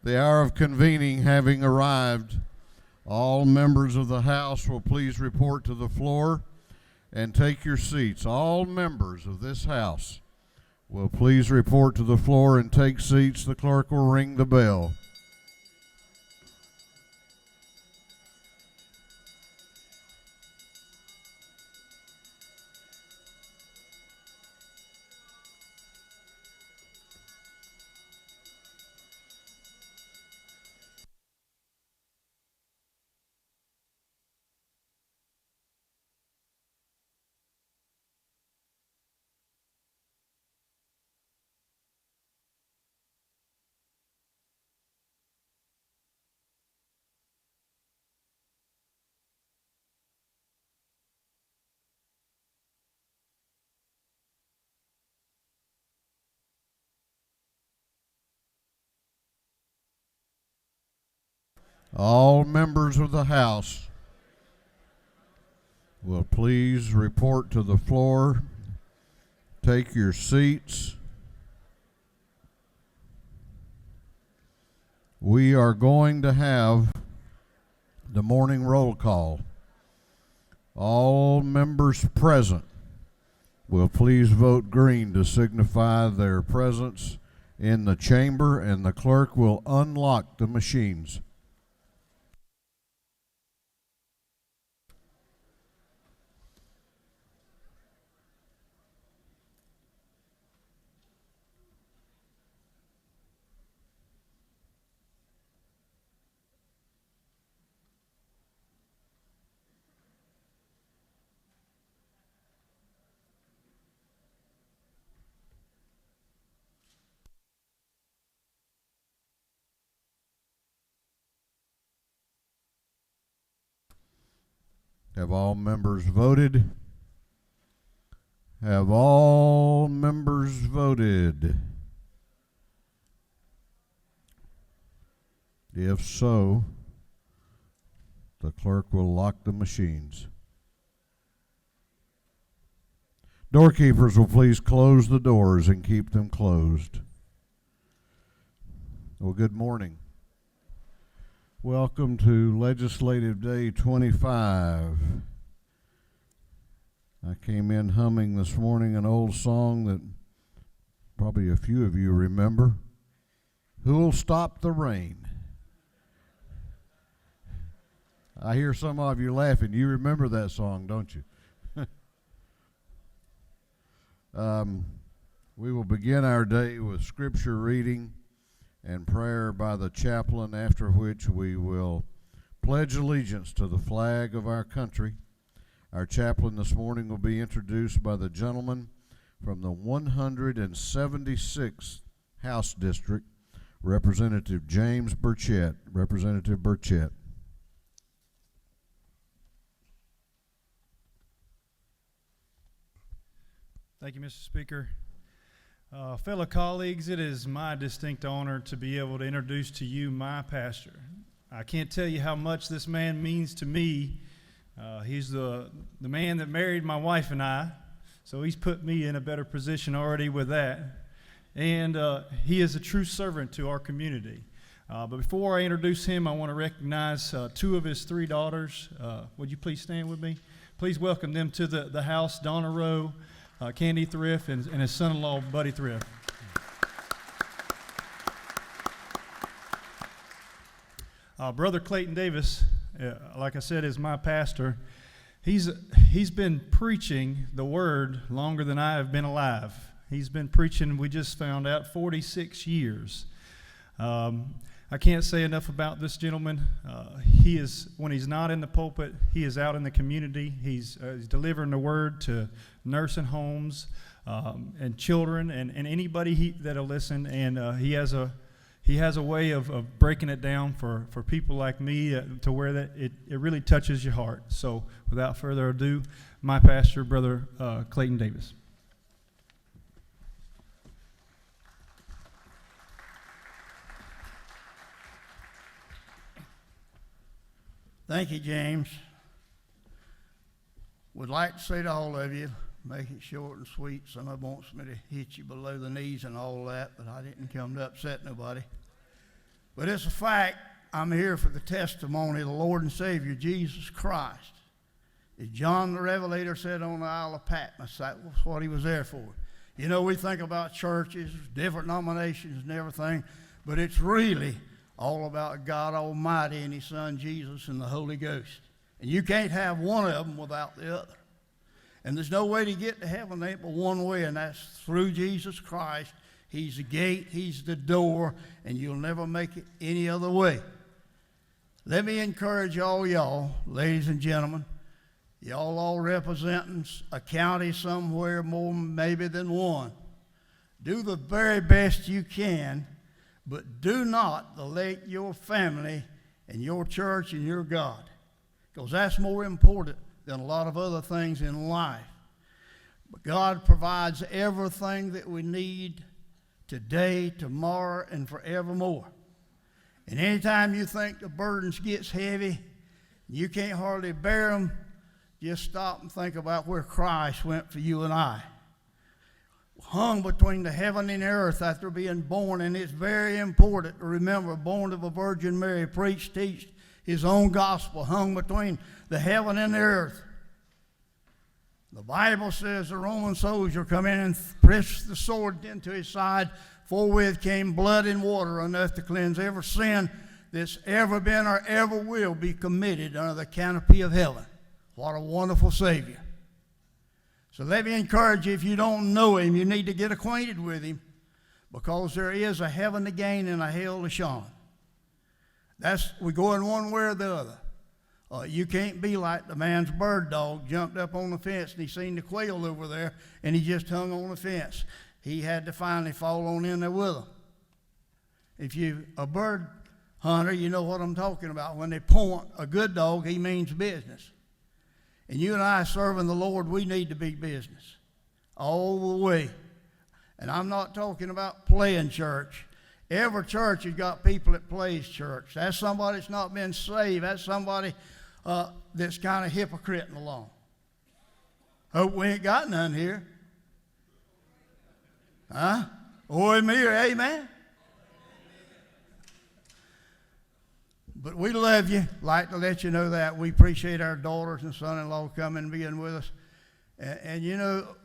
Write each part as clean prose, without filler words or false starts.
The hour of convening having arrived, all members of the House will please report to the floor and take your seats. All members of this House will please report to the floor and take seats. The clerk will ring the bell. All members of the House will please report to the floor. Take your seats. We are going to have the morning roll call. All members present will please vote green to signify their presence in the chamber, and the clerk will unlock the machines. Have all members voted? Have all members voted? If so, the clerk will lock the machines. Doorkeepers will please close the doors and keep them closed. Well, good morning. Welcome to Legislative Day 25. I came in humming this morning an old song that probably a few of you remember. Who'll stop the rain? I hear some of you laughing. You remember that song, don't you? We will begin our day with scripture reading and prayer by the chaplain, after which we will pledge allegiance to the flag of our country. Our chaplain this morning will be introduced by the gentleman from the 176th House District, Representative James Burchett. Representative Burchett. Thank you, Mr. Speaker. Fellow colleagues, it is my distinct honor to be able to introduce to you my pastor. I can't tell you how much this man means to me. He's the man that married my wife and I, so he's put me in a better position already with that. And he is a true servant to our community. But before I introduce him, I want to recognize two of his three daughters. Would you please stand with me? Please welcome them to the house, Donna Rowe, Candy Thrift, and his son-in-law, Buddy Thrift. Brother Clayton Davis, like I said, is my pastor. He's been preaching the word longer than I have been alive. He's been preaching, we just found out, 46 years. I can't say enough about this gentleman. He is, when he's not in the pulpit, he is out in the community. He's delivering the word to nursing homes and children and anybody that'll listen. And he has a way of breaking it down for people like me to where that it really touches your heart. So without further ado, my pastor, Brother Clayton Davis. Thank you, James. Would like to say to all of you, make it short and sweet. Some of them wants me to hit you below the knees and all that, but I didn't come to upset nobody. But it's a fact. I'm here for the testimony of the Lord and Savior, Jesus Christ. As John the Revelator said on the Isle of Patmos, that was what he was there for. You know, we think about churches, different denominations and everything, but it's really all about God Almighty and His Son Jesus and the Holy Ghost. And you can't have one of them without the other. And there's no way to get to heaven, there ain't but one way, and that's through Jesus Christ. He's the gate, He's the door, and you'll never make it any other way. Let me encourage all y'all, ladies and gentlemen, y'all all representing a county somewhere more maybe than one. Do the very best you can, but do not neglect your family and your church and your God, because that's more important than a lot of other things in life. But God provides everything that we need today, tomorrow, and forevermore. And anytime you think the burdens gets heavy, you can't hardly bear them, just stop and think about where Christ went for you and I. Hung between the heaven and earth after being born, and it's very important to remember, born of a Virgin Mary, preached, teached His own gospel, hung between the heaven and the earth. The Bible says the Roman soldier come in and pressed the sword into his side, forthwith came blood and water enough to cleanse every sin that's ever been or ever will be committed under the canopy of heaven. What a wonderful Savior. So let me encourage you, if you don't know Him, you need to get acquainted with Him, because there is a heaven to gain and a hell to shun. We're going one way or the other. You can't be like the man's bird dog, jumped up on the fence and he seen the quail over there and he just hung on the fence. He had to finally fall on in there with them. If you're a bird hunter, you know what I'm talking about. When they point a good dog, he means business. And you and I serving the Lord, we need to be business all the way. And I'm not talking about playing church. Every church has got people that plays church. That's somebody that's not been saved. That's somebody that's kind of hypocriting along. Hope we ain't got none here. Huh? Oi me or amen? But we love you. Like to let you know that. We appreciate our daughters and son-in-law coming and being with us. And you know,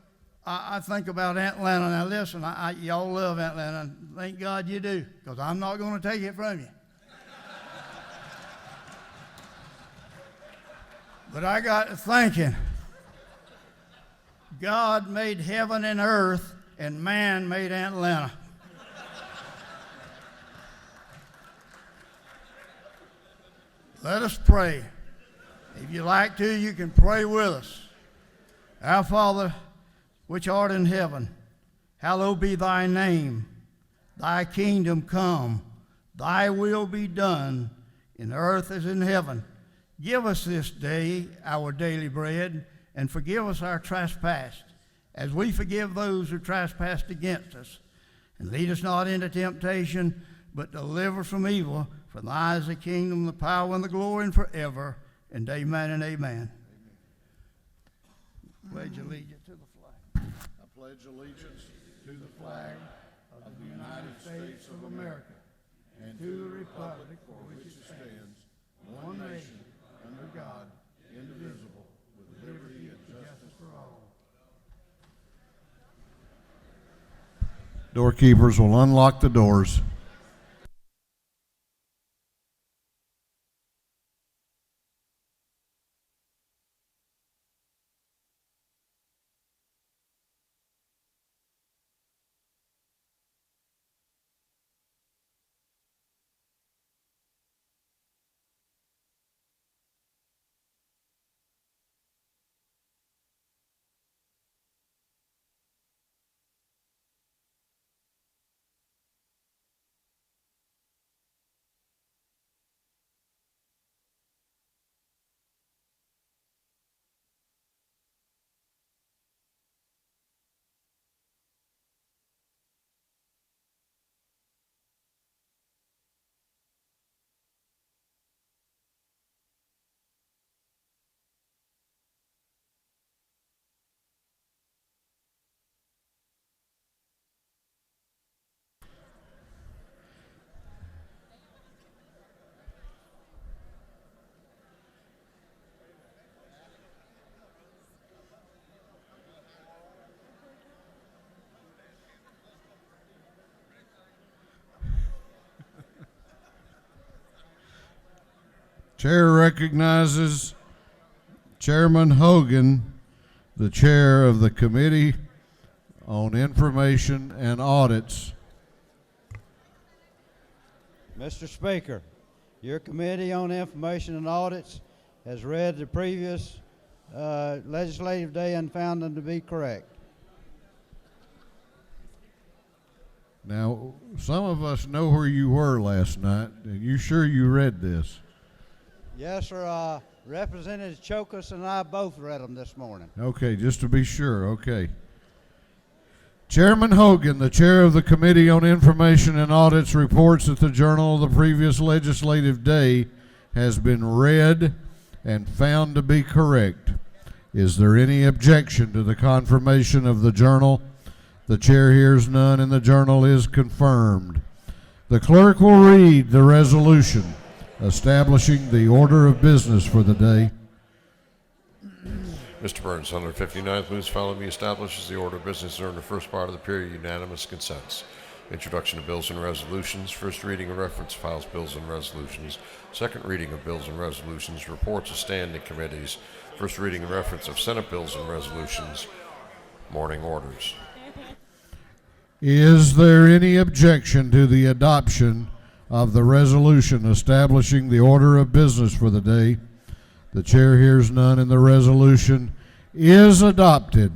I think about Atlanta. Now listen, y'all love Atlanta. Thank God you do, because I'm not going to take it from you. But I got to thinking, God made heaven and earth, and man made Atlanta. Let us pray. If you like to, you can pray with us. Our Father, which art in heaven, hallowed be thy name. Thy kingdom come, thy will be done, in earth as in heaven. Give us this day our daily bread, and forgive us our trespass, as we forgive those who trespass against us. And lead us not into temptation, but deliver us from evil. For thine is the kingdom, the power, and the glory, and forever. And amen and amen. Pledge allegiance to the flag. I pledge allegiance To the flag of the United States of America, and to the republic for which it stands, one nation, under God, indivisible, with liberty and justice for all. Doorkeepers will unlock the doors. Chair recognizes Chairman Hogan, the chair of the Committee on Information and Audits. Mr. Speaker, your Committee on Information and Audits has read the previous legislative day and found them to be correct. Now, some of us know where you were last night. Are you sure you read this? Yes, sir. Representative Caucus and I both read them this morning. Okay, just to be sure, okay. Chairman Hogan, the chair of the Committee on Information and Audits, reports that the journal of the previous legislative day has been read and found to be correct. Is there any objection to the confirmation of the journal? The chair hears none, and the journal is confirmed. The clerk will read the resolution establishing the order of business for the day. Mr. Burns, 159th moves following establishes the order of business during the first part of the period. Unanimous consents. Introduction of bills and resolutions. First reading of reference files, bills and resolutions. Second reading of bills and resolutions. Reports of standing committees. First reading of reference of Senate bills and resolutions. Mourning orders. Is there any objection to the adoption of the resolution establishing the order of business for the day? The chair hears none, and the resolution is adopted.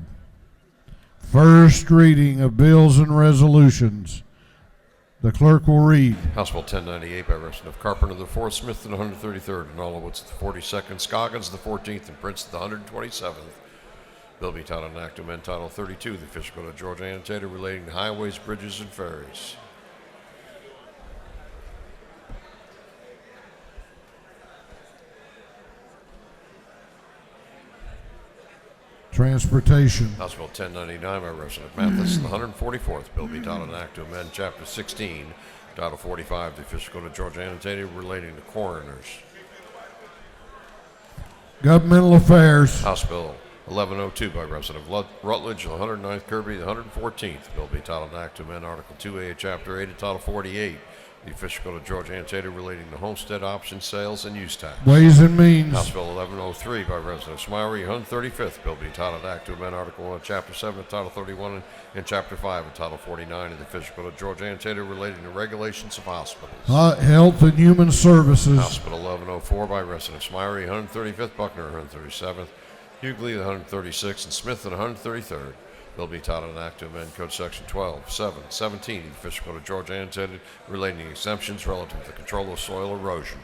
First reading of bills and resolutions. The clerk will read. House Bill 1098 by Representative Carpenter the 4th, Smith the 133rd, and Allowitz the 42nd, Scoggins the 14th, and Prince the 127th. Bill be titled an act to amend Title 32, the official code of Georgia annotated relating to highways, bridges, and ferries. Transportation. House Bill 1099 by Representative Mathis, the 144th. Bill be titled an act to amend Chapter 16, Title 45, the official code of Georgia annotated relating to coroners. Governmental affairs. House Bill 1102 by Representative Rutledge, the 109th. Kirby, the 114th. Bill be titled an act to amend Article 2A of Chapter 8 of Title 48, the official code of Georgia annotated relating to homestead option sales and use tax. Ways and Means. House Bill 1103 by Representative Smiley, 135th. Bill be titled Act to amend Article 1 of Chapter 7 of Title 31 and Chapter 5 of Title 49 of the official code of Georgia annotated relating to regulations of hospitals. Health and Human Services. House Bill 1104 by Representative Smiley, 135th. Buckner, 137th. Hughley, the 136th, and Smith, the 133rd. Bill be titled an act to amend Code Section 12, 7, 17 of the official code of Georgia annotated relating to exemptions relative to the control of soil erosion.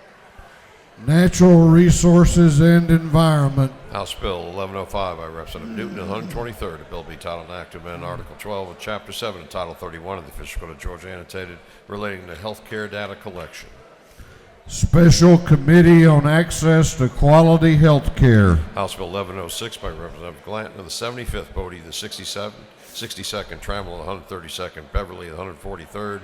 Natural Resources and Environment. House Bill 1105 by Representative Newton, the 123rd. A bill be titled an act to amend Article 12 of Chapter 7 of Title 31 of the official code of Georgia annotated relating to health care data collection. Special Committee on Access to Quality Health Care. House Bill 1106 by Representative Glanton of the 75th, Bodie the 62nd, Trammell the 132nd, Beverly the 143rd,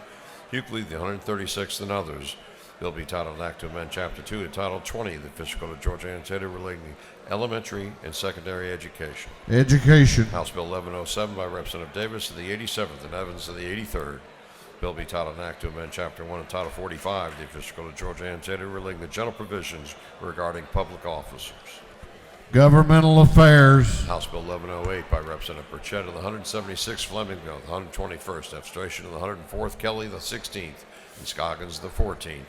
Hughley the 136th, and others. Bill be titled an act to amend Chapter 2 to Title 20 of the official code of Georgia annotated relating to elementary and secondary education. Education. House Bill 1107 by Representative Davis of the 87th and Evans of the 83rd. Bill be titled an act to amend Chapter 1 of Title 45 of the official code of Georgia annotated relating to general provisions regarding public officers. Governmental Affairs. House Bill 1108 by Representative Burchett of the 176th, Flemingville the 121st, Abstration of the 104th, Kelly the 16th, and Scoggins the 14th.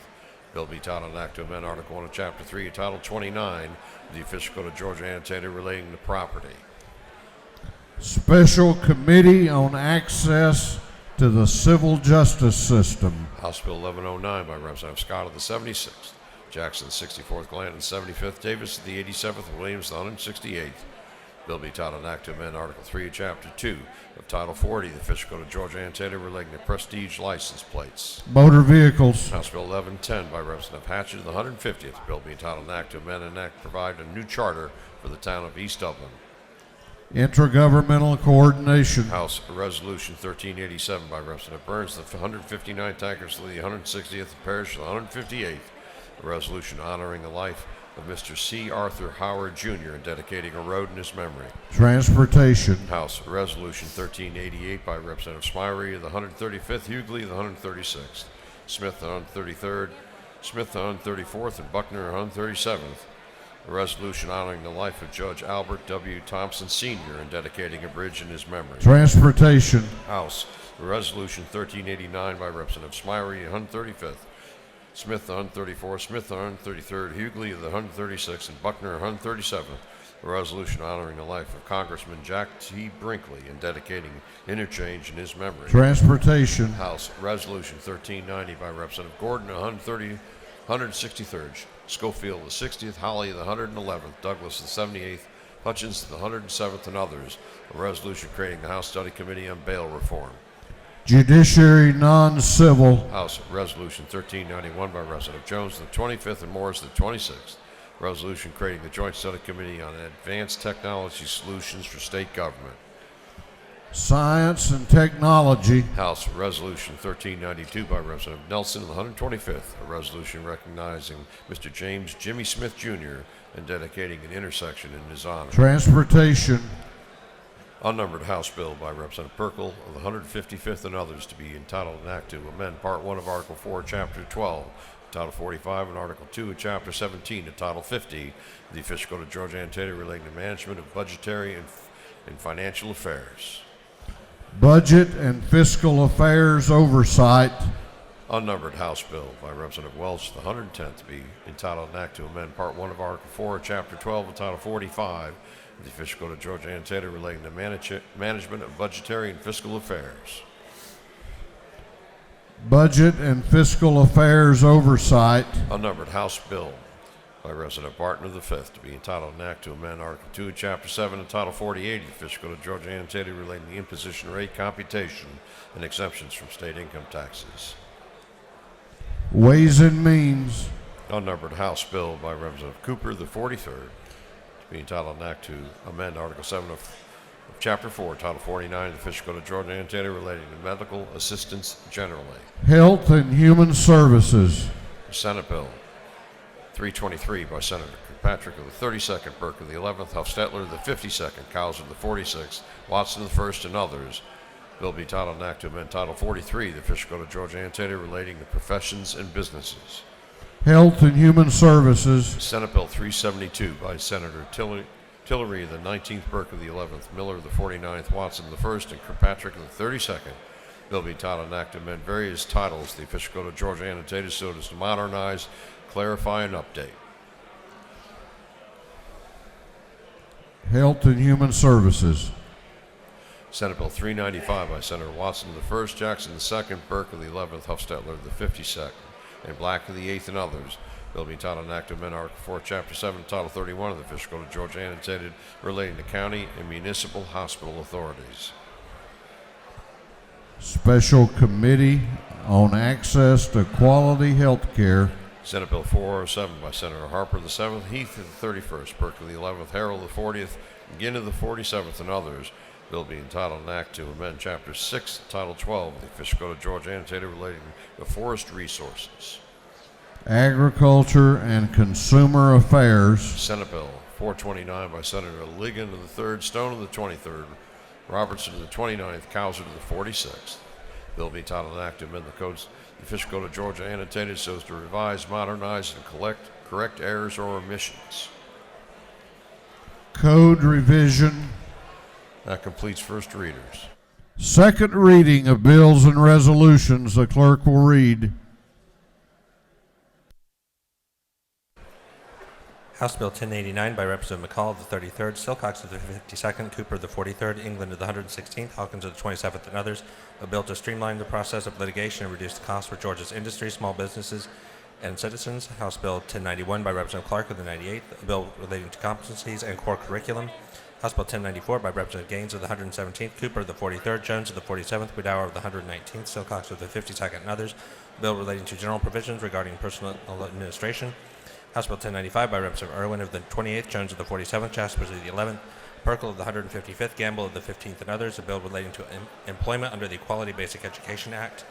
Bill be titled an act to amend Article 1 of Chapter 3 of Title 29 of the official code of Georgia annotated relating to property. Special Committee on Access to the Civil Justice System. House Bill 1109 by Representative Scott of the 76th, Jackson the 64th, Glanton the 75th, Davis the 87th, and Williams the 168th. Bill be titled an act to amend Article 3 of Chapter 2 of Title 40 of the official code of Georgia annotated relating to prestige license plates. Motor Vehicles. House Bill 1110 by Representative Hatchett of the 150th. Bill be entitled an act to amend an act to provide a new charter for the town of East Dublin. Intergovernmental Coordination. House Resolution 1387 by Representative Burns, the 159th Tankers, the 160th Parish, the 158th. A resolution honoring the life of Mr. C. Arthur Howard, Jr. and dedicating a road in his memory. Transportation. House Resolution 1388 by Representative Smiley of the 135th, Hughley of the 136th, Smith the 133rd, Smith the 134th, and Buckner the 137th. A resolution honoring the life of Judge Albert W. Thompson Sr. and dedicating a bridge in his memory. Transportation. House, a resolution 1389 by Representative Smiley, the 135th. Smith the 134th, Smith the 133rd, Hughley the 136th, and Buckner the 137th. A resolution honoring the life of Congressman Jack T. Brinkley and dedicating interchange in his memory. Transportation. House, resolution 1390 by Representative Gordon, the 163rd, Schofield the 60th, Holly the 111th, Douglas the 78th, Hutchins the 107th, and others. A resolution creating the House Study Committee on Bail Reform. Judiciary non-civil. House Resolution 1391 by Representative Jones the 25th and Morris the 26th. Resolution creating the Joint Study Committee on Advanced Technology Solutions for State Government. Science and technology. House Resolution 1392 by Representative Nelson the 125th. A resolution recognizing Mr. James Jimmy Smith Jr. and dedicating an intersection in his honor. Transportation. Unnumbered House Bill by Representative Perkle of the 155th and others to be entitled an act to amend Part 1 of Article 4, Chapter 12, Title 45, and Article 2 of Chapter 17 to Title 50 of the Official Code of Georgia Annotated relating to management of budgetary and financial affairs. Budget and fiscal affairs oversight. Unnumbered House Bill by Representative Welch, the 110th, to be entitled an act to amend Part 1 of Article 4, Chapter 12 of Title 45 of the Official Code of Georgia Annotated relating to management of budgetary and fiscal affairs. Budget and fiscal affairs oversight. Unnumbered House Bill by Representative Barton of the 5th to be entitled an act to amend Article 2 of Chapter 7 of Title 48 of the Official Code of Georgia Annotated relating to the imposition rate computation and exemptions from state income taxes. Ways and Means. Unnumbered House Bill by Representative Cooper, the 43rd, to be entitled an act to amend Article 7 of Chapter 4, Title 49 of the Official Code of Georgia Annotated relating to medical assistance generally. Health and Human Services. Senate Bill 323 by Senator Kirkpatrick of the 32nd, Burke of the 11th, Huff-Stetler of the 52nd, Cowles of the 46th, Watson of the 1st, and others. Bill be titled an act to amend Title 43 of the Official Code of Georgia Annotated relating to professions and businesses. Health and Human Services. Senate Bill 372 by Senator Tillery of the 19th, Burke of the 11th, Miller of the 49th, Watson of the 1st, and Kirkpatrick of the 32nd. Bill be titled an act to amend various titles of the Official Code of Georgia Annotated so as to modernize, clarify, and update. Health and Human Services. Senate Bill 395 by Senator Watson of the 1st, Jackson of the 2nd, Burke of the 11th, Huff-Stetler of the 52nd, and Black of the 8th, and others. Bill be entitled an act to amend Article 4, Chapter 7, Title 31 of the Official Code of Georgia Annotated relating to county and municipal hospital authorities. Special Committee on Access to Quality Health Care. Senate Bill 407 by Senator Harper of the 7th, Heath of the 31st, Burke of the 11th, Harrell of the 40th, Ginn of the 47th, and others. Bill be entitled an act to amend Chapter 6, Title 12 of the Official Code of Georgia Annotated relating to forest resources. Agriculture and Consumer Affairs. Senate Bill 429 by Senator Ligon of the 3rd, Stone of the 23rd, Robertson of the 29th, Cowser of the 46th. Bill be entitled an act to amend the Official Code of Georgia Annotated so as to revise, modernize, and correct errors or omissions. Code revision. That completes first readers. Second reading of bills and resolutions. The clerk will read. House Bill 1089 by Representative McCall of the 33rd, Silcox of the 52nd, Cooper of the 43rd, England of the 116th, Hawkins of the 27th, and others. A bill to streamline the process of litigation and reduce the costs for Georgia's industry, small businesses, and citizens. House Bill 1091 by Representative Clark of the 98th, a bill relating to competencies and core curriculum. House Bill 1094 by Representative Gaines of the 117th, Cooper of the 43rd, Jones of the 47th, Widower of the 119th, Silcox of the 52nd, and others. A bill relating to general provisions regarding personal administration. House Bill 1095 by Representative Irwin of the 28th, Jones of the 47th, Jaspers of the 11th, Perkle of the 155th, Gamble of the 15th, and others. A bill relating to employment under the Equality Basic Education Act.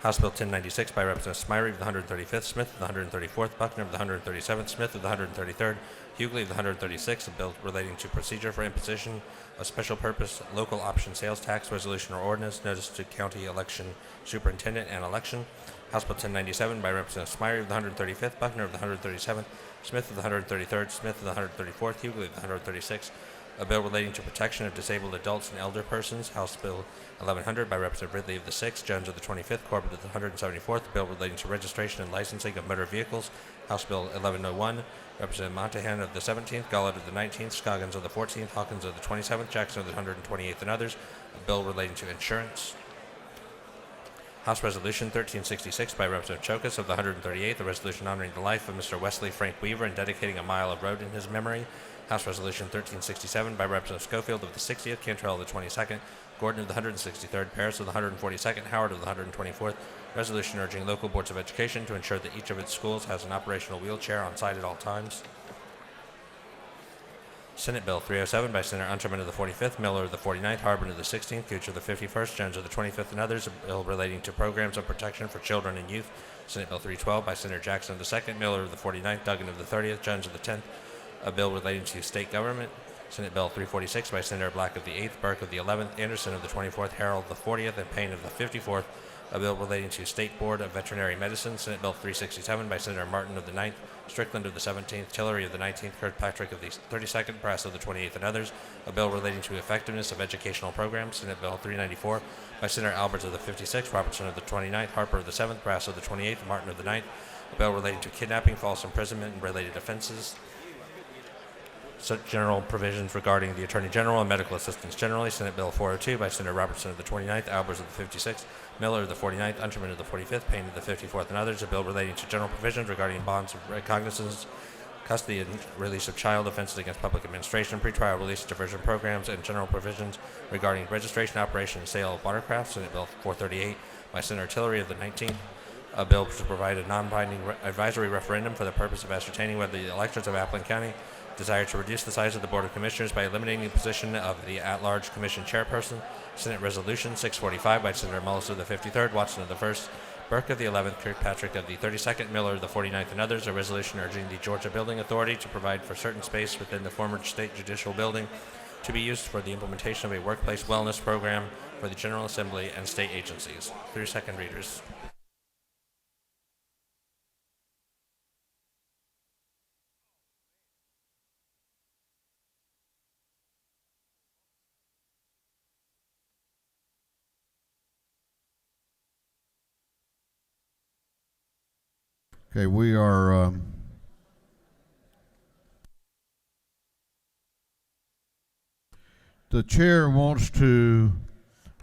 House Bill 1096 by Representative Smyre of the 135th, Smith of the 134th, Buckner of the 137th, Smith of the 133rd, Hughley of the 136th. A bill relating to procedure for imposition of special purpose local option sales tax, resolution or ordinance, notice to county election superintendent and election. House Bill 1097 by Representative Smyre of the 135th, Buckner of the 137th, Smith of the 133rd, Smith of the 134th, Hughley of the 136th. A bill relating to protection of disabled adults and elder persons, House Bill 1100 by Representative Ridley of the 6th, Jones of the 25th, Corbett of the 174th. A bill relating to registration and licensing of motor vehicles, House Bill 1101. Representative Montahan of the 17th, Gollard of the 19th, Scoggins of the 14th, Hawkins of the 27th, Jackson of the 128th, and others. A bill relating to insurance. House Resolution 1366 by Representative Caucus of the 138th, a resolution honoring the life of Mr. Wesley Frank Weaver and dedicating a mile of road in his memory. House Resolution 1367 by Representative Schofield of the 60th, Cantrell of the 22nd, Gordon of the 163rd, Paris of the 142nd, Howard of the 124th. Resolution urging local boards of education to ensure that each of its schools has an operational wheelchair on site at all times. Senate Bill 307 by Senator Unterman of the 45th, Miller of the 49th, Harbin of the 16th, Gooch of the 51st, Jones of the 25th, and others. A bill relating to programs of protection for children and youth. Senate Bill 312 by Senator Jackson of the 2nd, Miller of the 49th, Duggan of the 30th, Jones of the 10th. A bill relating to state government. Senate Bill 346 by Senator Black of the 8th, Burke of the 11th, Anderson of the 24th, Harrell of the 40th, and Payne of the 54th. A bill relating to State Board of Veterinary Medicine. Senate Bill 367 by Senator Martin of the 9th, Strickland of the 17th, Tillery of the 19th, Kirkpatrick of the 32nd, Brass of the 28th, and others. A bill relating to effectiveness of educational programs. Senate Bill 394 by Senator Alberts of the 56th, Robertson of the 29th, Harper of the 7th, Brass of the 28th, Martin of the 9th. A bill relating to kidnapping, false imprisonment, and related offenses. Such general provisions regarding the Attorney General and medical assistance generally. Senate Bill 402 by Senator Robertson of the 29th, Albers of the 56th, Miller of the 49th, Unterman of the 45th, Payne of the 54th, and others. A bill relating to general provisions regarding bonds of recognizance, custody and release of child, offenses against public administration, pretrial release diversion programs, and general provisions regarding registration, operation, and sale of watercraft. Senate Bill 438 by Senator Tillery of the 19th. A bill to provide a non-binding advisory referendum for the purpose of ascertaining whether the electors of Appleton County desire to reduce the size of the Board of Commissioners by eliminating the position of the at-large Commission Chairperson. Senate Resolution 645 by Senator Mullis of the 53rd, Watson of the 1st, Burke of the 11th, Kirkpatrick of the 32nd, Miller of the 49th, and others. A resolution urging the Georgia Building Authority to provide for certain space within the former State Judicial Building to be used for the implementation of a workplace wellness program for the General Assembly and state agencies. 3 second readers. Okay, we are the chair wants to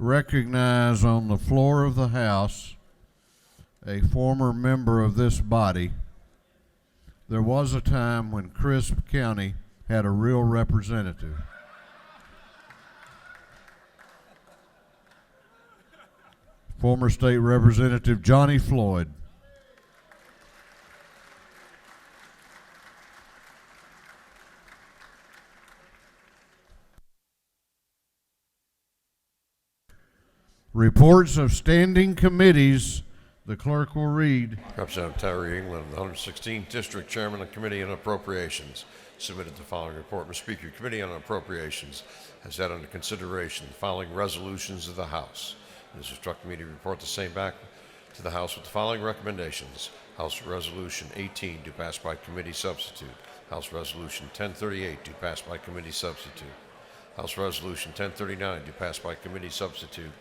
recognize on the floor of the House a former member of this body. There was a time when Crisp County had a real representative. Former State Representative Johnny Floyd. Reports of standing committees, the clerk will read. Representative Terry England, the 116th District Chairman of Committee on Appropriations, submitted the following report. Mr. Speaker, Committee on Appropriations has had under consideration the following resolutions of the House. It has instructed me to report the same back to the House with the following recommendations. House Resolution 18 to pass by committee substitute. House Resolution 1038 to pass by committee substitute. House Resolution 1039 to pass by committee substitute.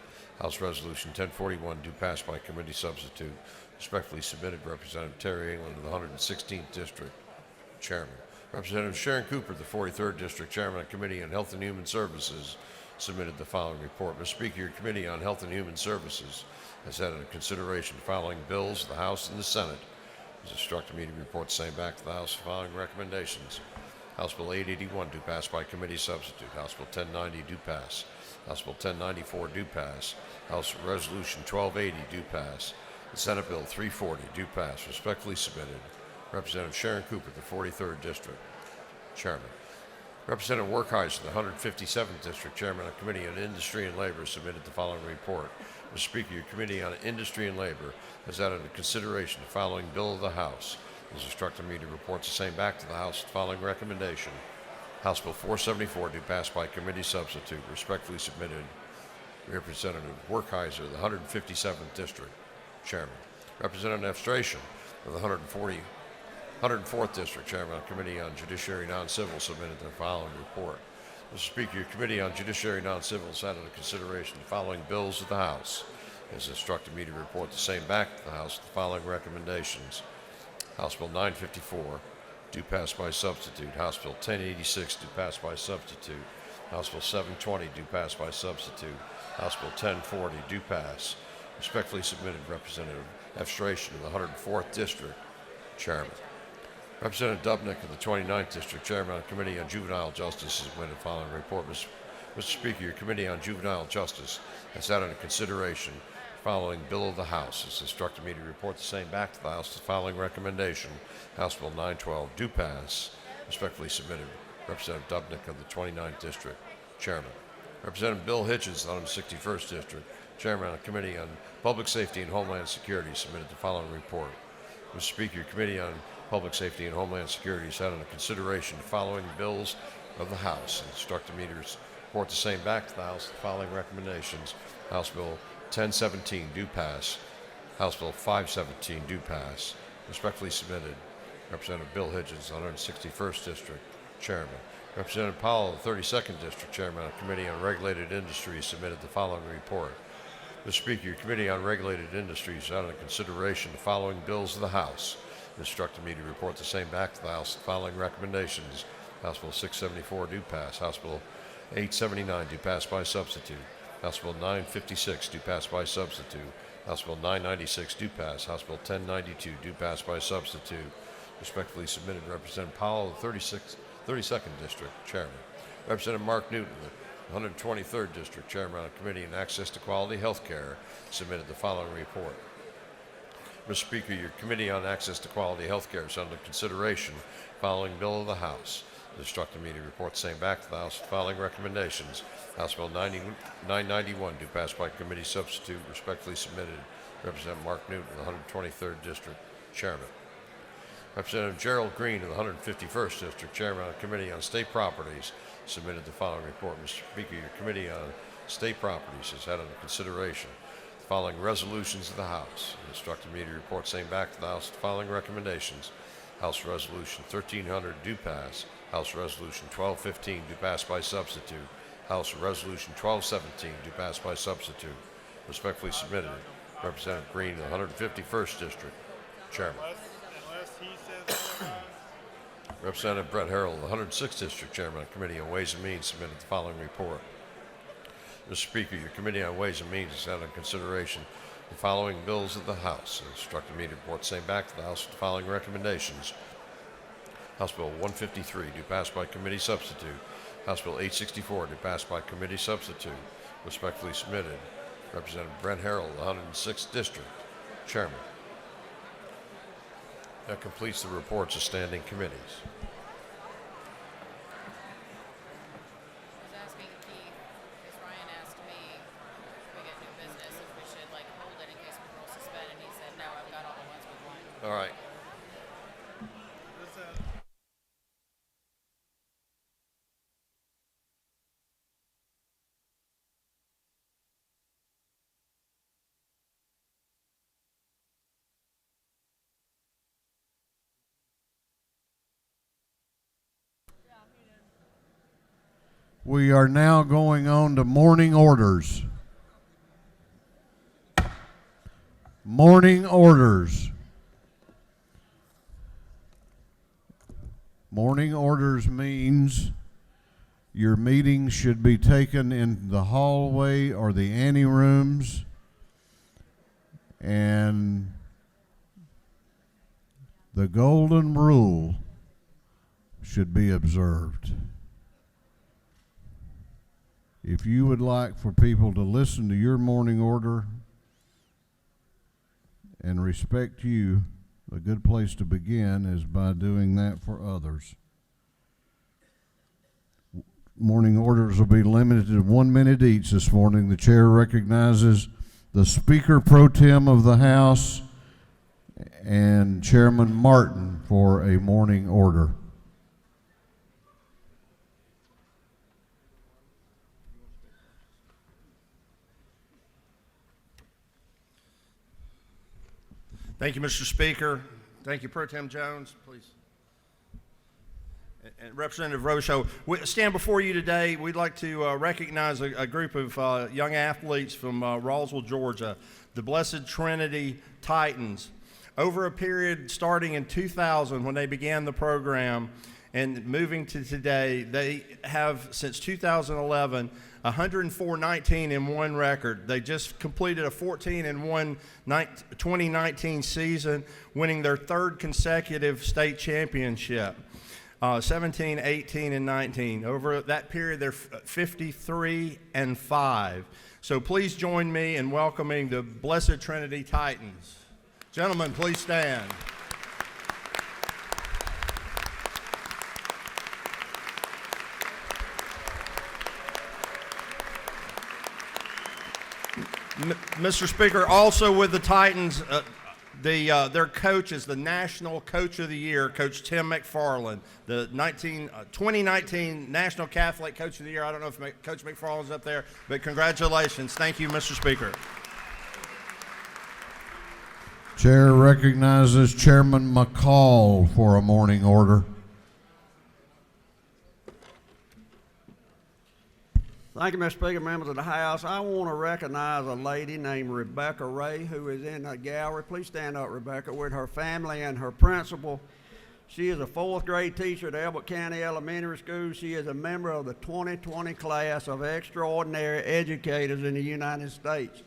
House Resolution 1041 do pass by committee substitute. Respectfully submitted, Representative Terry England of the 116th District Chairman. Representative Sharon Cooper, the 43rd District Chairman of Committee on Health and Human Services, submitted the following report. Mr. Speaker, your Committee on Health and Human Services has had under consideration the following bills of the House and the Senate. It has instructed me to report the same back to the House. The following recommendations. House Bill 881 do pass by committee substitute. House Bill 1090 do pass. House Bill 1094 do pass. House Resolution 1280 do pass. And Senate Bill 340 do pass. Respectfully submitted, Representative Sharon Cooper, the 43rd District Chairman. Representative Werkheiser, the 157th District Chairman of Committee on Industry and Labor, submitted the following report. Mr. Speaker, your Committee on Industry and Labor has had under consideration the following bill of the House. It has instructed me to report the same back to the House with the following recommendation. House Bill 474 do pass by committee substitute. Respectfully submitted, Representative Werkheiser, the 157th District Chairman. Representative F. of the 104th District, Chairman of the Committee on Judiciary Non-Civil, submitted the following report. Mr. Speaker, your Committee on Judiciary Non-Civil has had under consideration the following bills of the House. It has instructed me to report the same back to the House with the following recommendations. House Bill 954, do pass by substitute. House Bill 1086, do pass by substitute. House Bill 720, do pass by substitute. House Bill 1040, do pass. Respectfully submitted, Representative F. Stration of the 104th District, Chairman. Representative Dubnik of the 29th District, Chairman of the Committee on Juvenile Justice, has submitted the following report. Mr. Speaker, your Committee on Juvenile Justice has had under consideration the following bill of the House. It's instructed me to report the same back to the House with the following recommendation. House Bill 912, do pass. Respectfully submitted, Representative Dubnik of the 29th District, Chairman. Representative Bill Hitchens, of the 161st District, Chairman of the Committee on Public Safety and Homeland Security, submitted the following report. Mr. Speaker, your Committee on Public Safety and Homeland Security has had under consideration the following bills of the House and instructed me to report the same back to the House with the following recommendations. House Bill 1017, do pass. House Bill 517, do pass. Respectfully submitted, Representative Bill Hitchens, 161st District, Chairman. Representative Powell of the 32nd District, Chairman of the Committee on Regulated Industries, submitted the following report. Mr. Speaker, your Committee on Regulated Industries has had under consideration the following bills of the House. It instructed me to report the same back to the House with the following recommendations. House Bill 674, do pass. House Bill 879, do pass by substitute. House Bill 956, do pass by substitute. House Bill 996, do pass. House Bill 1092, do pass by substitute. Respectfully submitted, Representative Powell of the 32nd District, Chairman. Representative Mark Newton, the 123rd District, Chairman of the Committee on Access to Quality Health Care, submitted the following report. Mr. Speaker, your Committee on Access to Quality Health Care is under consideration the following bill of the House. It instructed me to report the same back to the House with the following recommendations. House Bill 991, do pass by committee substitute, respectfully submitted. Representative Mark Newton, the 123rd District, Chairman. Representative Gerald Green of the 151st District, Chairman of the Committee on State Properties, submitted the following report. Mr. Speaker, your Committee on State Properties has had under consideration the following resolutions of the House. It instructed me to report same back to the House with the following recommendations. House Resolution 1300, do pass. House Resolution 1215, do pass by substitute. House Resolution 1217, do pass by substitute. Respectfully submitted, Representative Green of the 151st District, Chairman. Representative Brett Harrell, the 106th District Chairman of the Committee on Ways and Means, submitted the following report. Mr. Speaker, your Committee on Ways and Means has had in consideration the following bills of the House and instructed me to report the same back to the House with the following recommendations. House Bill 153, do pass by committee substitute. House Bill 864, do pass by committee substitute. Respectfully submitted, Representative Brett Harrell, the 106th District, Chairman. That completes the reports of standing committees. I was asking Keith, because Ryan asked me if we get new business, if we should hold it in case we roll suspend, and he said, no, I've got all the ones we want. All right. We are now going on to Mourning Orders. Mourning Orders. Mourning Orders means your meeting should be taken in the hallway or the anterooms, and the golden rule should be observed. If you would like for people to listen to your mourning order and respect you, a good place to begin is by doing that for others. Mourning orders will be limited to 1 minute each this morning. The chair recognizes the Speaker Pro Tem of the House and Chairman Martin for a mourning order. Thank you, Mr. Speaker. Thank you, Pro Tem Jones, please. And Representative Rocho, we stand before you today. We'd like to recognize a group of young athletes from Rawlsville, Georgia, the Blessed Trinity Titans. Over a period starting in 2000 when they began the program and moving to today, they have, since 2011, 104-19-1 record. They just completed a 14-1 2019 season, winning their third consecutive state championship. 17, 18, and 19. Over that period, they're 53-5. So please join me in welcoming the Blessed Trinity Titans. Gentlemen, please stand. Mr. Speaker, also with the Titans, their coach is the National Coach of the Year, Coach Tim McFarland, the 2019 National Catholic Coach of the Year. I don't know if Coach McFarland's up there, but congratulations. Thank you, Mr. Speaker. Chair recognizes Chairman McCall for a morning order. Thank you, Mr. Speaker, members of the House. I want to recognize a lady named Rebecca Ray who is in the gallery. Please stand up, Rebecca, with her family and her principal. She is a fourth grade teacher at Elbert County Elementary School. She is a member of the 2020 class of extraordinary educators in the United States.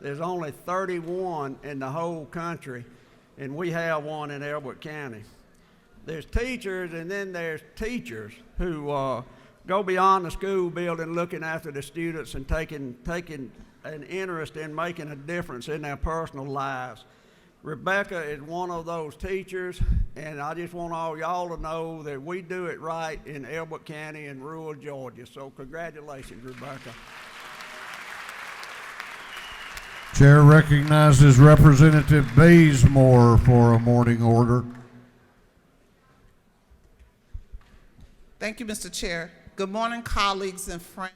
There's only 31 in the whole country, and we have one in Elbert County. There's teachers, and then there's teachers who go beyond the school building looking after the students and taking an interest in making a difference in their personal lives. Rebecca is one of those teachers, and I just want all y'all to know that we do it right in Elbert County in rural Georgia. So congratulations, Rebecca. Chair recognizes Representative Bazemore for a morning order. Thank you, Mr. Chair. Good morning, colleagues and friends.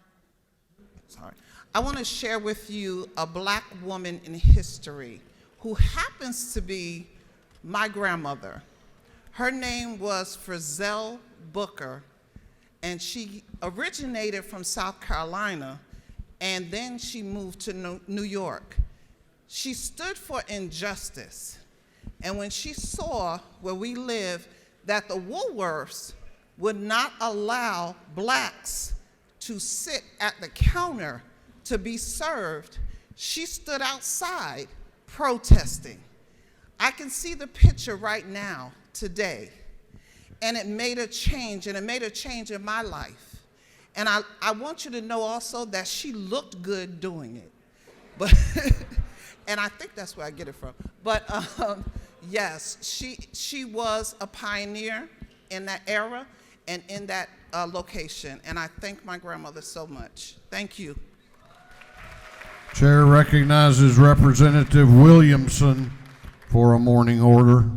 I want to share with you a black woman in history who happens to be my grandmother. Her name was Frizzell Booker, and she originated from South Carolina, and then she moved to New York. She stood for injustice, and when she saw where we live that the Woolworths would not allow blacks to sit at the counter to be served, she stood outside protesting. I can see the picture right now, today, and it made a change, and it made a change in my life. And I want you to know also that she looked good doing it. But and I think that's where I get it from. But yes, she was a pioneer in that era and in that location. And I thank my grandmother so much. Thank you. Chair recognizes Representative Williamson for a morning order.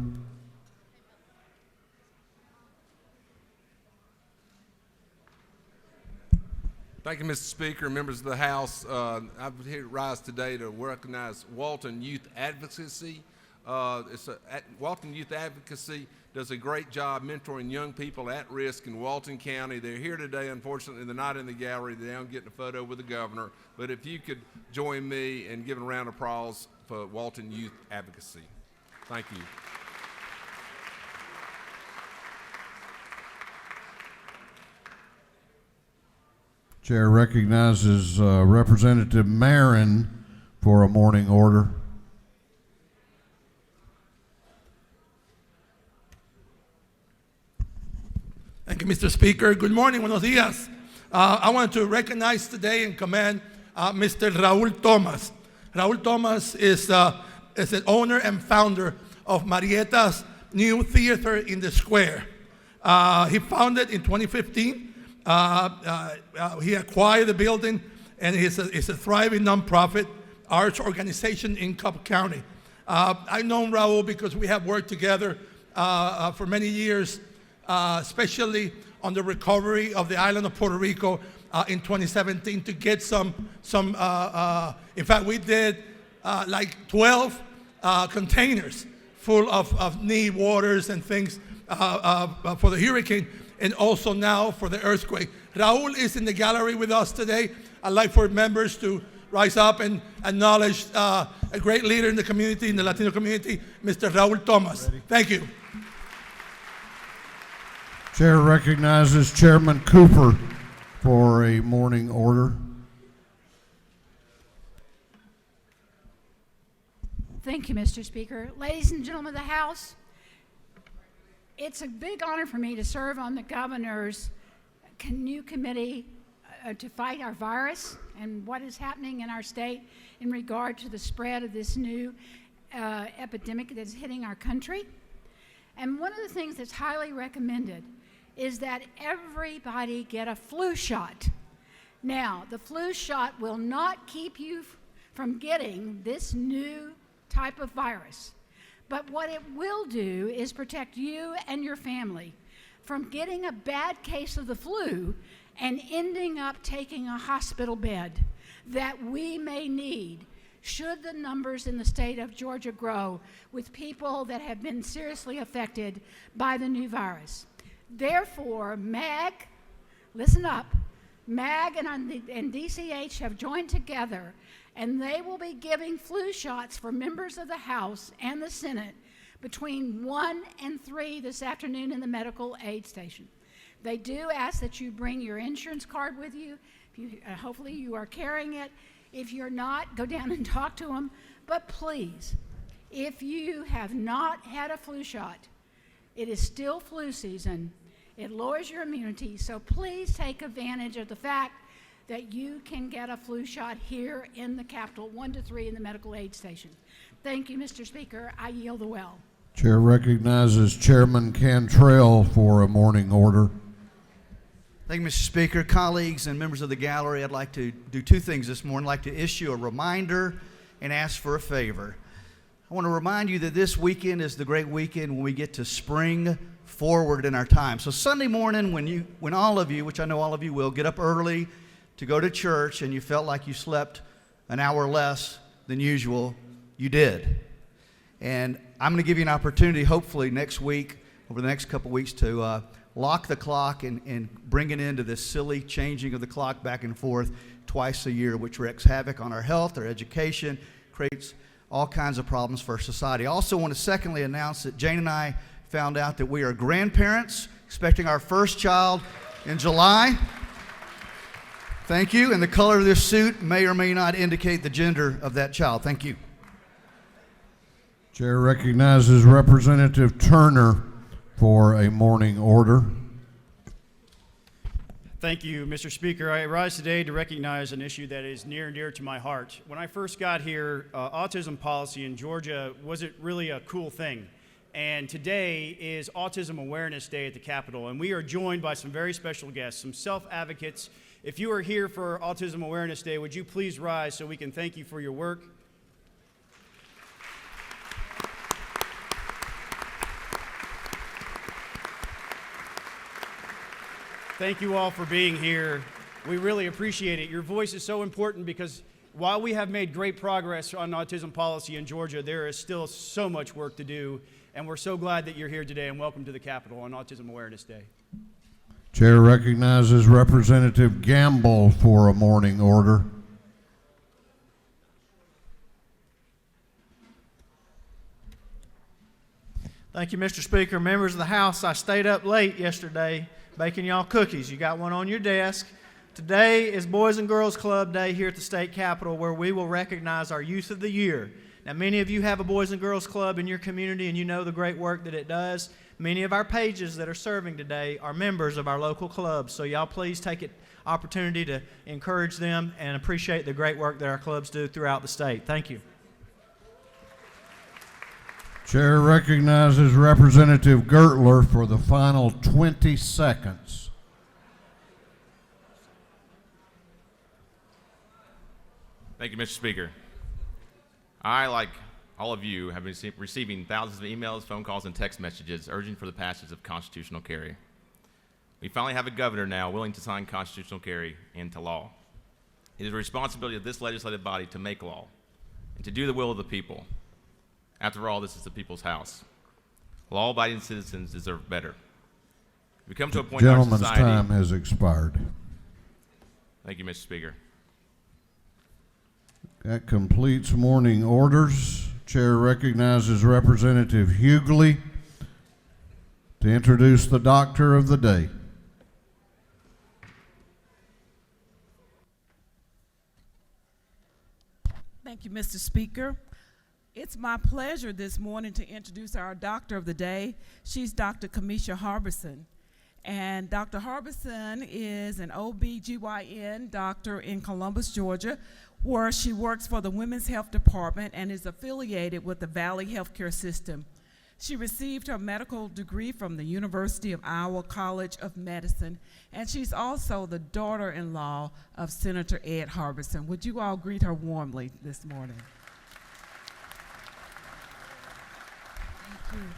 Thank you, Mr. Speaker, members of the House. I'm here to rise today to recognize Walton Youth Advocacy. Walton Youth Advocacy does a great job mentoring young people at risk in Walton County. They're here today. Unfortunately, they're not in the gallery. They're down getting a photo with the governor. But if you could join me in giving a round of applause for Walton Youth Advocacy. Thank you. Chair recognizes Representative Marin for a morning order. Thank you, Mr. Speaker. Good morning, buenos días. I want to recognize today and commend Mr. Raul Thomas. Raul Thomas is the owner and founder of Marieta's new theater in the square. He founded in 2015. He acquired the building, and it's a thriving nonprofit arts organization in Cobb County. I've known Raul because we have worked together for many years, especially on the recovery of the island of Puerto Rico in 2017 to get some in fact, we did like 12 containers full of need waters and things for the hurricane, and also now for the earthquake. Raul is in the gallery with us today. I'd like for members to rise up and acknowledge a great leader in the community, in the Latino community, Mr. Raul Thomas. Thank you. Chair recognizes Chairman Cooper for a morning order. Thank you, Mr. Speaker. Ladies and gentlemen of the House, it's a big honor for me to serve on the governor's new committee to fight our virus and what is happening in our state in regard to the spread of this new epidemic that's hitting our country. And one of the things that's highly recommended is that everybody get a flu shot. Now, the flu shot will not keep you from getting this new type of virus, but what it will do is protect you and your family from getting a bad case of the flu and ending up taking a hospital bed that we may need should the numbers in the state of Georgia grow with people that have been seriously affected by the new virus. Therefore, MAG, listen up, MAG and DCH have joined together, and they will be giving flu shots for members of the House and the Senate between 1 and 3 this afternoon in the medical aid station. They do ask that you bring your insurance card with you. Hopefully you are carrying it. If you're not, go down and talk to them. But please, if you have not had a flu shot, it is still flu season. It lowers your immunity, so please take advantage of the fact that you can get a flu shot here in the Capitol, 1 to 3 in the medical aid station. Thank you, Mr. Speaker. I yield the well. Chair recognizes Chairman Cantrell for a morning order. Thank you, Mr. Speaker. Colleagues and members of the gallery, I'd like to do two things this morning. I'd like to issue a reminder and ask for a favor. I want to remind you that this weekend is the great weekend when we get to spring forward in our time. So Sunday morning, when all of you, which I know all of you will, get up early to go to church and you felt like you slept an hour less than usual, you did. And I'm going to give you an opportunity, hopefully next week, over the next couple weeks, to lock the clock and bring it into this silly changing of the clock back and forth twice a year, which wreaks havoc on our health, our education, creates all kinds of problems for our society. I also want to secondly announce that Jane and I found out that we are grandparents, expecting our first child in July. Thank you. And the color of this suit may or may not indicate the gender of that child. Thank you. Chair recognizes Representative Turner for a morning order. Thank you, Mr. Speaker. I rise today to recognize an issue that is near and dear to my heart. When I first got here, autism policy in Georgia wasn't really a cool thing. And today is Autism Awareness Day at the Capitol, and we are joined by some very special guests, some self-advocates. If you are here for Autism Awareness Day, would you please rise so we can thank you for your work? Thank you all for being here. We really appreciate it. Your voice is so important because while we have made great progress on autism policy in Georgia, there is still so much work to do, and we're so glad that you're here today, and welcome to the Capitol on Autism Awareness Day. Chair recognizes Representative Gamble for a morning order. Thank you, Mr. Speaker. Members of the House, I stayed up late yesterday baking y'all cookies. You got one on your desk. Today is Boys and Girls Club Day here at the State Capitol, where we will recognize our Youth of the Year. Now, many of you have a Boys and Girls Club in your community, and you know the great work that it does. Many of our pages that are serving today are members of our local clubs, so y'all please take an opportunity to encourage them and appreciate the great work that our clubs do throughout the state. Thank you. Chair recognizes Representative Gertler for the final 20 seconds. Thank you, Mr. Speaker. I, like all of you, have been receiving thousands of emails, phone calls, and text messages urging for the passage of constitutional carry. We finally have a governor now willing to sign constitutional carry into law. It is the responsibility of this legislative body to make law and to do the will of the people. After all, this is the people's house. Law-abiding citizens deserve better. We come to a point in our Gentleman's society. time has expired. Thank you, Mr. Speaker. That completes morning orders. Chair recognizes Representative Hughley to introduce the doctor of the day. Thank you, Mr. Speaker. It's my pleasure this morning to introduce our doctor of the day. She's Dr. Kamisha Harbison. And Dr. Harbison is an OB/GYN doctor in Columbus, Georgia, where she works for the Women's Health Department and is affiliated with the Valley Healthcare System. She received her medical degree from the University of Iowa College of Medicine, and she's also the daughter-in-law of Senator Ed Harbison. Would you all greet her warmly this morning? Thank you.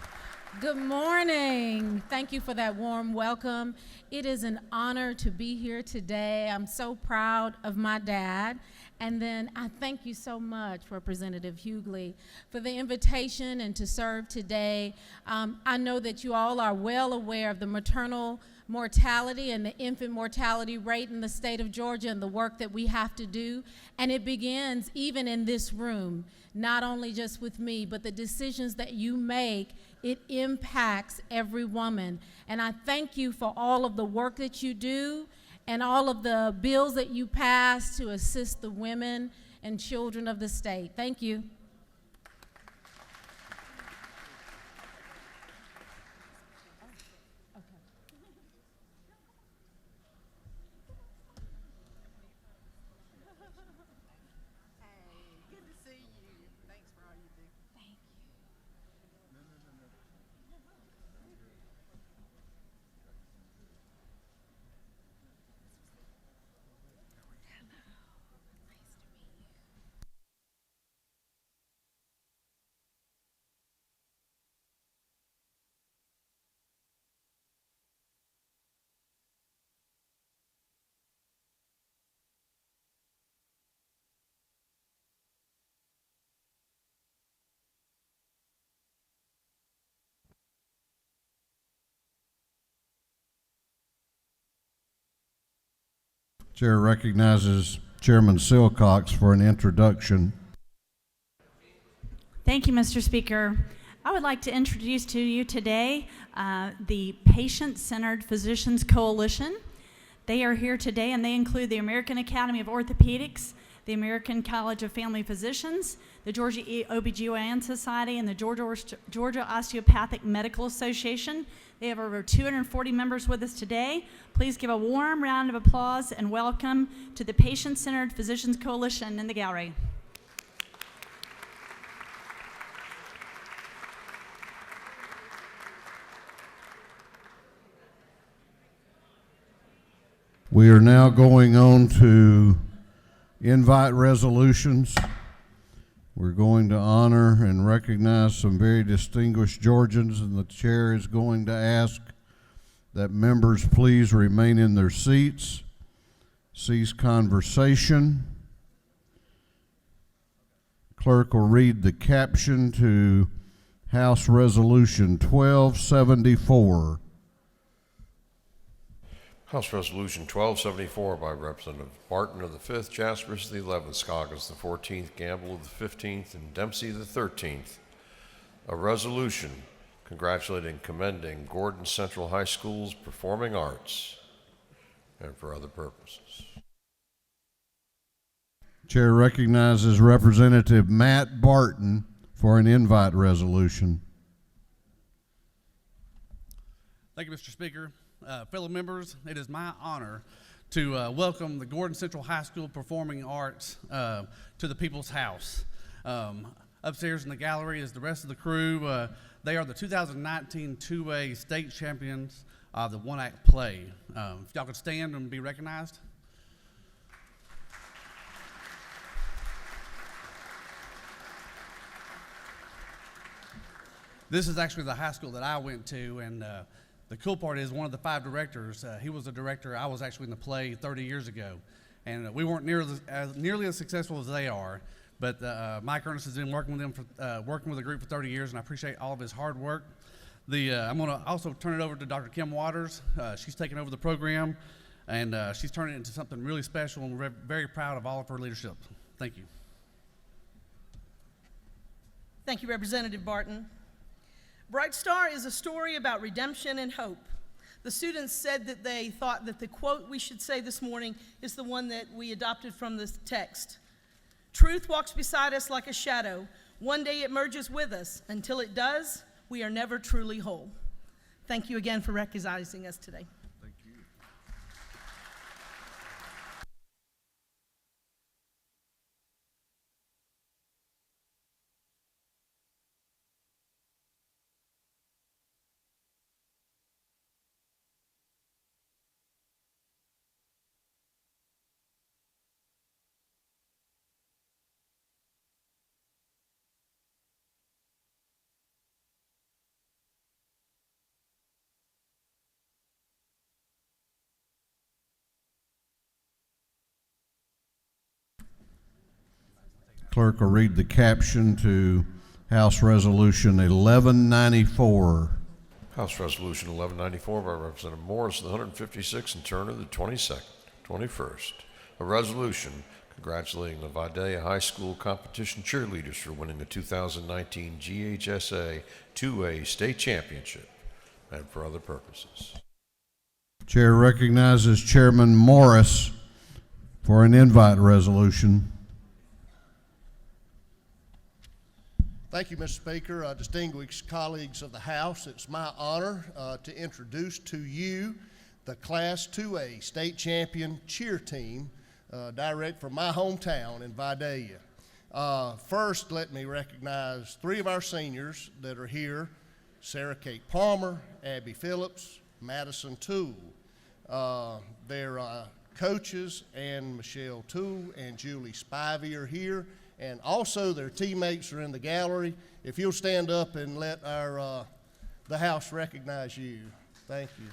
Good morning. Thank you for that warm welcome. It is an honor to be here today. I'm so proud of my dad. And then I thank you so much, Representative Hughley, for the invitation and to serve today. I know that you all are well aware of the maternal mortality and the infant mortality rate in the state of Georgia and the work that we have to do. And it begins even in this room, not only just with me, but the decisions that you make, it impacts every woman. And I thank you for all of the work that you do and all of the bills that you pass to assist the women and children of the state. Thank you. Chair recognizes Chairman Silcox for an introduction. Thank you, Mr. Speaker. I would like to introduce to you today the Patient-Centered Physicians Coalition. They are here today, and they include the American Academy of Orthopedics, the American College of Family Physicians, the Georgia OB/GYN Society, and the Georgia Osteopathic Medical Association. They have over 240 members with us today. Please give a warm round of applause and welcome to the Patient-Centered Physicians Coalition in the gallery. We are now going on to invite resolutions. We're going to honor and recognize some very distinguished Georgians, and the chair is going to ask that members please remain in their seats, cease conversation. Clerk will read the caption to House Resolution 1274. House Resolution 1274 by Representative Martin of the 5th, Jaspers of the 11th, Caucus the 14th, Gamble of the 15th, and Dempsey the 13th. A resolution congratulating and commending Gordon Central High School's performing arts and for other purposes. Chair recognizes Representative Matt Barton for an invite resolution. Thank you, Mr. Speaker. Fellow members, it is my honor to welcome the Gordon Central High School Performing Arts to the People's House. Upstairs in the gallery is the rest of the crew. They are the 2019 2A state champions of the one-act play. If y'all could stand and be recognized. This is actually the high school that I went to, and the cool part is one of the 5 directors, he was a director. I was actually in the play 30 years ago, and we weren't nearly as successful as they are, But Mike Ernest has been working with the group for 30 years, and I appreciate all of his hard work. I'm going to also turn it over to Dr. Kim Waters. She's taken over the program, and she's turning it into something really special, and we're very proud of all of her leadership. Thank you. Thank you, Representative Barton. Bright Star is a story about redemption and hope. The students said that they thought that the quote we should say this morning is the one that we adopted from the text. Truth walks beside us like a shadow. One day it merges with us. Until it does, we are never truly whole. Thank you again for recognizing us today. Thank you. Clerk will read the caption to House Resolution 1194. House Resolution 1194 by Representative Morris of the 156th and Turner of the 22nd, 21st. A resolution congratulating the Vidalia High School competition cheerleaders for winning the 2019 GHSA 2A state championship and for other purposes. Chair recognizes Chairman Morris for an invite resolution. Thank you, Mr. Speaker. Distinguished colleagues of the House, it's my honor to introduce to you the Class 2A State Champion Cheer Team, direct from my hometown in Vidalia. First, let me recognize three of our seniors that are here: Sarah Kate Palmer, Abby Phillips, Madison Toole. Their coaches, and Michelle Toole and Julie Spivey, are here. And also their teammates are in the gallery. If you'll stand up and let the House recognize you. Thank you.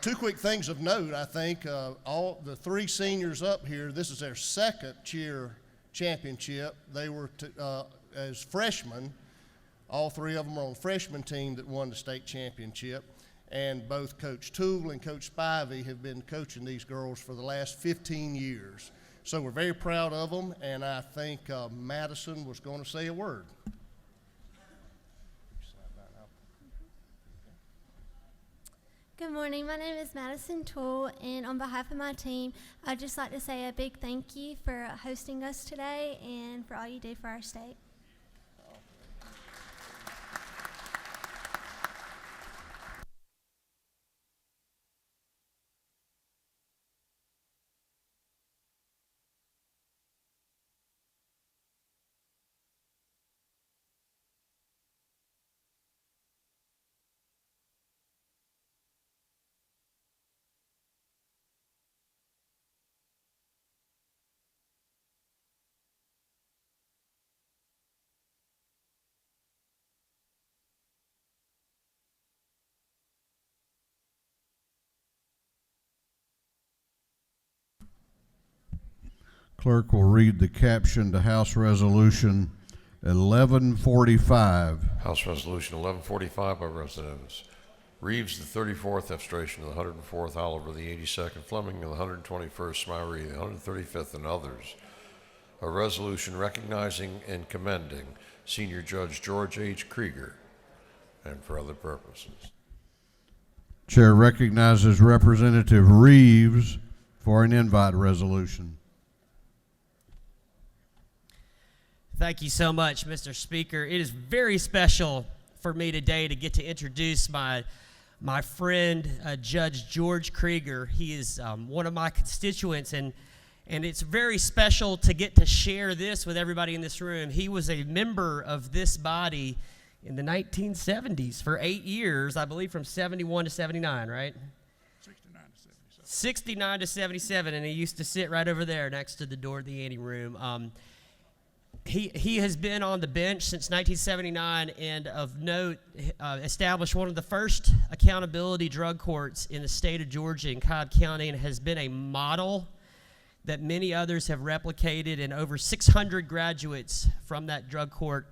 Two quick things of note, I think. All the three seniors up here, this is their second cheer championship. They were, as freshmen, all three of them are on the freshman team that won the state championship. And both Coach Toole and Coach Spivey have been coaching these girls for the last 15 years. So we're very proud of them, and I think Madison was going to say a word. Good morning, my name is Madison Toole, and on behalf of my team, I'd just like to say a big thank you for hosting us today and for all you do for our state. Clerk will read the caption to House Resolution 1145. House Resolution 1145 by Representatives Reeves, the 34th F-Stration, the 104th Oliver, the 82nd Fleming, and the 121st Smyree, the 135th, and others. A resolution recognizing and commending Senior Judge George H. Krieger and for other purposes. Chair recognizes Representative Reeves for an invite resolution. Thank you so much, Mr. Speaker. It is very special for me today to get to introduce my friend, Judge George Krieger. He is one of my constituents, and it's very special to get to share this with everybody in this room. He was a member of this body in the 1970s for 8 years, I believe from 71 to 79, right? 69 to 77, and he used to sit right over there next to the door of the anteroom. He has been on the bench since 1979, and of note, established one of the first accountability drug courts in the state of Georgia in Cobb County, and has been a model that many others have replicated, and over 600 graduates from that drug court,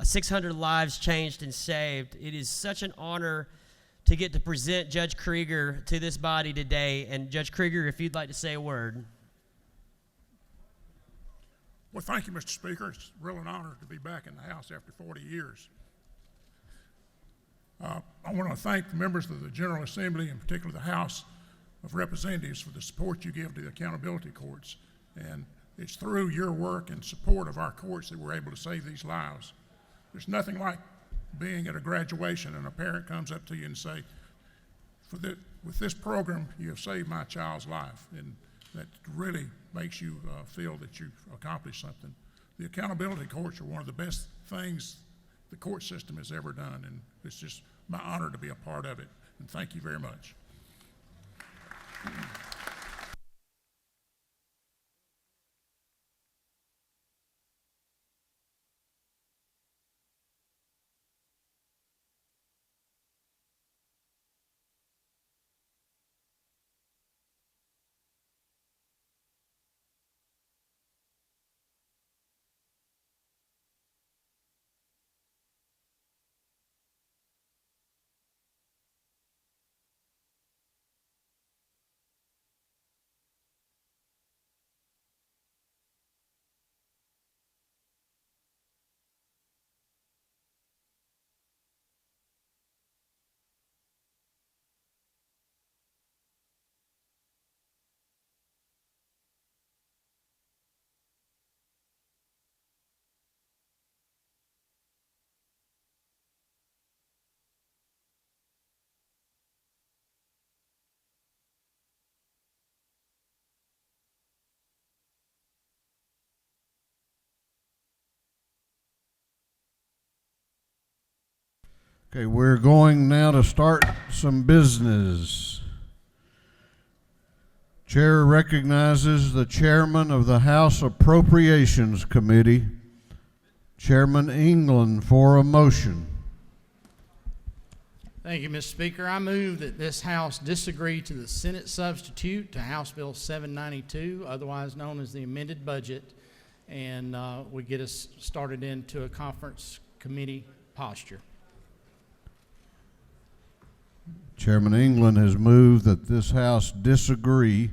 600 lives changed and saved. It is such an honor to get to present Judge Krieger to this body today. And Judge Krieger, if you'd like to say a word. Well, thank you, Mr. Speaker. It's really an honor to be back in the House after 40 years. I want to thank the members of the General Assembly, in particular the House of Representatives, for the support you give to the accountability courts. And it's through your work and support of our courts that we're able to save these lives. There's nothing like being at a graduation and a parent comes up to you and say, with this program, you have saved my child's life. And that really makes you feel that you've accomplished something. The accountability courts are one of the best things the court system has ever done, and it's just my honor to be a part of it. And thank you very much. Okay, we're going now to start some business. Chair recognizes the chairman of the House Appropriations Committee, Chairman England, for a motion. Thank you, Mr. Speaker. I move that this House disagree to the Senate substitute to House Bill 792, otherwise known as the amended budget, and we get us started into a conference committee posture. Chairman England has moved that this House disagree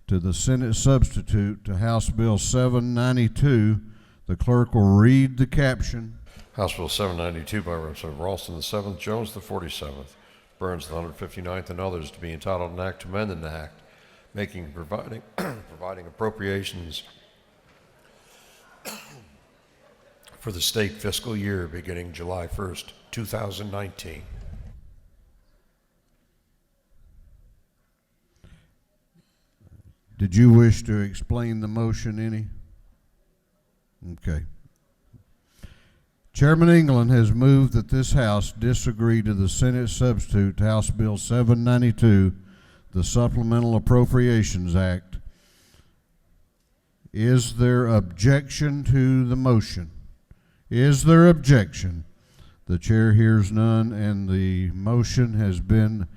to the Senate substitute to House Bill 792. The clerk will read the caption. House Bill 792 by Representative Ralston the 7th, Jones the 47th, Burns the 159th, and others, to be entitled an act to amend an act making providing appropriations for the state fiscal year beginning July 1st, 2019. Did you wish to explain the motion any? Okay. Chairman England has moved that this House disagree to the Senate substitute to House Bill 792, the Supplemental Appropriations Act. Is there objection to the motion? Is there objection? The chair hears none, and the motion has been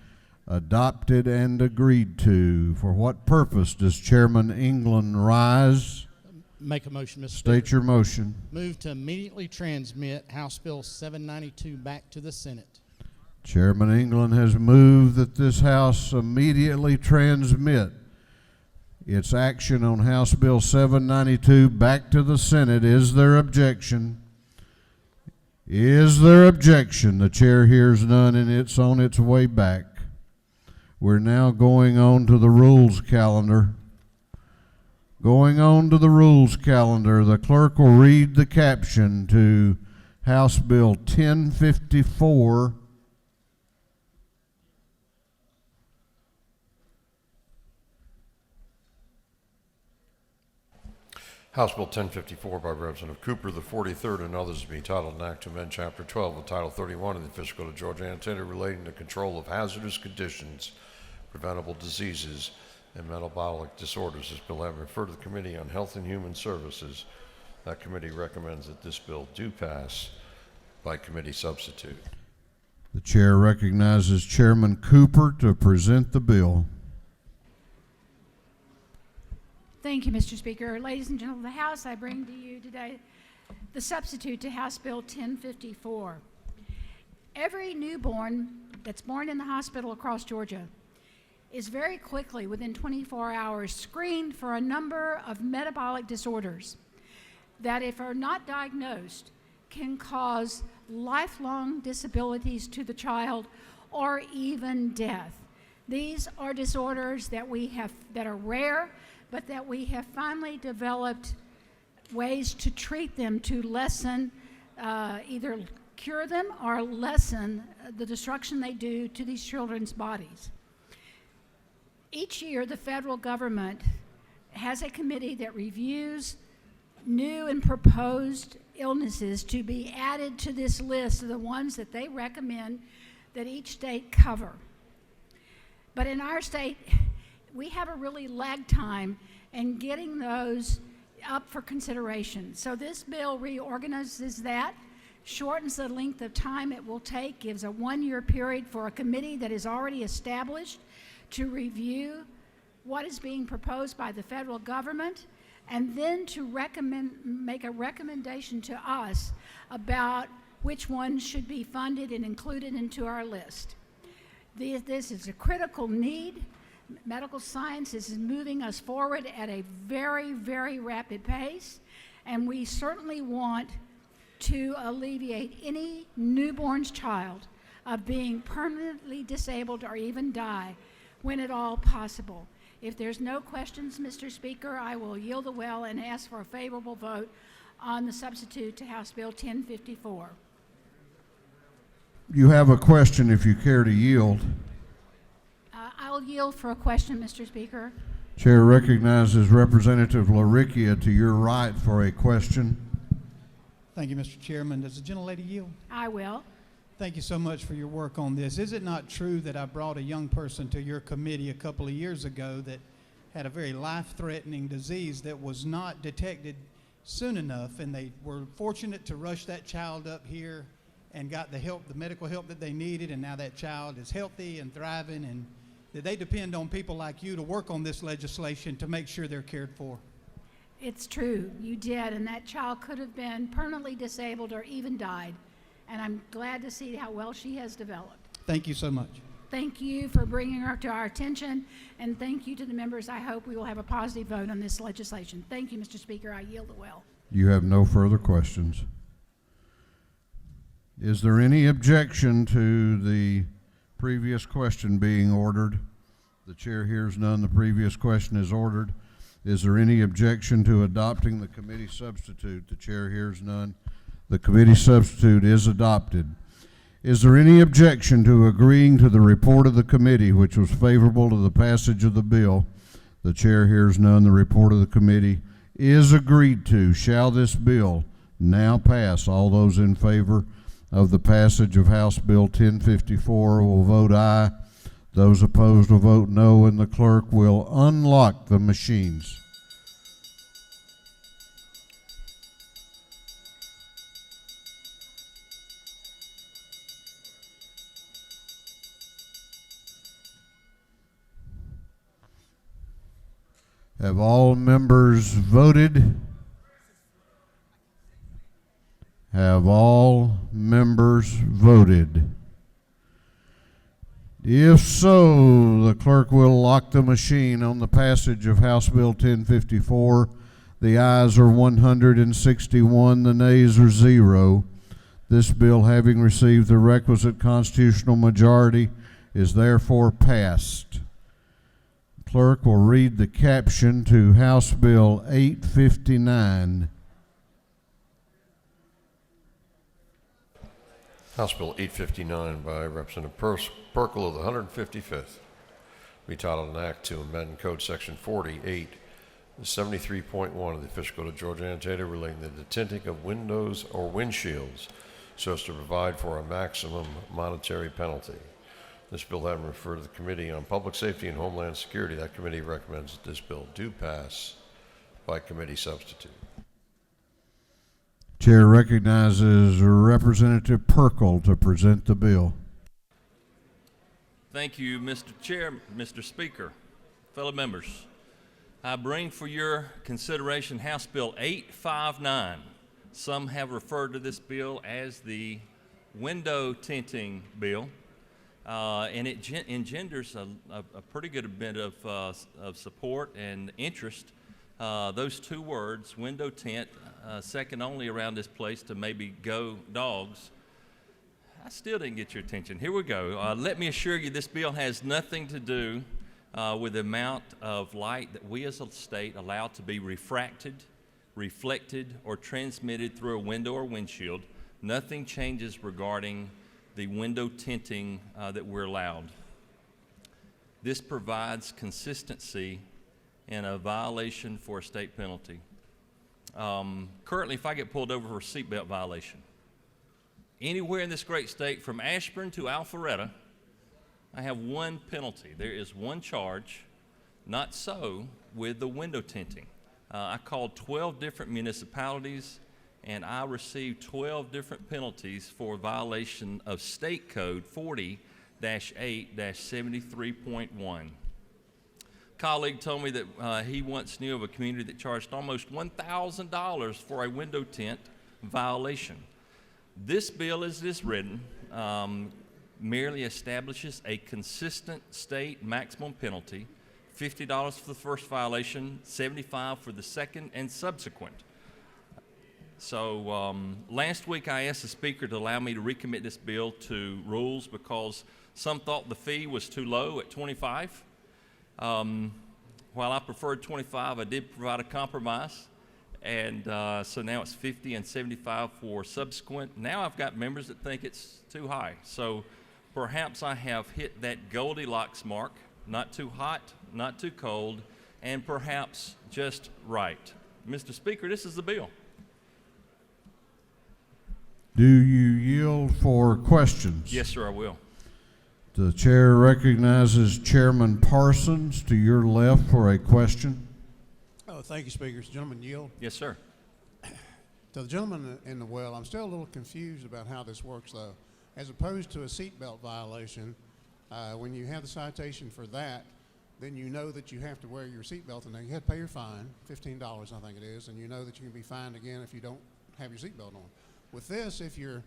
adopted and agreed to. For what purpose does Chairman England rise? Make a motion, Mr. State Speaker. your motion. Move to immediately transmit House Bill 792 back to the Senate. Chairman England has moved that this House immediately transmit its action on House Bill 792 back to the Senate. Is there objection? Is there objection? The chair hears none, and it's on its way back. We're now going on to the rules calendar. Going on to the rules calendar, the clerk will read the caption to House Bill 1054. House Bill 1054 by Representative Cooper, the 43rd, and others, to be entitled an act to amend Chapter 12 of Title 31 of the Official Code of Georgia Annotated relating to control of hazardous conditions, preventable diseases, and metabolic disorders. This bill having referred to the Committee on Health and Human Services, That committee recommends that this bill do pass by committee substitute. The chair recognizes Chairman Cooper to present the bill. Thank you, Mr. Speaker. Ladies and gentlemen of the House, I bring to you today the substitute to House Bill 1054. Every newborn that's born in the hospital across Georgia is very quickly, within 24 hours, screened for a number of metabolic disorders that, if are not diagnosed, can cause lifelong disabilities to the child or even death. These are disorders that are rare, but that we have finally developed ways to treat them, to lessen, either cure them or lessen the destruction they do to these children's bodies. Each year, the federal government has a committee that reviews new and proposed illnesses to be added to this list of the ones that they recommend that each state cover. But in our state, we have a really lag time in getting those up for consideration. So this bill reorganizes that, shortens the length of time it will take, gives a 1-year period for a committee that is already established to review what is being proposed by the federal government, and then to make a recommendation to us about which ones should be funded and included into our list. This is a critical need. Medical science is moving us forward at a very, very rapid pace, and we certainly want to alleviate any newborn's child of being permanently disabled or even die when at all possible. If there's no questions, Mr. Speaker, I will yield the well and ask for a favorable vote on the substitute to House Bill 1054. You have a question if you care to yield. I'll yield for a question, Mr. Speaker. Chair recognizes Representative LaRicchia to your right for a question. Thank you, Mr. Chairman. Does the gentlelady yield? I will. Thank you so much for your work on this. Is it not true that I brought a young person to your committee a couple of years ago that had a very life-threatening disease that was not detected soon enough, and they were fortunate to rush that child up here and got the help, the medical help that they needed, and now that child is healthy and thriving, and that they depend on people like you to work on this legislation to make sure they're cared for? It's true, you did, and that child could have been permanently disabled or even died. And I'm glad to see how well she has developed. Thank you so much. Thank you for bringing her to our attention, and thank you to the members. I hope we will have a positive vote on this legislation. Thank you, Mr. Speaker. I yield the well. You have no further questions. Is there any objection to the previous question being ordered? The chair hears none. The previous question is ordered. Is there any objection to adopting the committee substitute? The chair hears none. The committee substitute is adopted. Is there any objection to agreeing to the report of the committee, which was favorable to the passage of the bill? The chair hears none. The report of the committee is agreed to. Shall this bill now pass? All those in favor of the passage of House Bill 1054 will vote aye. Those opposed will vote no, and the clerk will unlock the machines. Have all members voted? Have all members voted? If so, the clerk will lock the machine on the passage of House Bill 1054. The ayes are 161, the nays are 0. This bill, having received the requisite constitutional majority, is therefore passed. Clerk will read the caption to House Bill 859. House Bill 859 by Representative Perkle of the 155th. Be titled an act to amend Code Section 48, 73.1 of the Official Code of Georgia Annotated relating to the tinting of windows or windshields so as to provide for a maximum monetary penalty. This bill having referred to the Committee on Public Safety and Homeland Security, that committee recommends that this bill do pass by committee substitute. Chair recognizes Representative Perkle to present the bill. Thank you, Mr. Chair, Mr. Speaker, fellow members. I bring for your consideration House Bill 859. Some have referred to this bill as the window tinting bill, and it engenders a pretty good bit of support and interest. Those two words, window tint, second only around this place to maybe Go Dogs. I still didn't get your attention. Here we go. Let me assure you this bill has nothing to do with the amount of light that we as a state allow to be refracted, reflected, or transmitted through a window or windshield. Nothing changes regarding the window tinting that we're allowed. This provides consistency and a violation for a state penalty. Currently, if I get pulled over for a seatbelt violation, anywhere in this great state from Ashburn to Alpharetta, I have one penalty. There is one charge. Not so with the window tinting. I called 12 different municipalities, and I received 12 different penalties for violation of State Code 40-8-73.1. Colleague told me that he once knew of a community that charged almost $1,000 for a window tint violation. This bill, as it is written, merely establishes a consistent state maximum penalty, $50 for the first violation, $75 for the second and subsequent. So last week I asked the Speaker to allow me to recommit this bill to rules because some thought the fee was too low at $25. While I preferred $25, I did provide a compromise, and so now it's $50 and $75 for subsequent. Now I've got members that think it's too high. So perhaps I have hit that Goldilocks mark, not too hot, not too cold, and perhaps just right. Mr. Speaker, this is the bill. Do you yield for questions? Yes, sir, I will. The chair recognizes Chairman Parsons to your left for a question. Oh, thank you, Speaker. Gentleman yield. Yes, sir. To the gentleman in the well, I'm still a little confused about how this works, though. As opposed to a seatbelt violation, when you have the citation for that, then you know that you have to wear your seatbelt, and then you have to pay your fine, $15 I think it is, and you know that you can be fined again if you don't have your seatbelt on. With this, if you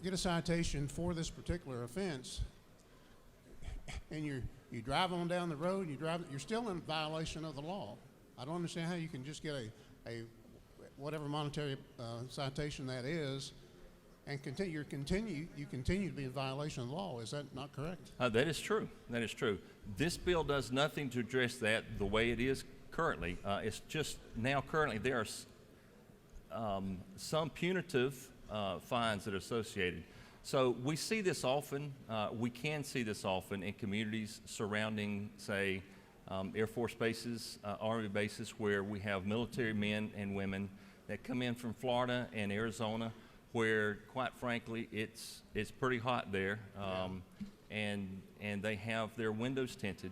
get a citation for this particular offense, and you drive on down the road, you're still in violation of the law. I don't understand how you can just get a whatever monetary citation that is, and you continue to be in violation of the law. Is that not correct? That is true. That is true. This bill does nothing to address that the way it is currently. It's just now currently there are some punitive fines that are associated. So we see this often. We can see this often in communities surrounding, say, Air Force bases, Army bases, where we have military men and women that come in from Florida and Arizona, where, quite frankly, it's pretty hot there, and they have their windows tinted.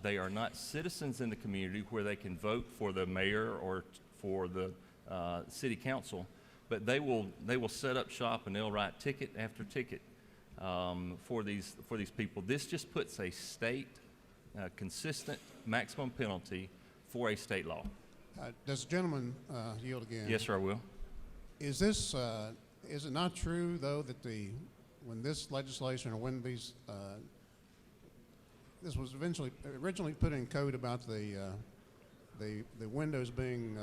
They are not citizens in the community where they can vote for the mayor or for the city council, but they will set up shop and they'll write ticket after ticket for these people. This just puts a state consistent maximum penalty for a state law. Does the gentleman yield again? Yes, sir, I will. Is this is it not true though that when this legislation or when these this was originally put in code about the windows being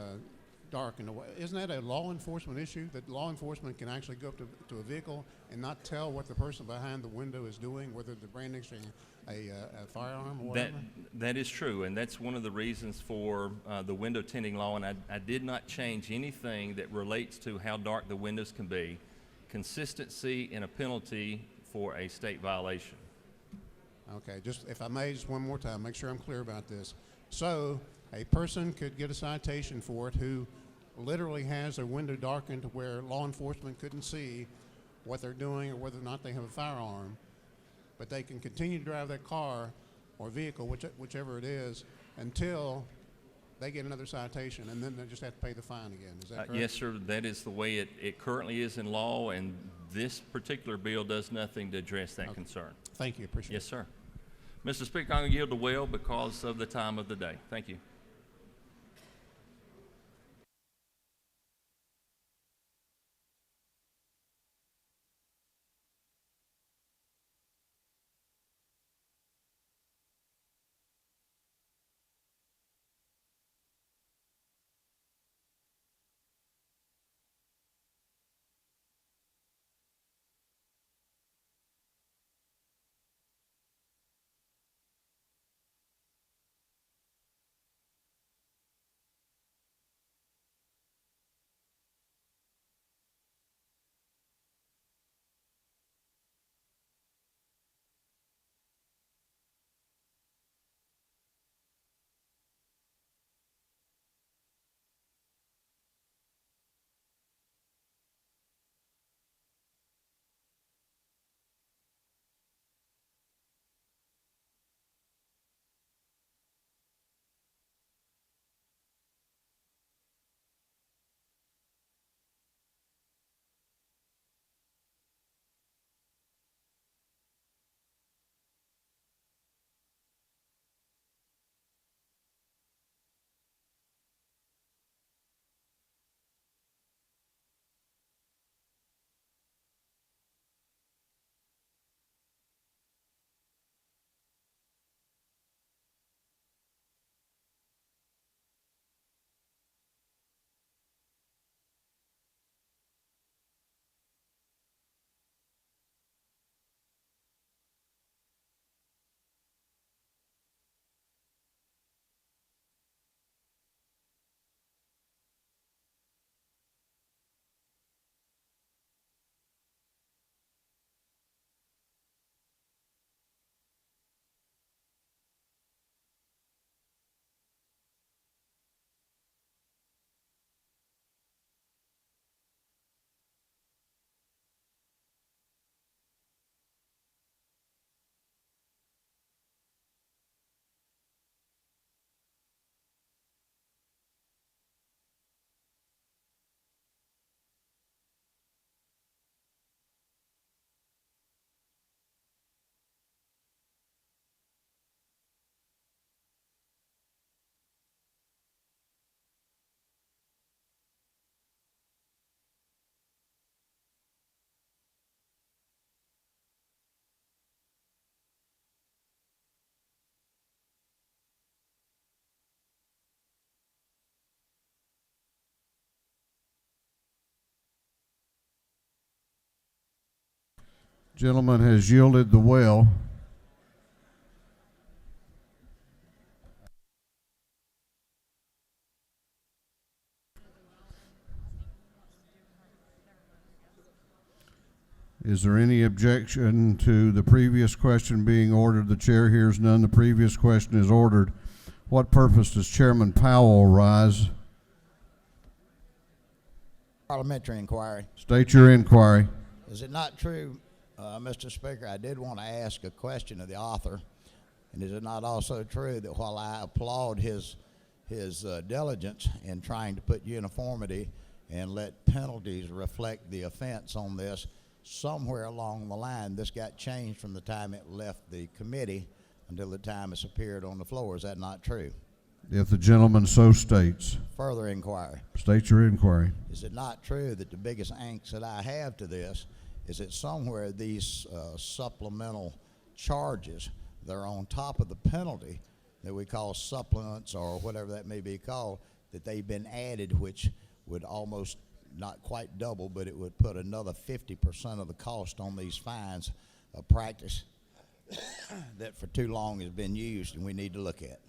darkened away? Isn't that a law enforcement issue, that law enforcement can actually go up to a vehicle and not tell what the person behind the window is doing, whether they're brandishing a firearm or whatever? That is true, and that's one of the reasons for the window tinting law, and I did not change anything that relates to how dark the windows can be. Consistency and a penalty for a state violation. Okay, just if I may, just one more time, make sure I'm clear about this. So a person could get a citation for it who literally has their window darkened to where law enforcement couldn't see what they're doing or whether or not they have a firearm, but they can continue to drive that car or vehicle, whichever it is, until they get another citation, and then they just have to pay the fine again. Is that correct? Yes, sir. That is the way it currently is in law, and this particular bill does nothing to address that concern. Thank you. Appreciate it. Yes, sir. Mr. Speaker, I'm going to yield to Will because of the time of the day. Thank you. Gentleman has yielded the well. Is there any objection to the previous question being ordered? The chair hears none. The previous question is ordered. What purpose does Chairman Powell rise? Parliamentary inquiry. State your inquiry. Is it not true, Mr. Speaker, I did want to ask a question of the author, and is it not also true that while I applaud his diligence in trying to put uniformity and let penalties reflect the offense on this, somewhere along the line this got changed from the time it left the committee until the time it's appeared on the floor? Is that not true? If the gentleman so states. Further inquiry. State your inquiry. Is it not true that the biggest angst that I have to this is that somewhere these supplemental charges that are on top of the penalty that we call supplements or whatever that may be called, that they've been added, which would almost not quite double, but it would put another 50% of the cost on these fines, a practice that for too long has been used and we need to look at.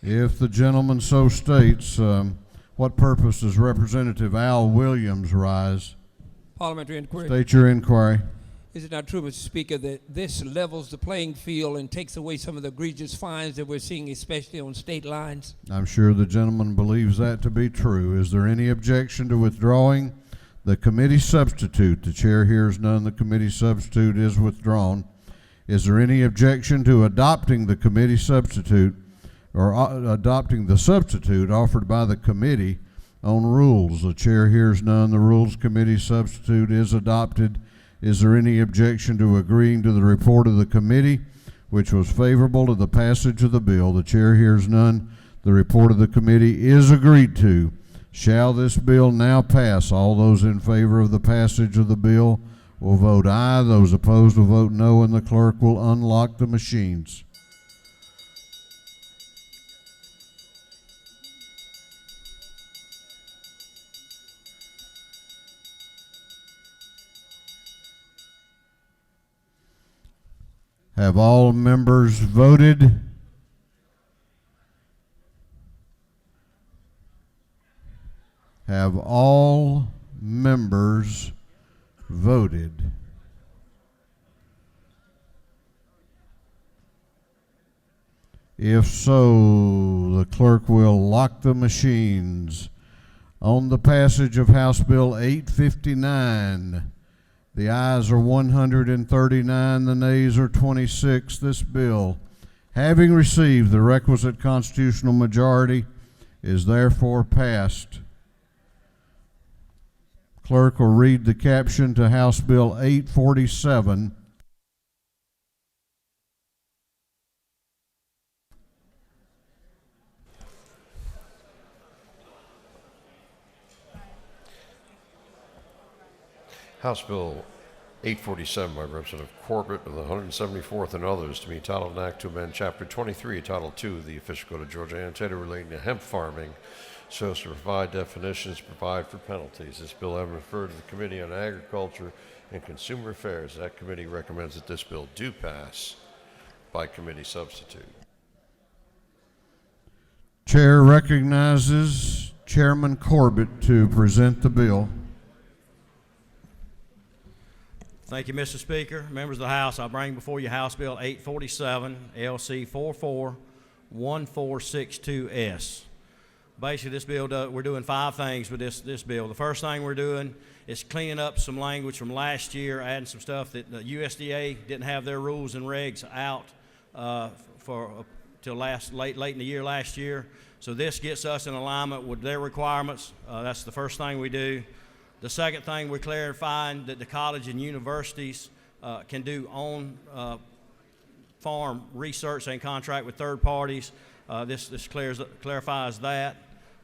If the gentleman so states, what purpose does Representative Al Williams rise? Parliamentary inquiry. State your inquiry. Is it not true, Mr. Speaker, that this levels the playing field and takes away some of the egregious fines that we're seeing, especially on state lines? I'm sure the gentleman believes that to be true. Is there any objection to withdrawing the committee substitute? The chair hears none. The committee substitute is withdrawn. Is there any objection to adopting the committee substitute adopting the substitute offered by the committee on rules. The chair hears none. The Rules Committee substitute is adopted. Is there any objection to agreeing to the report of the committee, which was favorable to the passage of the bill? The chair hears none. The report of the committee is agreed to. Shall this bill now pass? All those in favor of the passage of the bill will vote aye. Those opposed will vote no, and the clerk will unlock the machines. Have all members voted? Have all members voted? If so, the clerk will lock the machines. On the passage of House Bill 859, the ayes are 139, the nays are 26. This bill, having received the requisite constitutional majority, is therefore passed. Clerk will read the caption to House Bill 847. House Bill 847 by Representative Corbett of the 174th and others to be entitled an act to amend Chapter 23, Title 2 of the Official Code of Georgia, annotated relating to hemp farming, so as to provide definitions, provide for penalties. This bill having referred to the Committee on Agriculture and Consumer Affairs. That committee recommends that this bill do pass by committee substitute. Chair recognizes Chairman Corbett to present the bill. Thank you, Mr. Speaker. Members of the House, I bring before you House Bill 847, LC 441462S. Basically, this bill, we're doing 5 things with this bill. The first thing we're doing is cleaning up some language from last year, adding some stuff that the USDA didn't have their rules and regs out till late in the year last year. So this gets us in alignment with their requirements. That's the first thing we do. The second thing, we're clarifying that the college and universities can do on-farm research and contract with third parties. This clarifies that.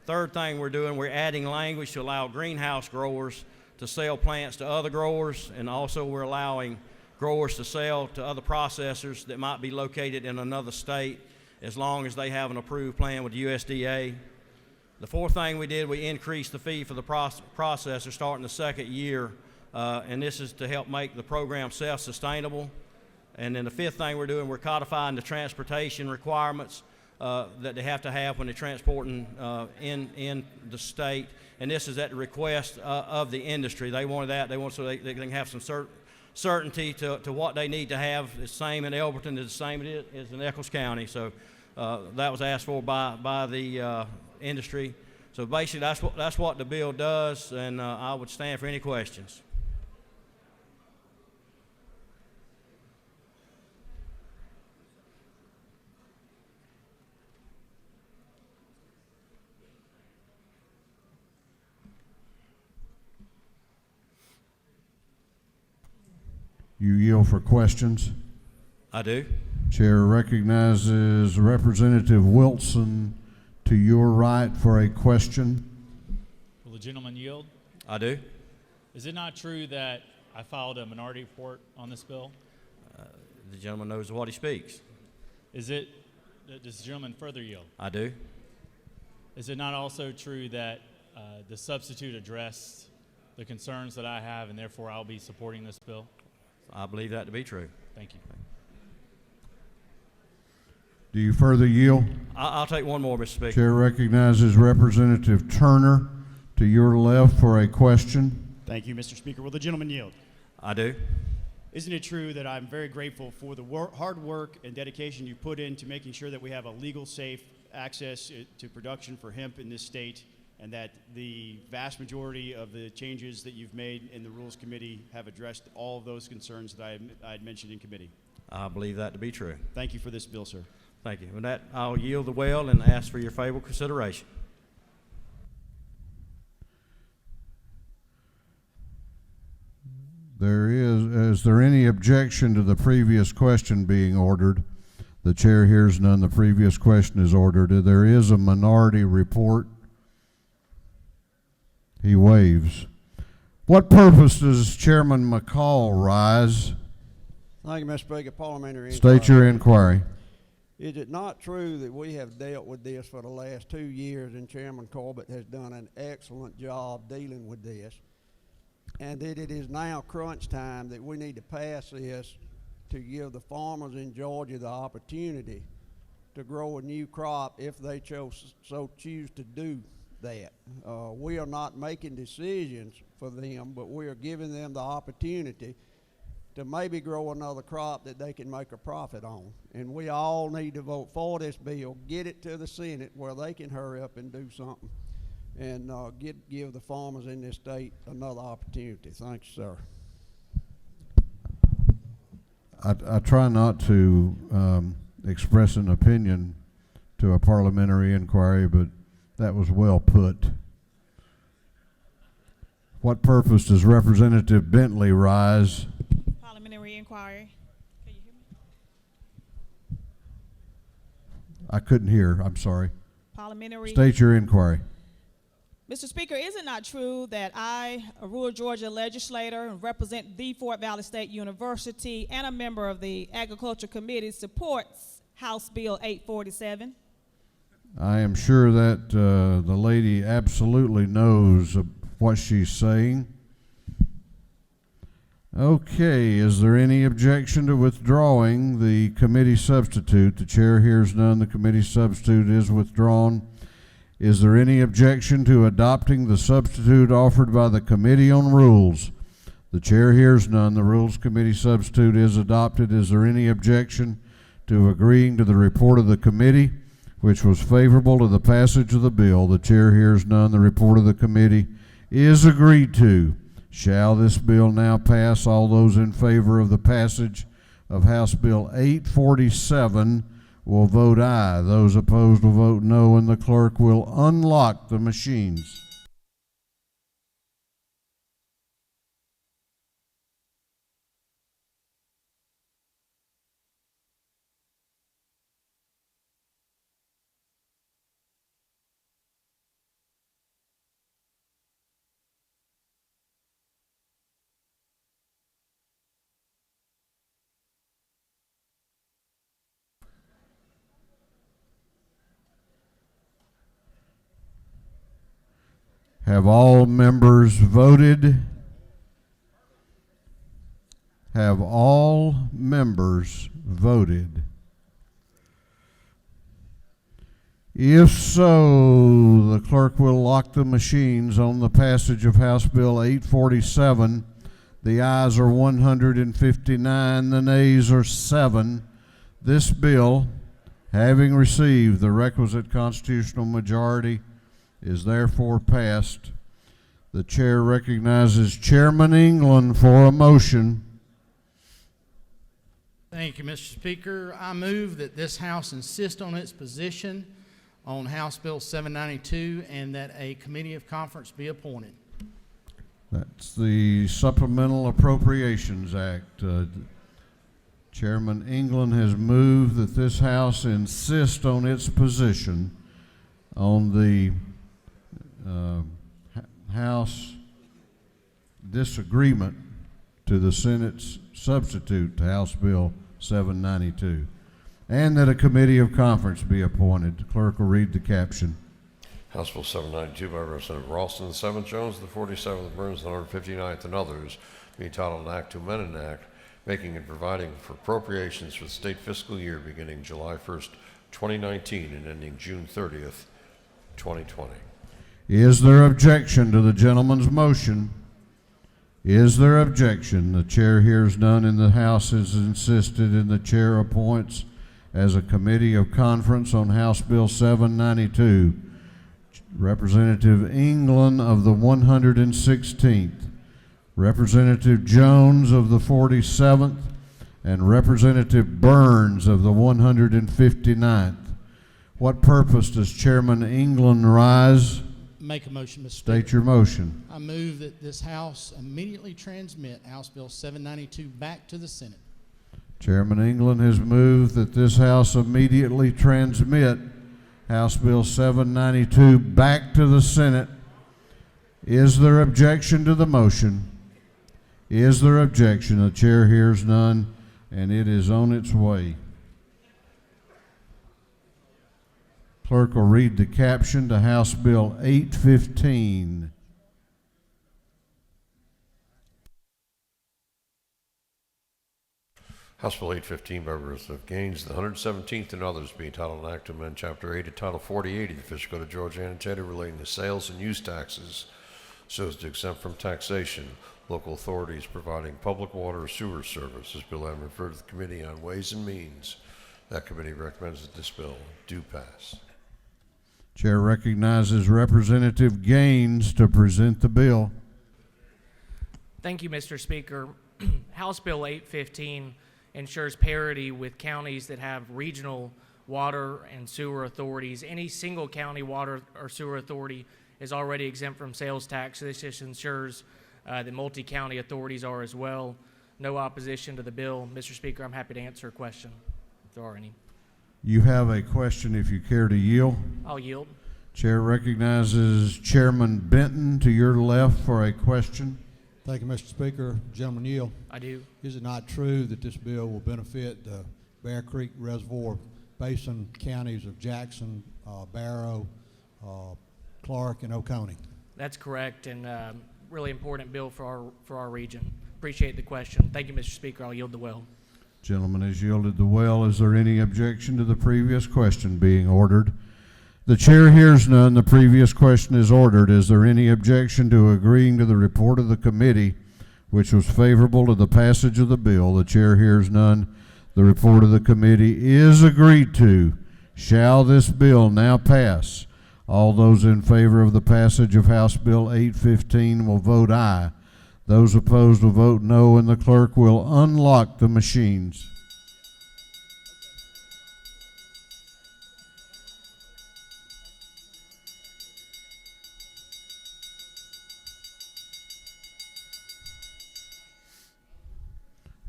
Third thing we're doing, we're adding language to allow greenhouse growers to sell plants to other growers, and also we're allowing growers to sell to other processors that might be located in another state as long as they have an approved plan with the USDA. The fourth thing we did, we increased the fee for the processor starting the second year, and this is to help make the program self-sustainable. And then the fifth thing we're doing, we're codifying the transportation requirements that they have to have when they're transporting in the state. And this is at the request of the industry. They wanted that. They want so they can have some certainty to what they need to have. It's the same in Elberton, it's the same as in Eccles County. So that was asked for by the industry. So basically, that's what the bill does, and I would stand for any questions. You yield for questions? I do. Chair recognizes Representative Wilson to your right for a question. Will the gentleman yield? I do. Is it not true that I filed a minority report on this bill? The gentleman knows what he speaks. Does the gentleman further yield? I do. Is it not also true that the substitute addressed the concerns that I have, and therefore I'll be supporting this bill? I believe that to be true. Thank you. Do you further yield? I'll take one more, Mr. Speaker. Chair recognizes Representative Turner to your left for a question. Thank you, Mr. Speaker. Will the gentleman yield? I do. Isn't it true that I'm very grateful for the hard work and dedication you put into making sure that we have a legal, safe access to production for hemp in this state, and that the vast majority of the changes that you've made in the Rules Committee have addressed all of those concerns that I had mentioned in committee? I believe that to be true. Thank you for this bill, sir. Thank you. With that, I'll yield the well and ask for your favorable consideration. Is there any objection to the previous question being ordered? The chair hears none. The previous question is ordered. There is a minority report. He waives. What purpose does Chairman McCall rise? Thank you, Mr. Speaker. Parliamentary State inquiry. your inquiry. Is it not true that we have dealt with this for the last 2 years and Chairman Corbett has done an excellent job dealing with this, and that it is now crunch time that we need to pass this to give the farmers in Georgia the opportunity to grow a new crop if they choose to do that? We are not making decisions for them, but we are giving them the opportunity to maybe grow another crop that they can make a profit on. And we all need to vote for this bill, get it to the Senate where they can hurry up and do something, and give the farmers in this state another opportunity. Thank you, sir. I try not to express an opinion to a parliamentary inquiry, but that was well put. What purpose does Representative Bentley rise? Parliamentary inquiry. Can you hear me? I couldn't hear. I'm sorry. Parliamentary. State your inquiry. Mr. Speaker, is it not true that I, a rural Georgia legislator, and represent the Fort Valley State University, and a member of the Agriculture Committee, supports House Bill 847? I am sure that the lady absolutely knows what she's saying. Okay, is there any objection to withdrawing the committee substitute? The chair hears none. The committee substitute is withdrawn. Is there any objection to adopting the substitute offered by the Committee on Rules? The chair hears none. The Rules Committee substitute is adopted. Is there any objection to agreeing to the report of the committee, which was favorable to the passage of the bill? The chair hears none. The report of the committee is agreed to. Shall this bill now pass? All those in favor of the passage of House Bill 847 will vote aye. Those opposed will vote no, and the clerk will unlock the machines. Have all members voted? Have all members voted? If so, the clerk will lock the machines on the passage of House Bill 847. The ayes are 159, the nays are 7. This bill, having received the requisite constitutional majority, is therefore passed. The chair recognizes Chairman England for a motion. Thank you, Mr. Speaker. I move that this House insist on its position on House Bill 792 and that a committee of conference be appointed. That's the Supplemental Appropriations Act. Chairman England has moved that this House insist on its position on the House disagreement to the Senate's substitute to House Bill 792, and that a committee of conference be appointed. The clerk will read the caption. House Bill 792 by Representative Ralston, the 7th, Jones, the 47th, Burns, the 159th, and others, be entitled an act to amend an act making and providing for appropriations for the state fiscal year beginning July 1st, 2019 and ending June 30th, 2020. Is there objection to the gentleman's motion? Is there objection? The chair hears none, and the House is insisted, and the chair appoints as a committee of conference on House Bill 792 Representative England of the 116th, Representative Jones of the 47th, and Representative Burns of the 159th. What purpose does Chairman England rise? Make a motion, Mr. State Speaker. your motion. I move that this House immediately transmit House Bill 792 back to the Senate. Chairman England has moved that this House immediately transmit House Bill 792 back to the Senate. Is there objection to the motion? Is there objection? The chair hears none, and it is on its way. Clerk will read the caption to House Bill 815. House Bill 815 by Representative Gaines, the 117th and others being titled an act to amend Chapter 8 of Title 4080 of the Official Code of Georgia annotated relating to sales and use taxes so as to exempt from taxation local authorities providing public water or sewer service. This bill having referred to the Committee on Ways and Means. That committee recommends that this bill do pass. Chair recognizes Representative Gaines to present the bill. Thank you, Mr. Speaker. House Bill 815 ensures parity with counties that have regional water and sewer authorities. Any single county water or sewer authority is already exempt from sales tax. This just ensures that multi-county authorities are as well. No opposition to the bill. Mr. Speaker, I'm happy to answer a question if there are any. You have a question if you care to yield. I'll yield. Chair recognizes Chairman Benton to your left for a question. Thank you, Mr. Speaker. Gentleman yield. I do. Is it not true that this bill will benefit the Bear Creek Reservoir Basin counties of Jackson, Barrow, Clark, and Oconee? That's correct, and really important bill for our region. Appreciate the question. Thank you, Mr. Speaker. I'll yield the well. Gentleman has yielded the well. Is there any objection to the previous question being ordered? The chair hears none. The previous question is ordered. Is there any objection to agreeing to the report of the committee, which was favorable to the passage of the bill? The chair hears none. The report of the committee is agreed to. Shall this bill now pass? All those in favor of the passage of House Bill 815 will vote aye. Those opposed will vote no, and the clerk will unlock the machines.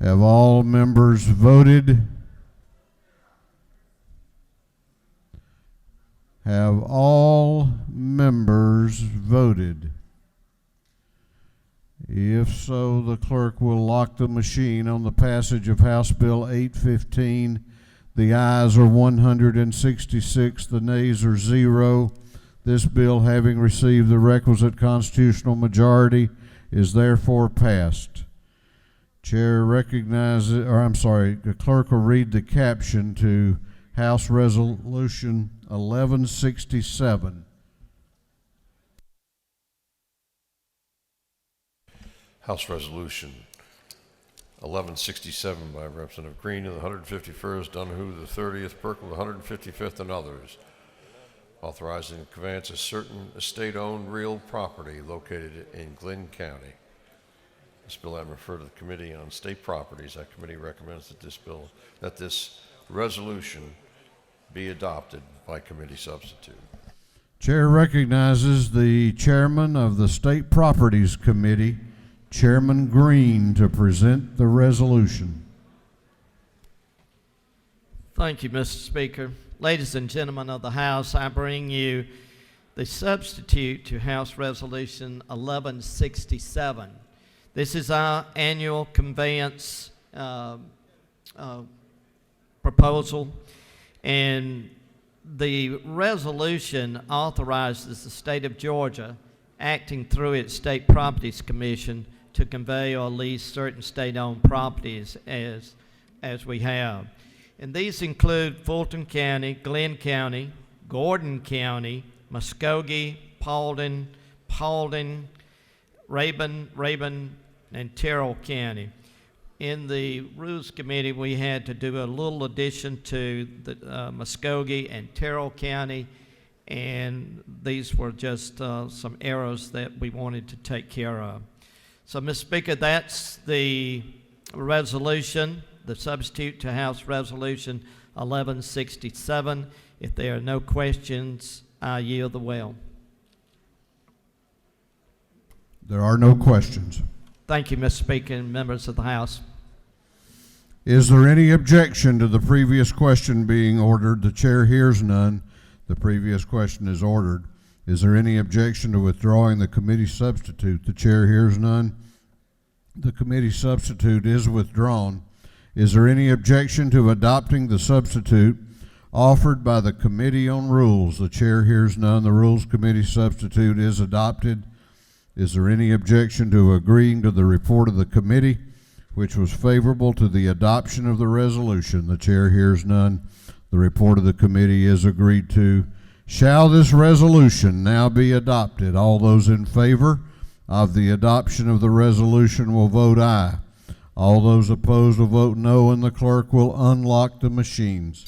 Have all members voted? Have all members voted? If so, the clerk will lock the machine on the passage of House Bill 815. The ayes are 166, the nays are 0. This bill, having received the requisite constitutional majority, is therefore passed. Chair recognizes, the clerk will read the caption to House Resolution 1167. House Resolution 1167 by Representative Green of the 151st, Donahue the 30th, Perkle the 155th, and others, authorizing the conveyance of certain estate-owned real property located in Glynn County. This bill having referred to the Committee on State Properties. That committee recommends that this resolution be adopted by committee substitute. Chair recognizes the chairman of the State Properties Committee, Chairman Green, to present the resolution. Thank you, Mr. Speaker. Ladies and gentlemen of the House, I bring you the substitute to House Resolution 1167. This is our annual conveyance proposal, and the resolution authorizes the state of Georgia, acting through its State Properties Commission, to convey or lease certain state-owned properties as we have. And these include Fulton County, Glenn County, Gordon County, Muskogee, Paulding, Rabun, and Terrell County. In the Rules Committee, we had to do a little addition to the Muskogee and Terrell County, and these were just some errors that we wanted to take care of. So, Mr. Speaker, that's the resolution the substitute to House Resolution 1167. If there are no questions, I yield the well. There are no questions. Thank you, Mr. Speaker and members of the House. Is there any objection to the previous question being ordered? The chair hears none. The previous question is ordered. Is there any objection to withdrawing the committee substitute? The chair hears none. The committee substitute is withdrawn. Is there any objection to adopting the substitute offered by the Committee on Rules? The chair hears none. The Rules Committee substitute is adopted. Is there any objection to agreeing to the report of the committee, which was favorable to the adoption of the resolution? The chair hears none. The report of the committee is agreed to. Shall this resolution now be adopted? All those in favor of the adoption of the resolution will vote aye. All those opposed will vote no, and the clerk will unlock the machines.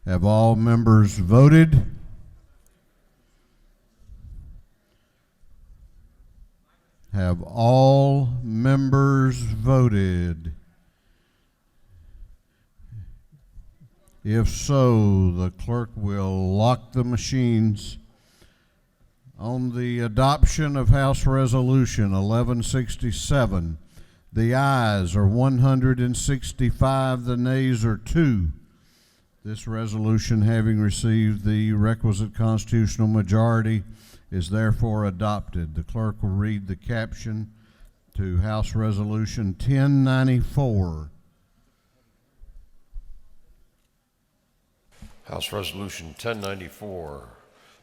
Have all members voted? Have all members voted? If so, the clerk will lock the machines. On the adoption of House Resolution 1167, the ayes are 165, the nays are 2. This resolution, having received the requisite constitutional majority, is therefore adopted. The clerk will read the caption to House Resolution 1094. House Resolution 1094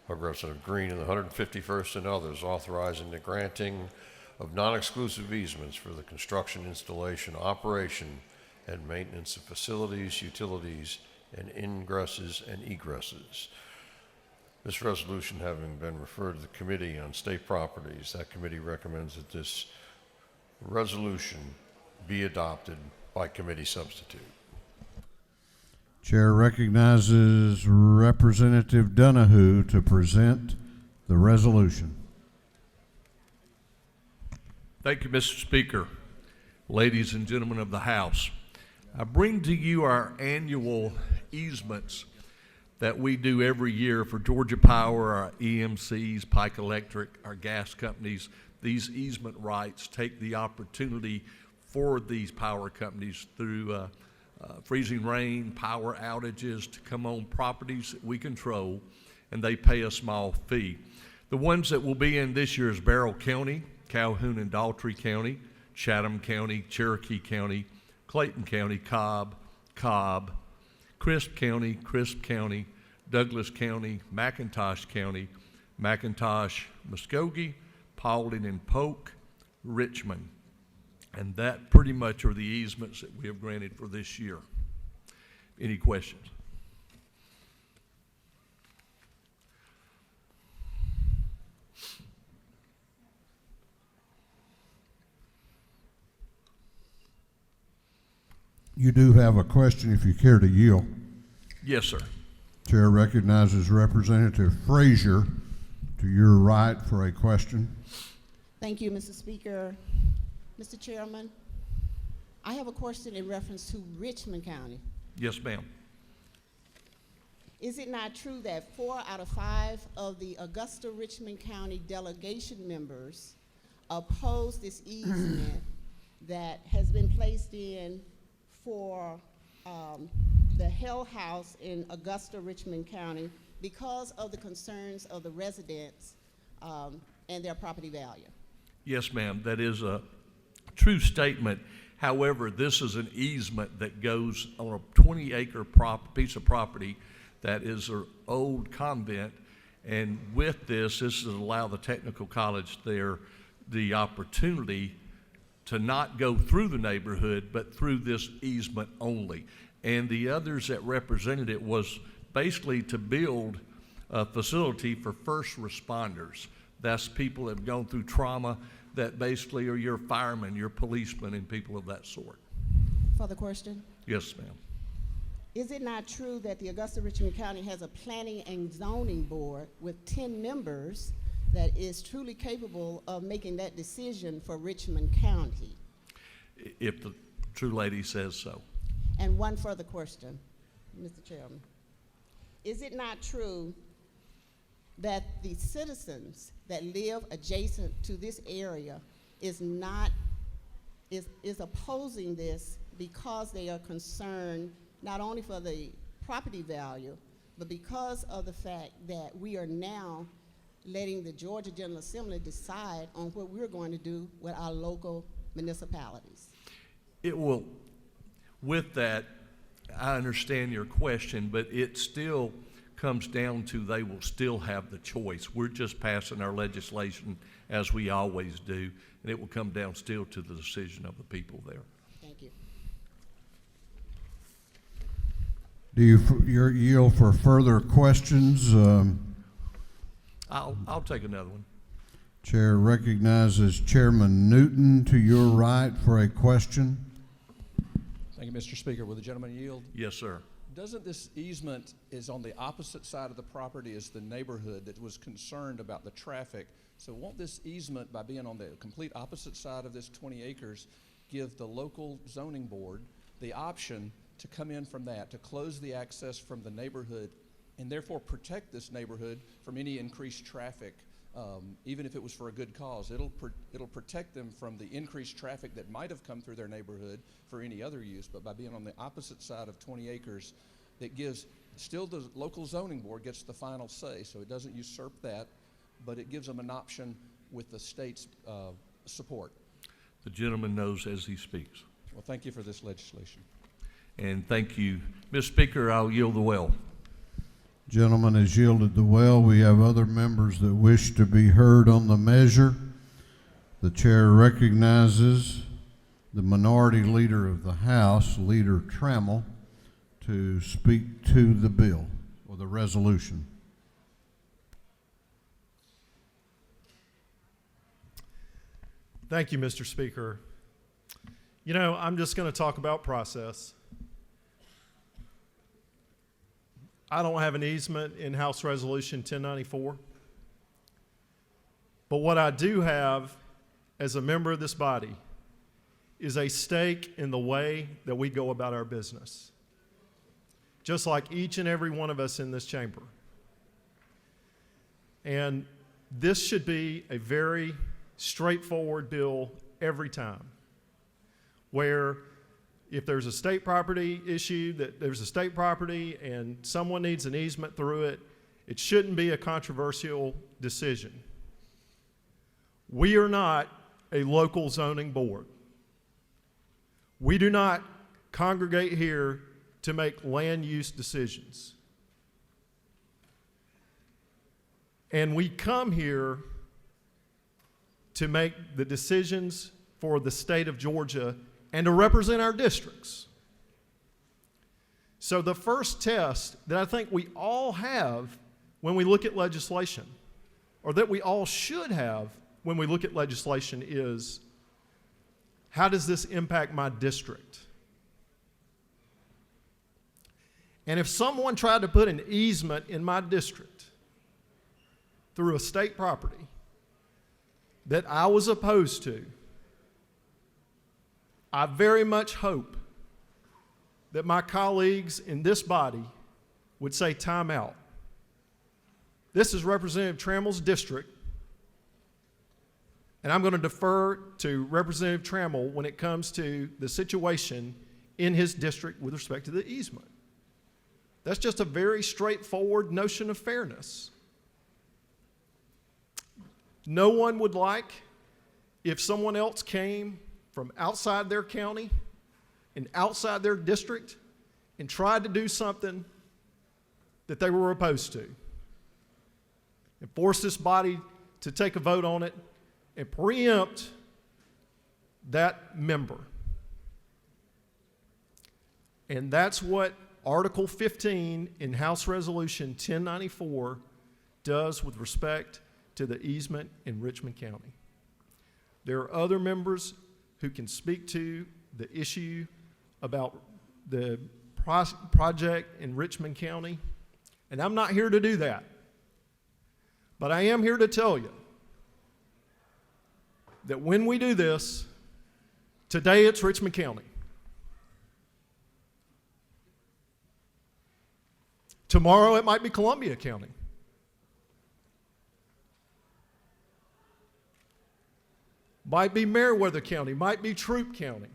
by Representative Green and the 151st and others, authorizing the granting of non-exclusive easements for the construction, installation, operation, and maintenance of facilities, utilities, and ingresses and egresses. This resolution having been referred to the Committee on State Properties, that committee recommends that this resolution be adopted by committee substitute. Chair recognizes Representative Donahue to present the resolution. Thank you, Mr. Speaker. Ladies and gentlemen of the House, I bring to you our annual easements that we do every year for Georgia Power, our EMCs, Pike Electric, our gas companies. These easement rights take the opportunity for these power companies through freezing rain, power outages to come on properties that we control, and they pay a small fee. The ones that will be in this year's Barrow County, Calhoun and Daughtry County, Chatham County, Cherokee County, Clayton County, Cobb, Crisp County, Douglas County, McIntosh County, Muskogee, Paulding and Polk, Richmond. And that pretty much are the easements that we have granted for this year. Any questions? You do have a question if you care to yield. Yes, sir. Chair recognizes Representative Frazier to your right for a question. Thank you, Mr. Speaker. Mr. Chairman, I have a question in reference to Richmond County. Yes, ma'am. Is it not true that 4 out of 5 of the Augusta-Richmond County delegation members oppose this easement that has been placed in for the Hell House in Augusta-Richmond County because of the concerns of the residents and their property value? Yes, ma'am. That is a true statement. However, this is an easement that goes on a 20-acre piece of property that is an old convent, and with this is to allow the technical college there the opportunity to not go through the neighborhood, but through this easement only. And the others that represented it was basically to build a facility for first responders. That's people that have gone through trauma, that basically are your firemen, your policemen, and people of that sort. Further question? Yes, ma'am. Is it not true that the Augusta-Richmond County has a planning and zoning board with 10 members that is truly capable of making that decision for Richmond County? If the true lady says so. And one further question, Mr. Chairman. Is it not true that the citizens that live adjacent to this area is opposing this because they are concerned not only for the property value, but because of the fact that we are now letting the Georgia General Assembly decide on what we're going to do with our local municipalities? It will, with that, I understand your question, but it still comes down to they will still have the choice. We're just passing our legislation as we always do, and it will come down still to the decision of the people there. Thank you. Do you yield for further questions? I'll take another one. Chair recognizes Chairman Newton to your right for a question. Thank you, Mr. Speaker. Will the gentleman yield? Yes, sir. Doesn't this easement is on the opposite side of the property as the neighborhood that was concerned about the traffic? So won't this easement, by being on the complete opposite side of this 20 acres, give the local zoning board the option to come in from that, to close the access from the neighborhood, and therefore protect this neighborhood from any increased traffic, even if it was for a good cause? It'll protect them from the increased traffic that might have come through their neighborhood for any other use, but by being on the opposite side of 20 acres, that gives, still the local zoning board gets the final say, so it doesn't usurp that, but it gives them an option with the state's support. The gentleman knows as he speaks. Well, thank you for this legislation. And thank you. Mr. Speaker, I'll yield the well. Gentleman has yielded the well. We have other members that wish to be heard on the measure. The chair recognizes the minority leader of the House, Leader Trammell, to speak to the bill or the resolution. Thank you, Mr. Speaker. You know, I'm just going to talk about process. I don't have an easement in House Resolution 1094. But what I do have as a member of this body is a stake in the way that we go about our business, just like each and every one of us in this chamber. And this should be a very straightforward bill every time, where if there's a state property issue, that there's a state property and someone needs an easement through it, it shouldn't be a controversial decision. We are not a local zoning board. We do not congregate here to make land use decisions. And we come here to make the decisions for the state of Georgia and to represent our districts. So the first test that I think we all have when we look at legislation, or that we all should have when we look at legislation, is how does this impact my district? And if someone tried to put an easement in my district through a state property that I was opposed to, I very much hope that my colleagues in this body would say, time out. This is Representative Trammell's district, and I'm going to defer to Representative Trammell when it comes to the situation in his district with respect to the easement. That's just a very straightforward notion of fairness. No one would like if someone else came from outside their county and outside their district and tried to do something that they were opposed to, and force this body to take a vote on it and preempt that member. And that's what Article 15 in House Resolution 1094 does with respect to the easement in Richmond County. There are other members who can speak to the issue about the project in Richmond County, and I'm not here to do that. But I am here to tell you that when we do this, today it's Richmond County. Tomorrow it might be Columbia County. Might be Meriwether County, might be Troup County.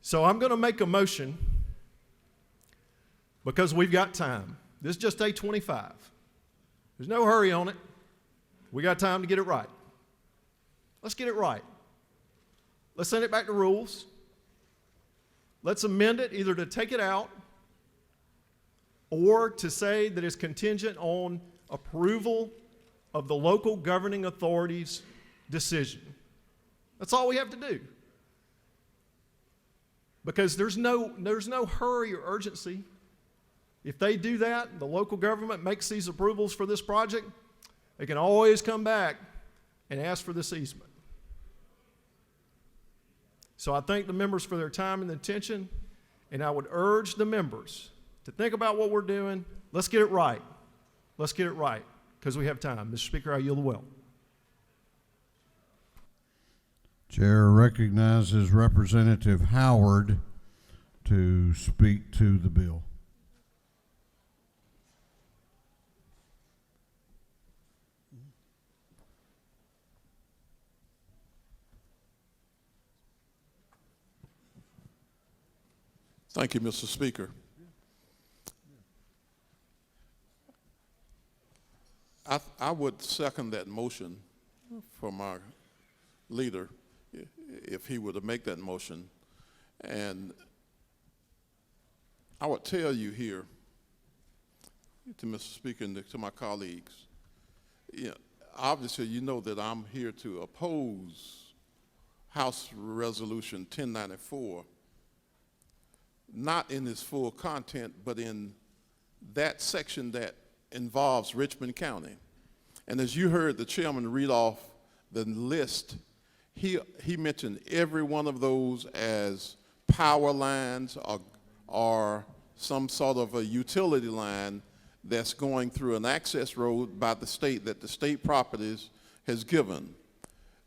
So I'm going to make a motion because we've got time. This is just day 25. There's no hurry on it. We got time to get it right. Let's get it right. Let's send it back to rules. Let's amend it either to take it out or to say that it's contingent on approval of the local governing authority's decision. That's all we have to do. Because there's no hurry or urgency. If they do that, the local government makes these approvals for this project, they can always come back and ask for this easement. So I thank the members for their time and attention, and I would urge the members to think about what we're doing. Let's get it right. Let's get it right, because we have time. Mr. Speaker, I yield the will. Chair recognizes Representative Howard to speak to the bill. Thank you, Mr. Speaker. I would second that motion from our leader if he were to make that motion. And I would tell you here, to Mr. Speaker and to my colleagues, obviously you know that I'm here to oppose House Resolution 1094, not in its full content, but in that section that involves Richmond County. And as you heard the chairman read off the list, he mentioned every one of those as power lines or some sort of a utility line that's going through an access road by the state that the state properties has given.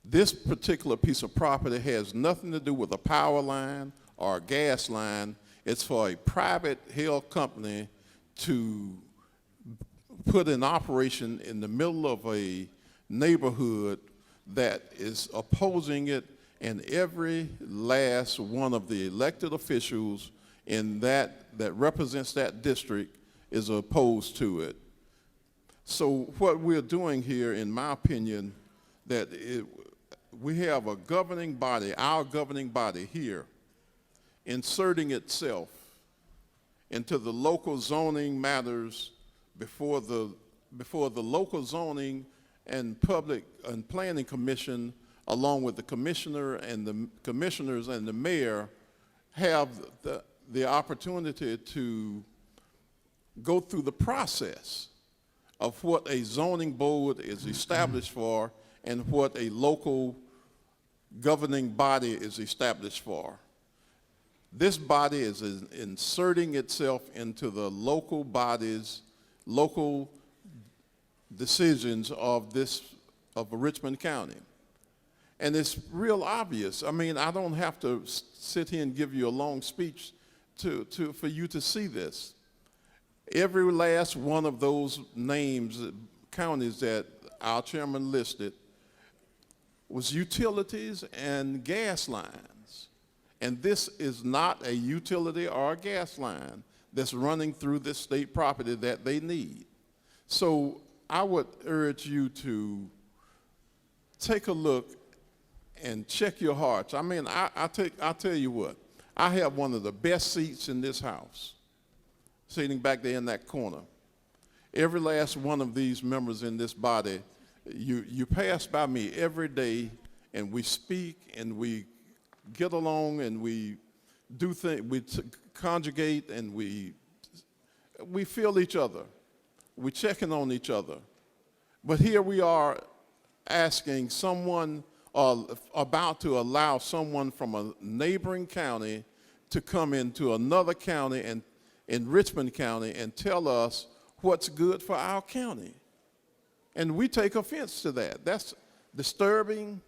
This particular piece of property has nothing to do with a power line or a gas line. It's for a private held company to put in operation in the middle of a neighborhood that is opposing it, and every last one of the elected officials in that represents that district is opposed to it. So what we're doing here, in my opinion, that we have a governing body, our governing body here, inserting itself into the local zoning matters before the local zoning and public and planning commission, along with the commissioner and the commissioners and the mayor, have the opportunity to go through the process of what a zoning board is established for and what a local governing body is established for. This body is inserting itself into the local bodies, local decisions of Richmond County. And it's real obvious. I mean, I don't have to sit here and give you a long speech for you to see this. Every last one of those names, counties that our chairman listed, was utilities and gas lines. And this is not a utility or a gas line that's running through this state property that they need. So I would urge you to take a look and check your hearts. I mean, I'll tell you what, I have one of the best seats in this house, sitting back there in that corner. Every last one of these members in this body, you pass by me every day, and we speak and we get along and we do things, we conjugate and we feel each other. We're checking on each other. But here we are asking someone, about to allow someone from a neighboring county to come into another county and in Richmond County and tell us what's good for our county. And we take offense to that. That's disturbing,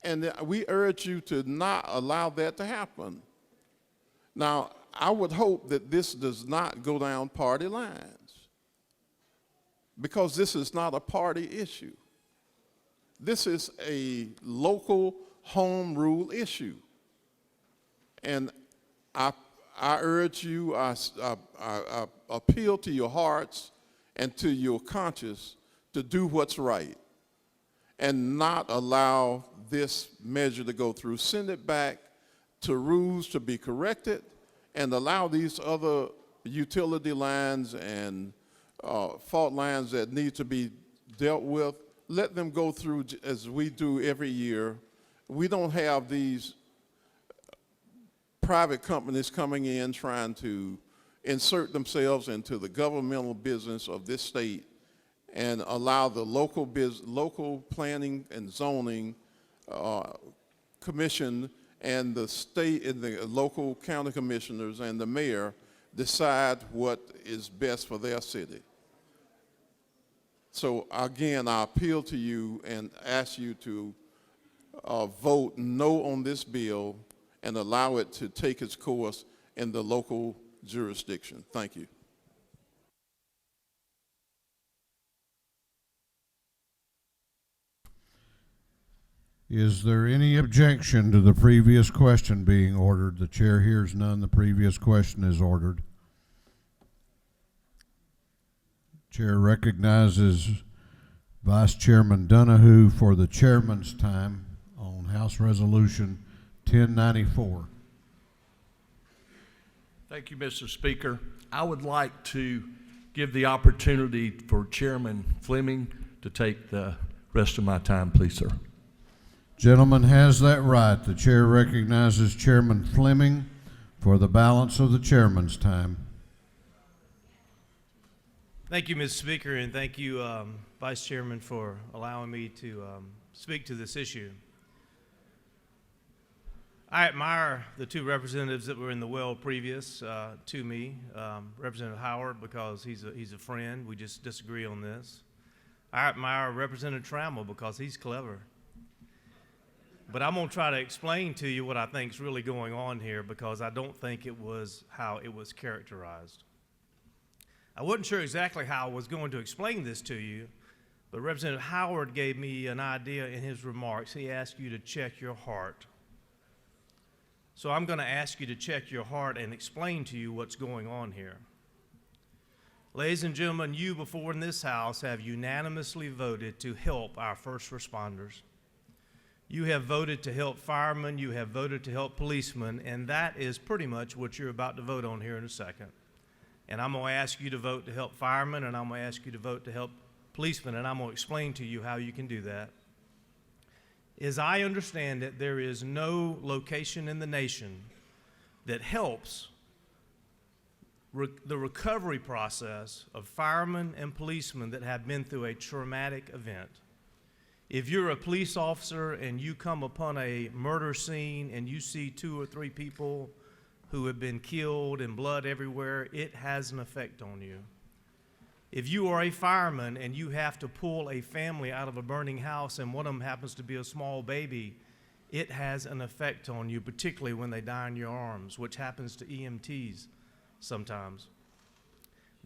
and we urge you to not allow that to happen. Now, I would hope that this does not go down party lines, because this is not a party issue. This is a local home rule issue. And I urge you, I appeal to your hearts and to your conscience to do what's right and not allow this measure to go through. Send it back to rules to be corrected and allow these other utility lines and fault lines that need to be dealt with, let them go through as we do every year. We don't have these private companies coming in trying to insert themselves into the governmental business of this state and allow the local planning and zoning commission and the state and the local county commissioners and the mayor decide what is best for their city. So again, I appeal to you and ask you to vote no on this bill and allow it to take its course in the local jurisdiction. Thank you. Is there any objection to the previous question being ordered? The chair hears none. The previous question is ordered. Chair recognizes Vice Chairman Donahue for the chairman's time on House Resolution 1094. Thank you, Mr. Speaker. I would like to give the opportunity for Chairman Fleming to take the rest of my time, please, sir. Gentleman has that right. The chair recognizes Chairman Fleming for the balance of the chairman's time. Thank you, Mr. Speaker, and thank you, Vice Chairman, for allowing me to speak to this issue. I admire the two representatives that were in the well previous to me. Representative Howard, because he's a friend. We just disagree on this. I admire Representative Trammell because he's clever. But I'm going to try to explain to you what I think is really going on here, because I don't think it was how it was characterized. I wasn't sure exactly how I was going to explain this to you, but Representative Howard gave me an idea in his remarks. He asked you to check your heart. So I'm going to ask you to check your heart and explain to you what's going on here. Ladies and gentlemen, you before in this House have unanimously voted to help our first responders. You have voted to help firemen, you have voted to help policemen, and that is pretty much what you're about to vote on here in a second. And I'm going to ask you to vote to help firemen, and I'm going to ask you to vote to help policemen, and I'm going to explain to you how you can do that. As I understand it, there is no location in the nation that helps the recovery process of firemen and policemen that have been through a traumatic event. If you're a police officer and you come upon a murder scene and you see 2 or 3 people who have been killed and blood everywhere, it has an effect on you. If you are a fireman and you have to pull a family out of a burning house and one of them happens to be a small baby, it has an effect on you, particularly when they die in your arms, which happens to EMTs sometimes.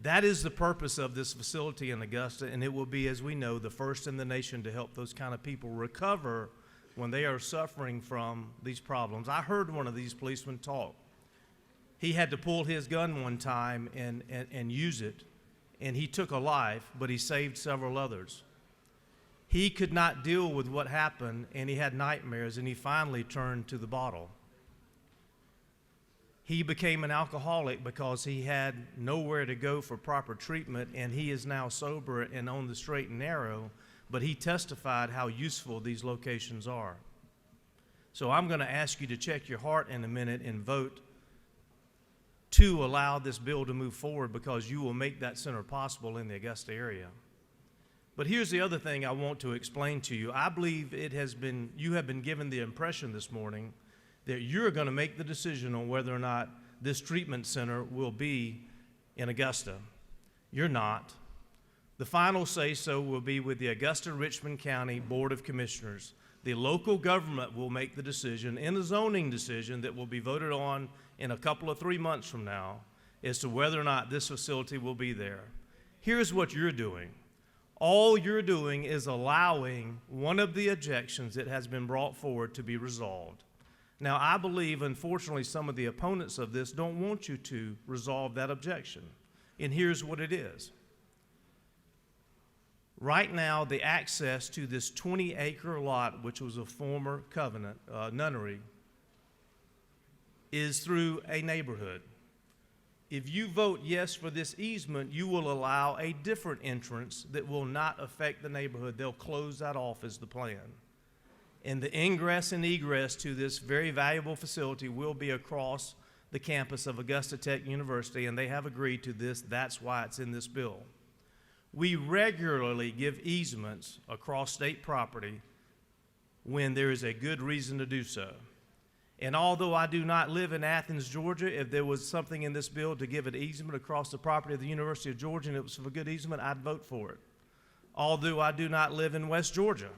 That is the purpose of this facility in Augusta, and it will be, as we know, the first in the nation to help those kind of people recover when they are suffering from these problems. I heard one of these policemen talk. He had to pull his gun one time and use it, and he took a life, but he saved several others. He could not deal with what happened, and he had nightmares, and he finally turned to the bottle. He became an alcoholic because he had nowhere to go for proper treatment, and he is now sober and on the straight and narrow, but he testified how useful these locations are. So I'm going to ask you to check your heart in a minute and vote to allow this bill to move forward, because you will make that center possible in the Augusta area. But here's the other thing I want to explain to you. I believe you have been given the impression this morning that you're going to make the decision on whether or not this treatment center will be in Augusta. You're not. The final say-so will be with the Augusta-Richmond County Board of Commissioners. The local government will make the decision in a zoning decision that will be voted on in a couple of 3 months from now as to whether or not this facility will be there. Here's what you're doing. All you're doing is allowing one of the objections that has been brought forward to be resolved. Now, I believe, unfortunately, some of the opponents of this don't want you to resolve that objection. And here's what it is. Right now, the access to this 20-acre lot, which was a former covenant, nunnery, is through a neighborhood. If you vote yes for this easement, you will allow a different entrance that will not affect the neighborhood. They'll close that off as the plan. And the ingress and egress to this very valuable facility will be across the campus of Augusta Tech University, and they have agreed to this. That's why it's in this bill. We regularly give easements across state property when there is a good reason to do so. And although I do not live in Athens, Georgia, if there was something in this bill to give an easement across the property of the University of Georgia and it was for a good easement, I'd vote for it. Although I do not live in West Georgia,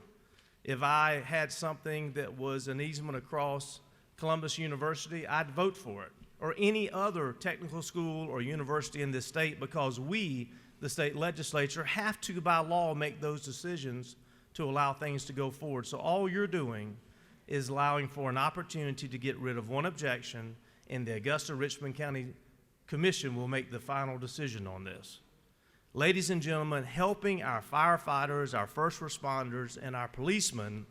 if I had something that was an easement across Columbus University, I'd vote for it, or any other technical school or university in this state, because we, the state legislature, have to, by law, make those decisions to allow things to go forward. So all you're doing is allowing for an opportunity to get rid of one objection, and the Augusta-Richmond County Commission will make the final decision on this. Ladies and gentlemen, helping our firefighters, our first responders, and our policemen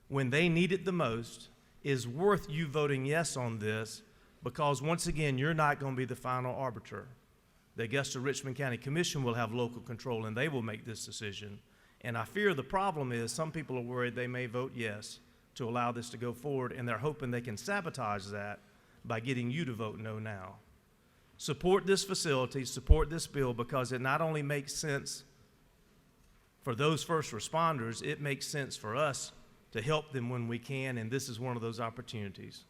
when they need it the most is worth you voting yes on this, because once again, you're not going to be the final arbiter. The Augusta-Richmond County Commission will have local control, and they will make this decision. And I fear the problem is some people are worried they may vote yes to allow this to go forward, and they're hoping they can sabotage that by getting you to vote no now. Support this facility, support this bill, because it not only makes sense for those first responders, it makes sense for us to help them when we can, and this is one of those opportunities.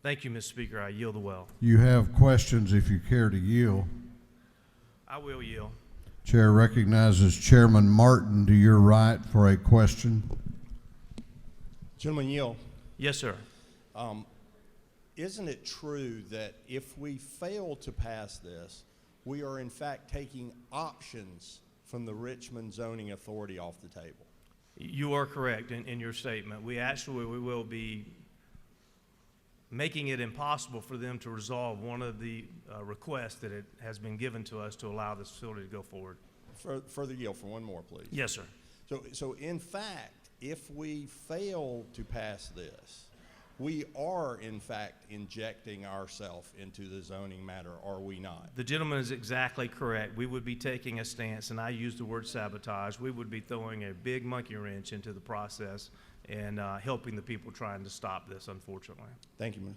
Thank you, Mr. Speaker. I yield the well. You have questions if you care to yield. I will yield. Chair recognizes Chairman Martin to your right for a question. Gentleman yield. Yes, sir. Isn't it true that if we fail to pass this, we are in fact taking options from the Richmond Zoning Authority off the table? You are correct in your statement. We will be making it impossible for them to resolve one of the requests that it has been given to us to allow this facility to go forward. Further yield for one more, please. Yes, sir. So in fact, if we fail to pass this, we are in fact injecting ourselves into the zoning matter, are we not? The gentleman is exactly correct. We would be taking a stance, and I use the word sabotage. We would be throwing a big monkey wrench into the process and helping the people trying to stop this, unfortunately. Thank you, man.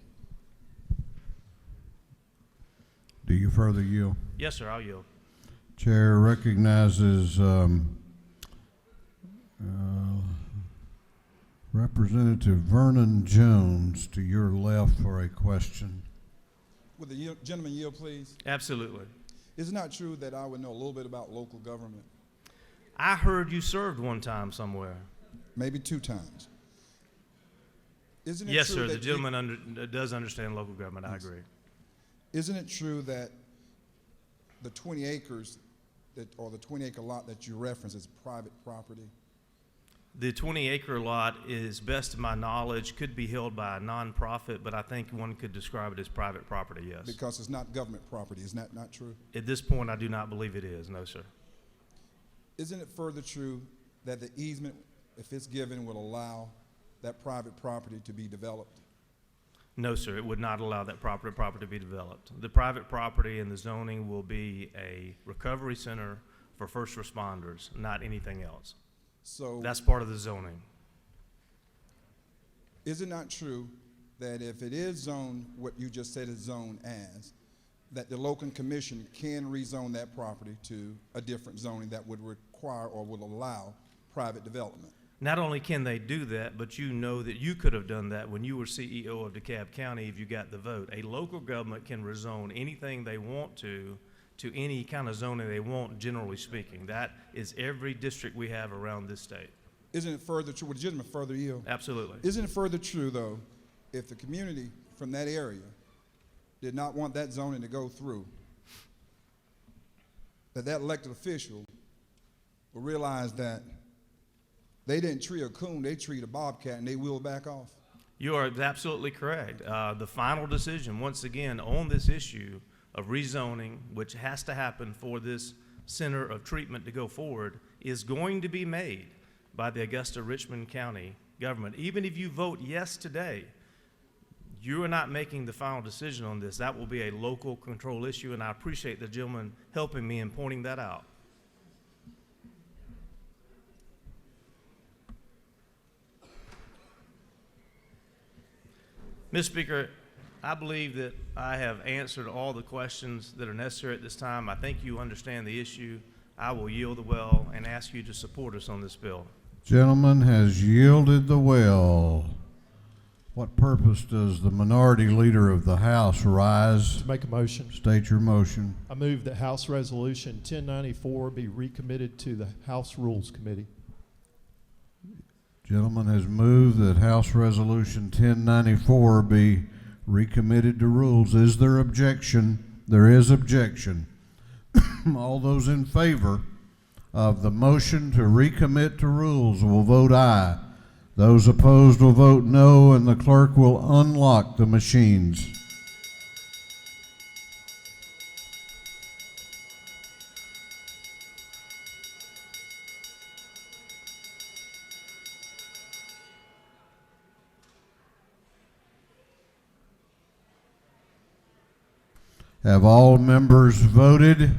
Do you further yield? Yes, sir, I'll yield. Chair recognizes Representative Vernon Jones to your left for a question. Would the gentleman yield, please? Absolutely. Is it not true that I would know a little bit about local government? I heard you served one time somewhere. Maybe 2 times. Isn't it yes, true sir. that The gentleman does understand local government. Yes. I agree. Isn't it true that the 20 acres or the 20-acre lot that you reference is private property? The 20-acre lot, is best of my knowledge, could be held by a nonprofit, but I think one could describe it as private property, yes. Because it's not government property. Isn't that not true? At this point, I do not believe it is. No, sir. Isn't it further true that the easement, if it's given, will allow that private property to be developed? No, sir. It would not allow that property to be developed. The private property and the zoning will be a recovery center for first responders, not anything else. So that's part of the zoning. Is it not true that if it is zoned, what you just said is zoned as, that the local commission can rezone that property to a different zoning that would require or would allow private development? Not only can they do that, but you know that you could have done that when you were CEO of DeKalb County if you got the vote. A local government can rezone anything they want to any kind of zoning they want, generally speaking. That is every district we have around this state. Isn't it further true, would the gentleman further yield? Absolutely. Isn't it further true, though, if the community from that area did not want that zoning to go through, that elected official will realize that they didn't treat a coon, they treat a bobcat, and they will back off? You are absolutely correct. The final decision, once again, on this issue of rezoning, which has to happen for this center of treatment to go forward, is going to be made by the Augusta-Richmond County government. Even if you vote yes today, you are not making the final decision on this. That will be a local control issue, and I appreciate the gentleman helping me in pointing that out. Mr. Speaker, I believe that I have answered all the questions that are necessary at this time. I think you understand the issue. I will yield the well and ask you to support us on this bill. Gentleman has yielded the well. What purpose does the minority leader of the House rise? To make a motion. State your motion. I move that House Resolution 1094 be recommitted to the House Rules Committee. Gentleman has moved that House Resolution 1094 be recommitted to rules. Is there objection? There is objection. All those in favor of the motion to recommit to rules will vote aye. Those opposed will vote no, and the clerk will unlock the machines. Have all members voted?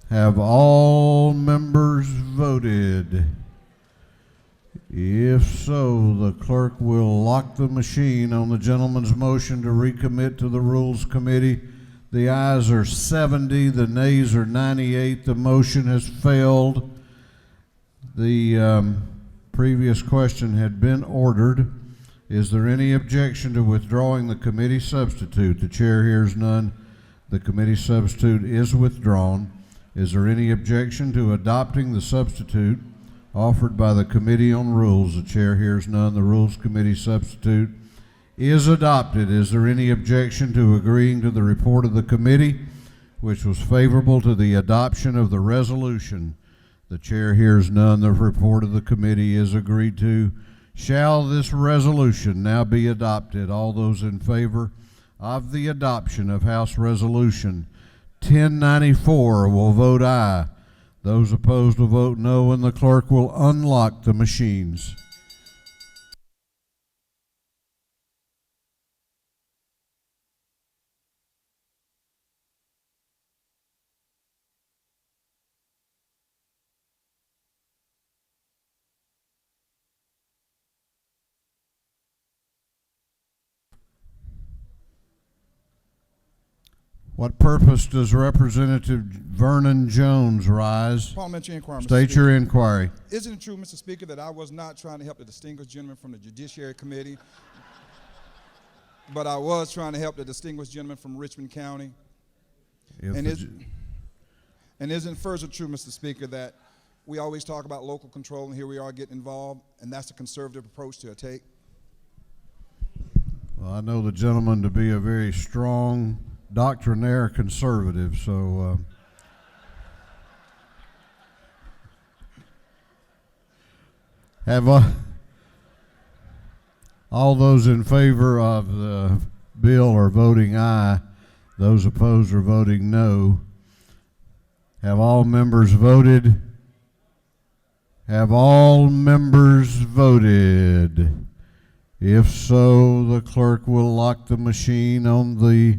Have all members voted? If so, the clerk will lock the machine on the gentleman's motion to recommit to the Rules Committee. The ayes are 70, the nays are 98. The motion has failed. The previous question had been ordered. Is there any objection to withdrawing the committee substitute? The chair hears none. The committee substitute is withdrawn. Is there any objection to adopting the substitute offered by the Committee on Rules? The chair hears none. The Rules Committee substitute is adopted. Is there any objection to agreeing to the report of the committee, which was favorable to the adoption of the resolution? The chair hears none. The report of the committee is agreed to. Shall this resolution now be adopted? All those in favor of the adoption of House Resolution 1094 will vote aye. Those opposed will vote no, and the clerk will unlock the machines. What purpose does Representative Vernon Jones rise? Parliamentary inquiry. State your inquiry. Isn't it true, Mr. Speaker, that I was not trying to help the distinguished gentleman from the Judiciary Committee, but I was trying to help the distinguished gentleman from Richmond County? And isn't further true, Mr. Speaker, that we always talk about local control, and here we are getting involved, and that's a conservative approach to take? Well, I know the gentleman to be a very strong doctrinaire conservative, so have all those in favor of the bill are voting aye. Those opposed are voting no. Have all members voted? Have all members voted? If so, the clerk will lock the machine on the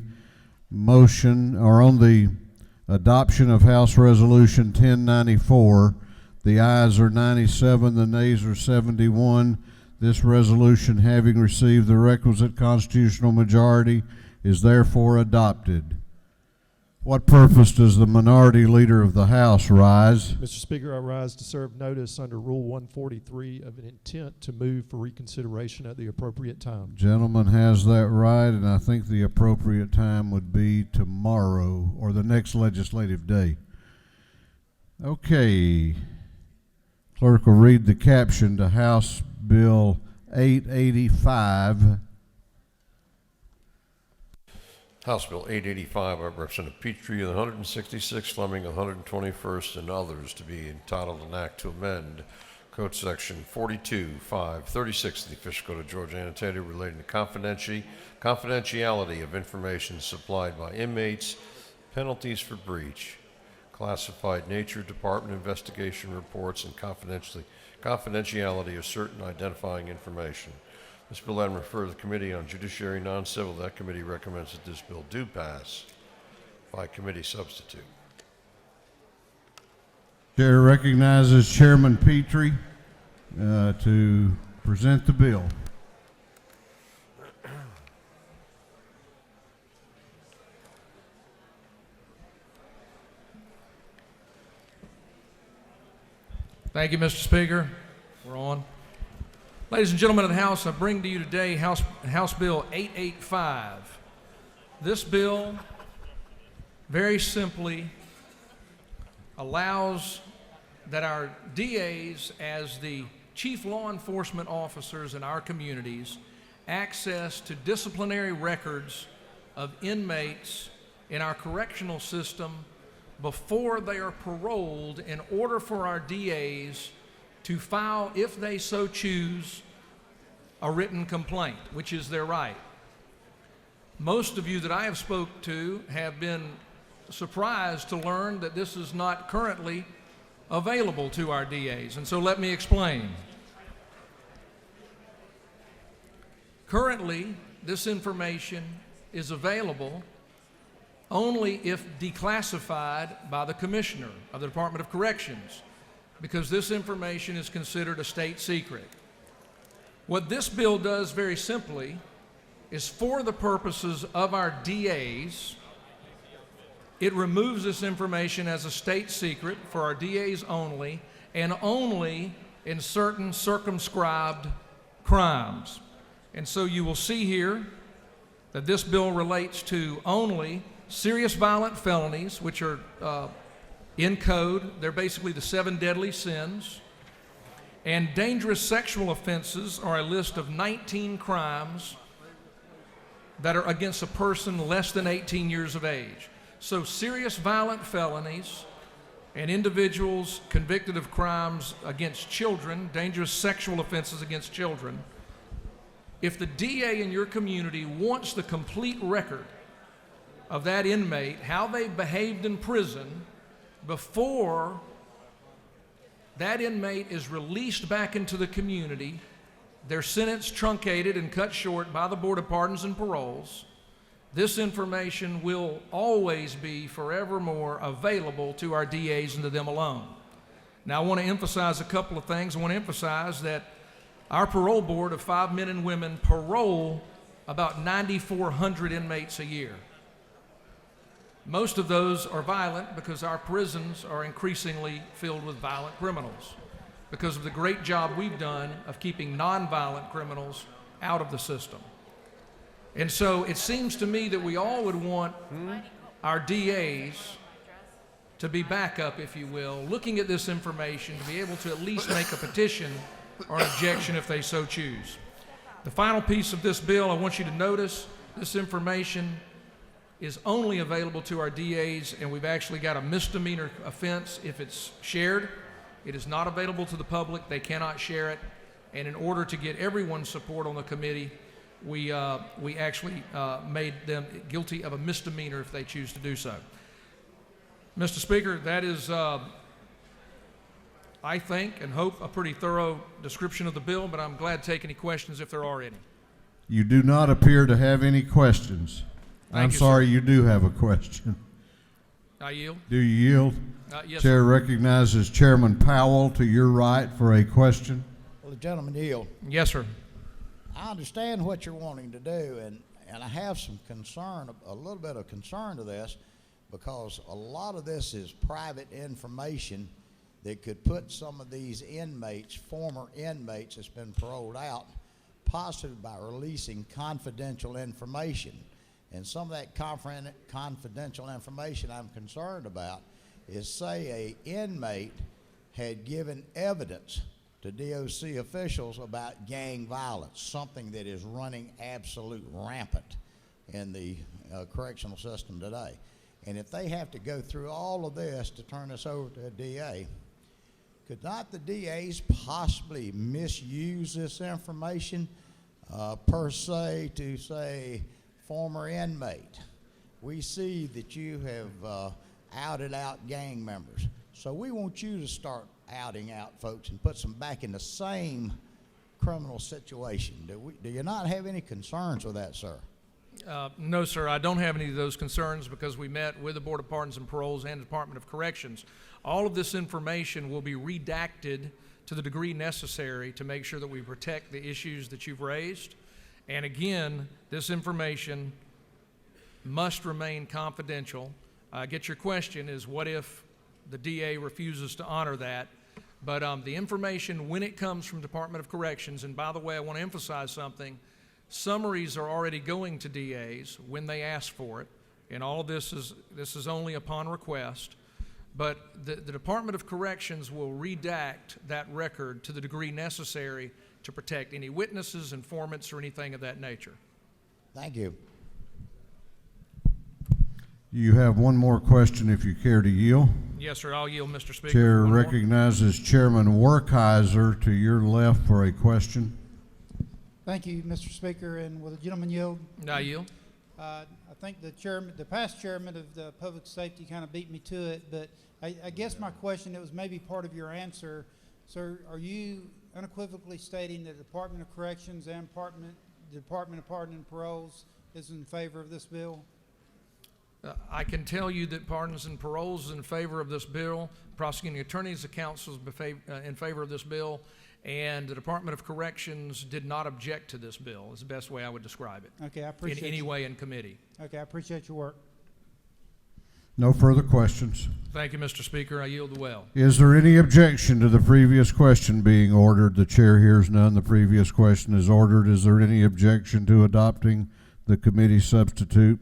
motion, or on the adoption of House Resolution 1094. The ayes are 97, the nays are 71. This resolution, having received the requisite constitutional majority, is therefore adopted. What purpose does the minority leader of the House rise? Mr. Speaker, I rise to serve notice under Rule 143 of an intent to move for reconsideration at the appropriate time. Gentleman has that right, and I think the appropriate time would be tomorrow or the next legislative day. Okay. Clerk will read the caption to House Bill 885. House Bill 885 by Representative Petrie of the 166th, Fleming, 121st, and others, to be entitled an act to amend Code Section 42.536 of the Official Code of Georgia annotated relating to confidentiality of information supplied by inmates, penalties for breach, classified nature, department investigation reports, and confidentiality of certain identifying information. This bill then referred to the Committee on Judiciary Non-Civil. That committee recommends that this bill do pass by committee substitute. Chair recognizes Chairman Petrie to present the bill. Thank you, Mr. Speaker. We're on. Ladies and gentlemen of the House, I bring to you today House Bill 885. This bill very simply allows that our DAs, as the chief law enforcement officers in our communities, access to disciplinary records of inmates in our correctional system before they are paroled, in order for our DAs to file, if they so choose, a written complaint, which is their right. Most of you that I have spoke to have been surprised to learn that this is not currently available to our DAs, and so let me explain. Currently, this information is available only if declassified by the Commissioner of the Department of Corrections, because this information is considered a state secret. What this bill does very simply is, for the purposes of our DAs, it removes this information as a state secret for our DAs only, and only in certain circumscribed crimes. And so you will see here that this bill relates to only serious violent felonies, which are in code. They're basically the 7 deadly sins. And dangerous sexual offenses are a list of 19 crimes that are against a person less than 18 years of age. So serious violent felonies and individuals convicted of crimes against children, dangerous sexual offenses against children. If the DA in your community wants the complete record of that inmate, how they behaved in prison before that inmate is released back into the community, their sentence truncated and cut short by the Board of Pardons and Paroles, this information will always be forevermore available to our DAs and to them alone. Now, I want to emphasize a couple of things. I want to emphasize that our parole board of 5 men and women parole about 9,400 inmates a year. Most of those are violent because our prisons are increasingly filled with violent criminals because of the great job we've done of keeping nonviolent criminals out of the system. And so it seems to me that we all would want our DAs to be backup, if you will, looking at this information to be able to at least make a petition or an objection if they so choose. The final piece of this bill, I want you to notice this information is only available to our DAs, and we've actually got a misdemeanor offense if it's shared. It is not available to the public. They cannot share it. And in order to get everyone's support on the committee, we actually made them guilty of a misdemeanor if they choose to do so. Mr. Speaker, that is, I think and hope, a pretty thorough description of the bill, but I'm glad to take any questions if there are any. You do not appear to have any questions. Thank I'm you, sorry, sir. you do have a question. I yield. Do you yield? Yes, Chair sir. recognizes Chairman Powell to your right for a question. Well, the gentleman yield. Yes, sir. I understand what you're wanting to do, and I have some concern, a little bit of concern to this, because a lot of this is private information that could put some of these inmates, former inmates that's been paroled out, possibly by releasing confidential information. And some of that confidential information I'm concerned about is, say, a inmate had given evidence to DOC officials about gang violence, something that is running absolute rampant in the correctional system today. And if they have to go through all of this to turn this over to a DA, could not the DAs possibly misuse this information per se to say, former inmate, we see that you have outed out gang members, so we want you to start outing out folks and puts them back in the same criminal situation. Do you not have any concerns with that, sir? No, sir, I don't have any of those concerns because we met with the Board of Pardons and Paroles and the Department of Corrections. All of this information will be redacted to the degree necessary to make sure that we protect the issues that you've raised. And again, this information must remain confidential. I get your question is, what if the DA refuses to honor that? But the information, when it comes from Department of Corrections, and by the way, I want to emphasize something, summaries are already going to DAs when they ask for it, and all of this is only upon request. But the Department of Corrections will redact that record to the degree necessary to protect any witnesses, informants, or anything of that nature. Thank you. You have one more question if you care to yield. Yes, sir, I'll yield, Mr. Speaker. Chair One more. recognizes Chairman Werkheiser to your left for a question. Thank you, Mr. Speaker, and will the gentleman yield? I yield. I think the past chairman of the public safety kind of beat me to it, but I guess my question, it was maybe part of your answer. Sir, are you unequivocally stating that the Department of Corrections and the Department of Pardon and Paroles is in favor of this bill? I can tell you that Pardons and Paroles is in favor of this bill, Prosecuting Attorneys' Council is in favor of this bill, and the Department of Corrections did not object to this bill, is the best way I would describe it. Okay, I appreciate in any way in committee. Okay, I appreciate your work. No further questions. Thank you, Mr. Speaker. I yield the well. Is there any objection to the previous question being ordered? The chair hears none. The previous question is ordered. Is there any objection to adopting the committee substitute?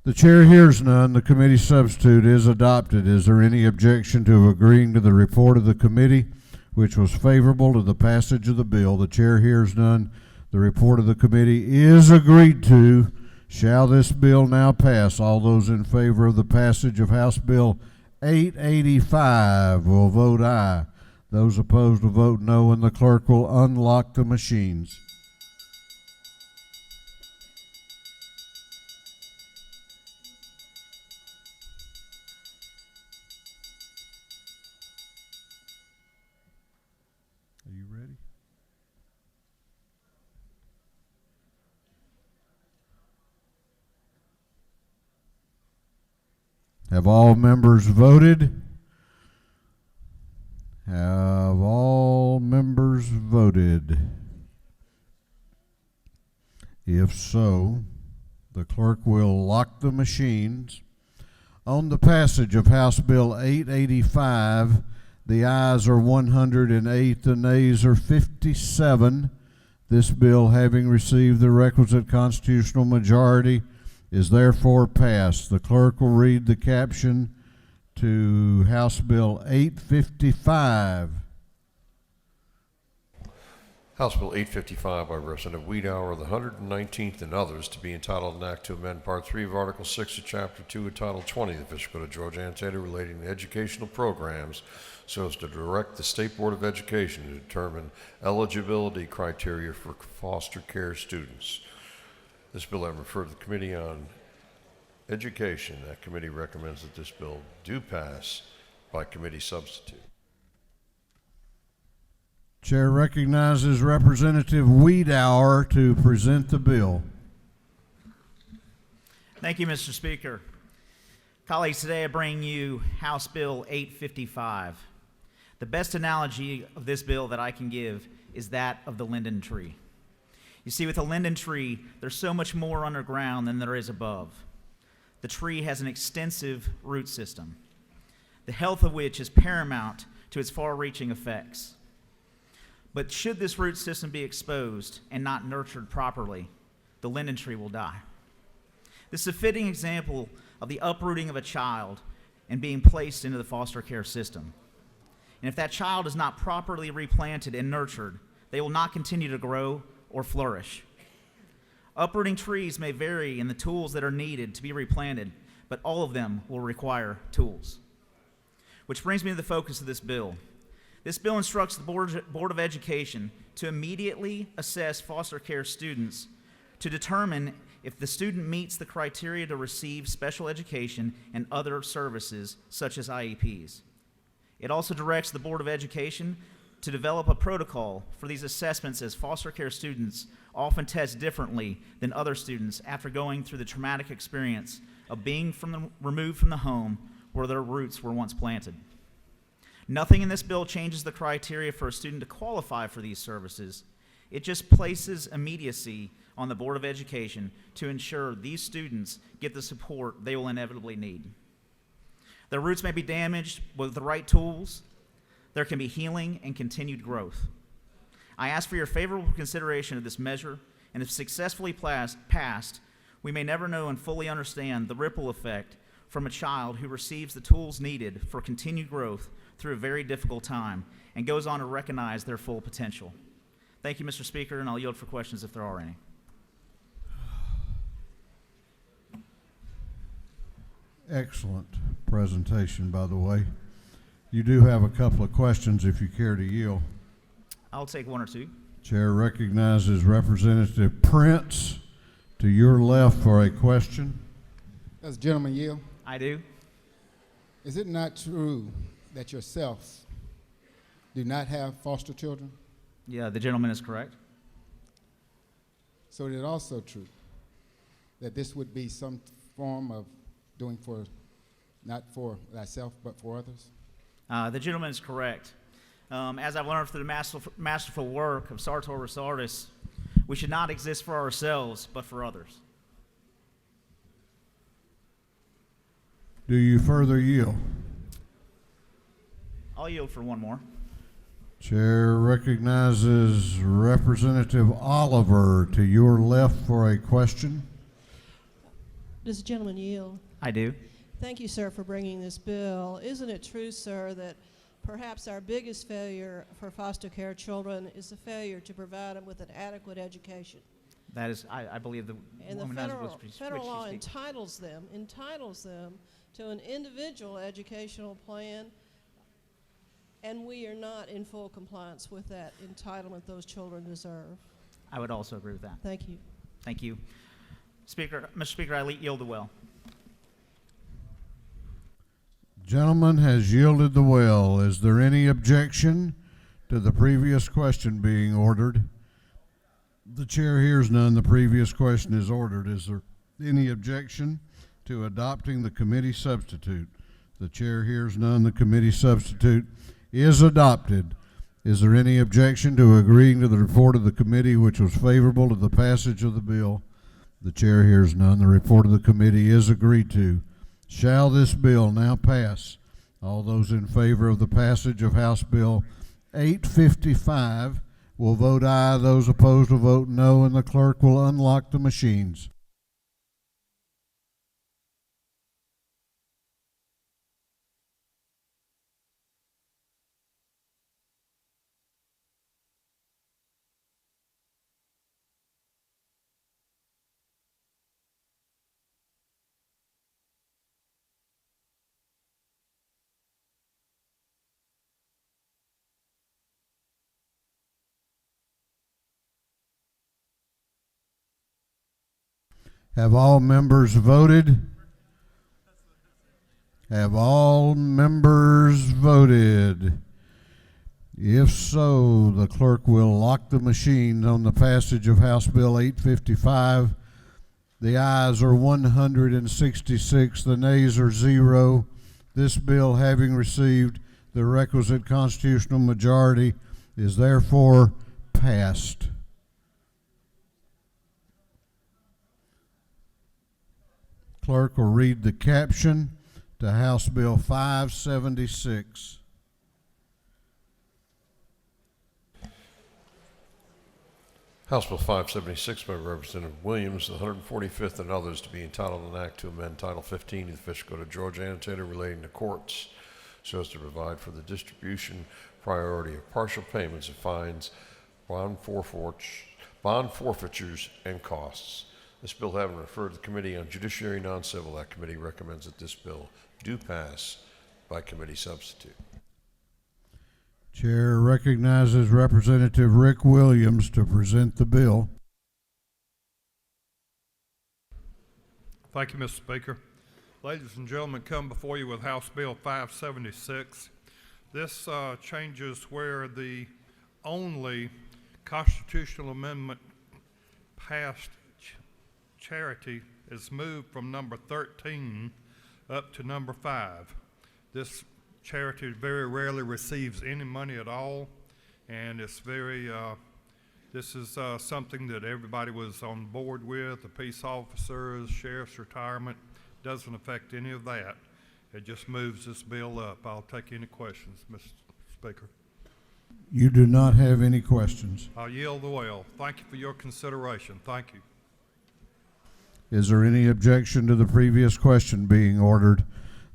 The chair hears none. The committee substitute is adopted. Is there any objection to agreeing to the report of the committee, which was favorable to the passage of the bill? The chair hears none. The report of the committee is agreed to. Shall this bill now pass? All those in favor of the passage of House Bill 885 will vote aye. Those opposed will vote no, and the clerk will unlock the machines. Are you ready? Have all members voted? Have all members voted? If so, the clerk will lock the machines. On the passage of House Bill 885, the ayes are 108, the nays are 57. This bill, having received the requisite constitutional majority, is therefore passed. The clerk will read the caption to House Bill 855. House Bill 855 by Representative Wiedauer of the 119th and others, to be entitled an act to amend Part 3 of Article 6 of Chapter 2 of Title 20 of the Official Code of Georgia annotated relating to educational programs so as to direct the State Board of Education to determine eligibility criteria for foster care students. This bill I refer to the Committee on Education. That committee recommends that this bill do pass by committee substitute. Chair recognizes Representative Wiedauer to present the bill. Thank you, Mr. Speaker. Colleagues, today I bring you House Bill 855. The best analogy of this bill that I can give is that of the linden tree. You see, with a linden tree, there's so much more underground than there is above. the tree has an extensive root system, the health of which is paramount to its far-reaching effects. But should this root system be exposed and not nurtured properly, the linden tree will die. This is a fitting example of the uprooting of a child and being placed into the foster care system. And if that child is not properly replanted and nurtured, they will not continue to grow or flourish. Uprooting trees may vary in the tools that are needed to be replanted, but all of them will require tools. Which brings me to the focus of this bill. This bill instructs the Board of Education to immediately assess foster care students to determine if the student meets the criteria to receive special education and other services such as IEPs. It also directs the Board of Education to develop a protocol for these assessments, as foster care students often test differently than other students after going through the traumatic experience of being removed from the home where their roots were once planted. Nothing in this bill changes the criteria for a student to qualify for these services. It just places immediacy on the Board of Education to ensure these students get the support they will inevitably need. Their roots may be damaged, but with the right tools, there can be healing and continued growth. I ask for your favorable consideration of this measure, and if successfully passed, we may never know and fully understand the ripple effect from a child who receives the tools needed for continued growth through a very difficult time and goes on to recognize their full potential. Thank you, Mr. Speaker, and I'll yield for questions if there are any. Excellent presentation, by the way. You do have a couple of questions if you care to yield. I'll take one or two. Chair recognizes Representative Prince to your left for a question. Does the gentleman yield? I do. Is it not true that yourself do not have foster children? Yeah, the gentleman is correct. So it is also true that this would be some form of doing for, not for thyself, but for others? The gentleman is correct. As I've learned through the masterful work of Sartor Resartus, we should not exist for ourselves, but for others. Do you further yield? I'll yield for one more. Chair recognizes Representative Oliver to your left for a question. Does the gentleman yield? I do. Thank you, sir, for bringing this bill. Isn't it true, sir, that perhaps our biggest failure for foster care children is the failure to provide them with an adequate education? That is, I believe, the And the woman federal law entitles them to an individual educational plan, and we are not in full compliance with that entitlement those children deserve. I would also agree with that. Thank you. Thank you. Mr. Speaker, I yield the well. Gentleman has yielded the well. Is there any objection to the previous question being ordered? The chair hears none. The previous question is ordered. Is there any objection to adopting the committee substitute? The chair hears none. The committee substitute is adopted. Is there any objection to agreeing to the report of the committee which was favorable to the passage of the bill? The chair hears none. The report of the committee is agreed to. Shall this bill now pass? All those in favor of the passage of House Bill 855 will vote aye. Those opposed will vote no, and the clerk will unlock the machines. Have all members voted? Have all members voted? If so, the clerk will lock the machine on the passage of House Bill 855. The ayes are 166, the nays are 0. This bill, having received the requisite constitutional majority, is therefore passed. Clerk will read the caption to House Bill 576. House Bill 576 by Representative Williams, the 145th and others, to be entitled an act to amend Title 15 of the Official Code of Georgia annotated relating to courts so as to provide for the distribution priority of partial payments of fines, bond forfeitures, and costs. This bill having referred to the Committee on Judiciary and Non-Civil, that committee recommends that this bill do pass by committee substitute. Chair recognizes Representative Rick Williams to present the bill. Thank you, Mr. Speaker. Ladies and gentlemen, come before you with House Bill 576. This changes where the only constitutional amendment passed charity is moved from number 13 up to number 5. This charity very rarely receives any money at all, and it's very, this is something that everybody was on board with, the peace officers, sheriff's retirement. Doesn't affect any of that. It just moves this bill up. I'll take any questions, Mr. Speaker. You do not have any questions. I'll yield the will. Thank you for your consideration. Thank you. Is there any objection to the previous question being ordered?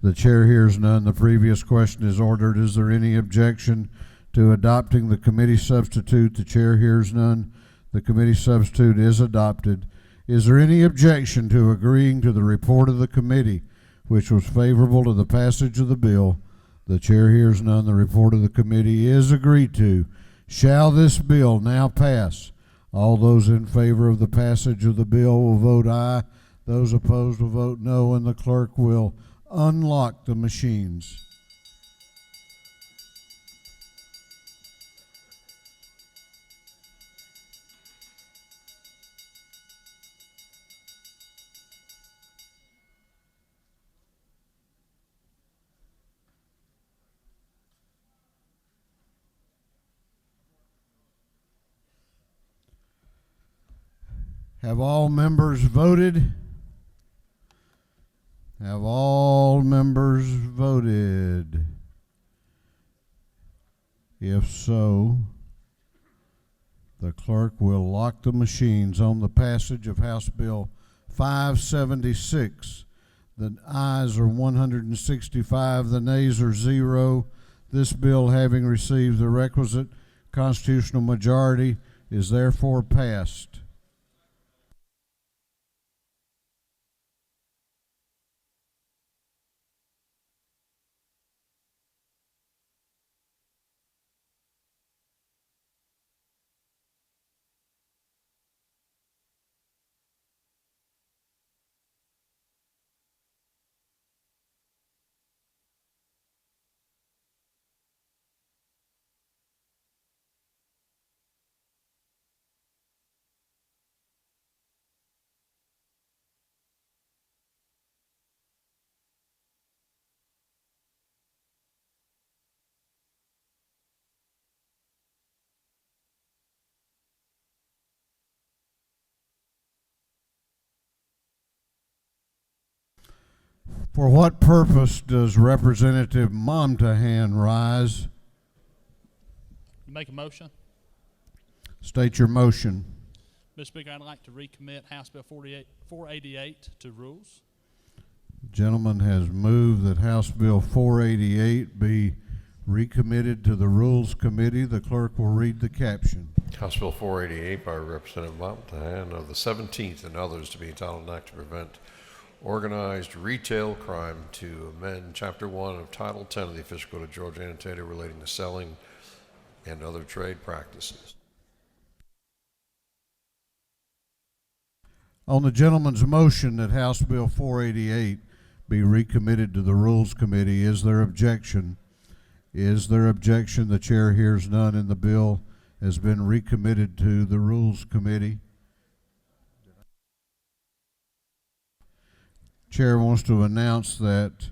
The chair hears none. The previous question is ordered. Is there any objection to adopting the committee substitute? The chair hears none. The committee substitute is adopted. Is there any objection to agreeing to the report of the committee, which was favorable to the passage of the bill? The chair hears none. The report of the committee is agreed to. Shall this bill now pass? All those in favor of the passage of the bill will vote aye. Those opposed will vote no, and the clerk will unlock the machines. Have all members voted? Have all members voted? If so, the clerk will lock the machines on the passage of House Bill 576. The ayes are 165, the nays are 0. This bill, having received the requisite constitutional majority, is therefore passed. For what purpose does Representative Momtahan rise? Make a motion. State your motion. Mr. Speaker, I'd like to recommit House Bill 488 to rules. The gentleman has moved that House Bill 488 be recommitted to the Rules Committee. The clerk will read the caption. House Bill 488 by Representative Mountain of the 17th and others, to be entitled an act to prevent organized retail crime, to amend Chapter 1 of Title 10 of the Official Code of Georgia annotated relating to selling and other trade practices. On the gentleman's motion that House Bill 488 be recommitted to the Rules Committee, is there objection? Is there objection? The chair hears none, and the bill has been recommitted to the Rules Committee. Chair wants to announce that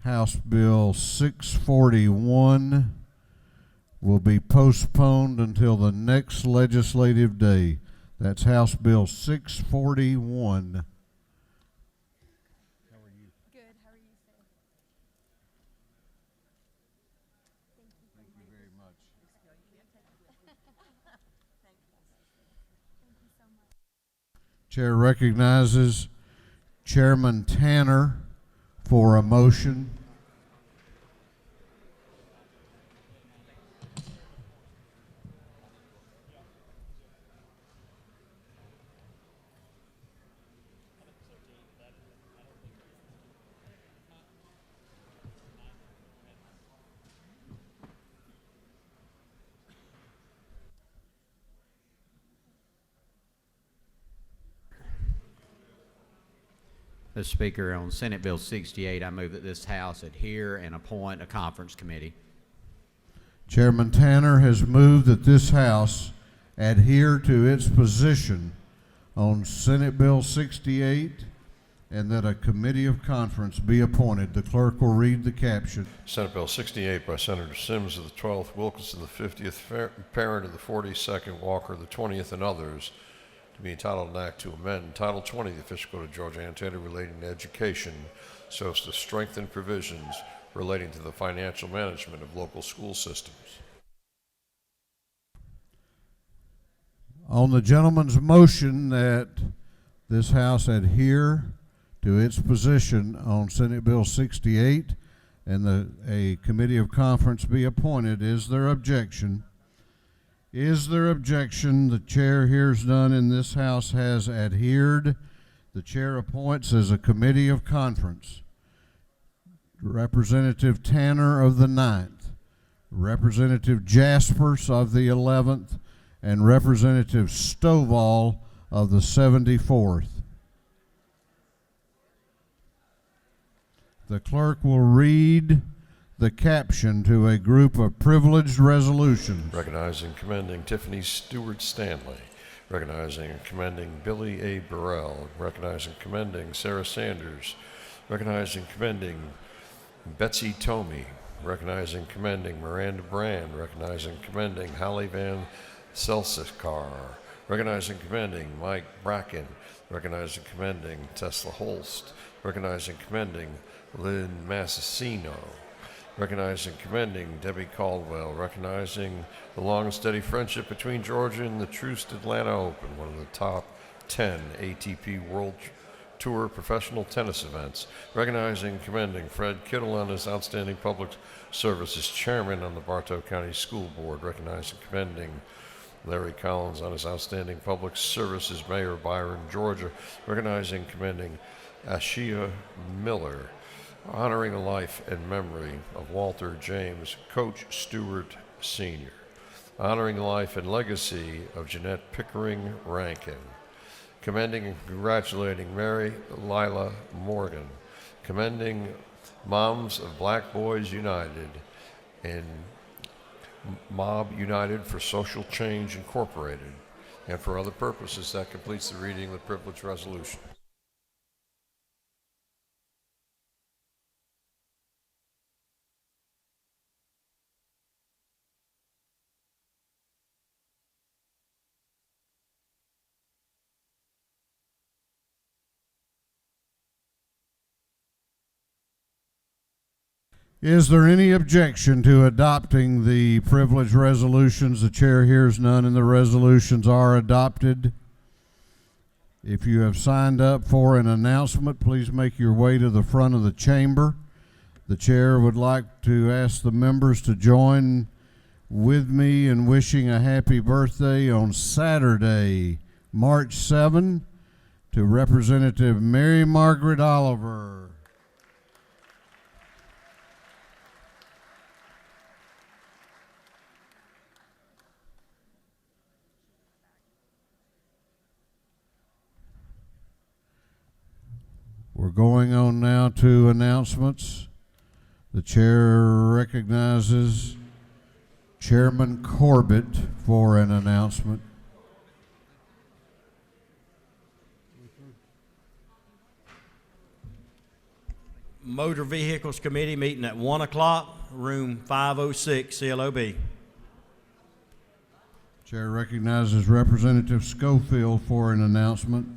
House Bill 641 will be postponed until the next legislative day. That's House Bill 641. Chair recognizes Chairman Tanner for a motion. Mr. Speaker, on Senate Bill 68, I move that this House adhere and appoint a conference committee. Chairman Tanner has moved that this House adhere to its position on Senate Bill 68 and that a committee of conference be appointed. The clerk will read the caption. Senate Bill 68 by Senator Sims of the 12th, Wilkinson the 50th, Parent of the 42nd, Walker the 20th, and others, to be entitled an act to amend Title 20 of the Official Code of Georgia annotated relating to education so as to strengthen provisions relating to the financial management of local school systems. On the gentleman's motion that this House adhere to its position on Senate Bill 68 and that a committee of conference be appointed, is there objection? Is there objection? The chair hears none, and this House has adhered. The chair appoints as a committee of conference Representative Tanner of the 9th, Representative Jaspers of the 11th, and Representative Stovall of the 74th. The clerk will read the caption to a group of privileged resolutions. Recognizing and commending Tiffany Stewart Stanley. Recognizing and commending Billy A. Burrell. Recognizing and commending Sarah Sanders. Recognizing and commending Betsy Tomey. Recognizing and commending Miranda Brand. Recognizing and commending Holly Van Selsikar. Recognizing and commending Mike Bracken. Recognizing and commending Tesla Holst. Recognizing and commending Lynn Massacino. Recognizing and commending Debbie Caldwell. Recognizing the long and steady friendship between Georgia and the Troost Atlanta Open, one of the top 10 ATP World Tour professional tennis events. Recognizing and commending Fred Kittle on his outstanding public service as chairman on the Bartow County School Board. Recognizing and commending Larry Collins on his outstanding public service as mayor of Byron, Georgia. Recognizing and commending Ashia Miller. Honoring the life and memory of Walter James Coach Stewart Sr. Honoring the life and legacy of Jeanette Pickering Rankin. Commending and congratulating Mary Lila Morgan. Commending Moms of Black Boys United and Mob United for Social Change Incorporated. And for other purposes, that completes the reading of the privilege resolution. Is there any objection to adopting the privilege resolutions? The chair hears none, and the resolutions are adopted. If you have signed up for an announcement, please make your way to the front of the chamber. The chair would like to ask the members to join with me in wishing a happy birthday on Saturday, March 7, to Representative Mary Margaret Oliver. We're going on now to announcements. The chair recognizes Chairman Corbett for an announcement. Motor Vehicles Committee meeting at 1 o'clock, room 506, CLOB. Chair recognizes Representative Schofield for an announcement.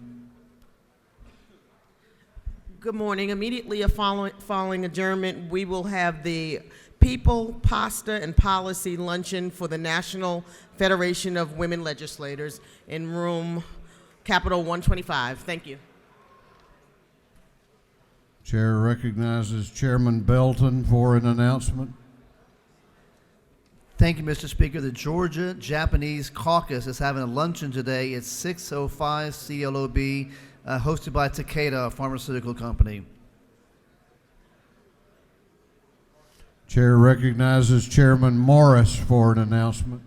Good morning. Immediately following adjournment, we will have the People, Pasta, and Policy Luncheon for the National Federation of Women Legislators in room Capitol 125. Thank you. Chair recognizes Chairman Belton for an announcement. Thank you, Mr. Speaker. The Georgia Japanese Caucus is having a luncheon today at 605 CLOB, hosted by Takeda, a pharmaceutical company. Chair recognizes Chairman Morris for an announcement.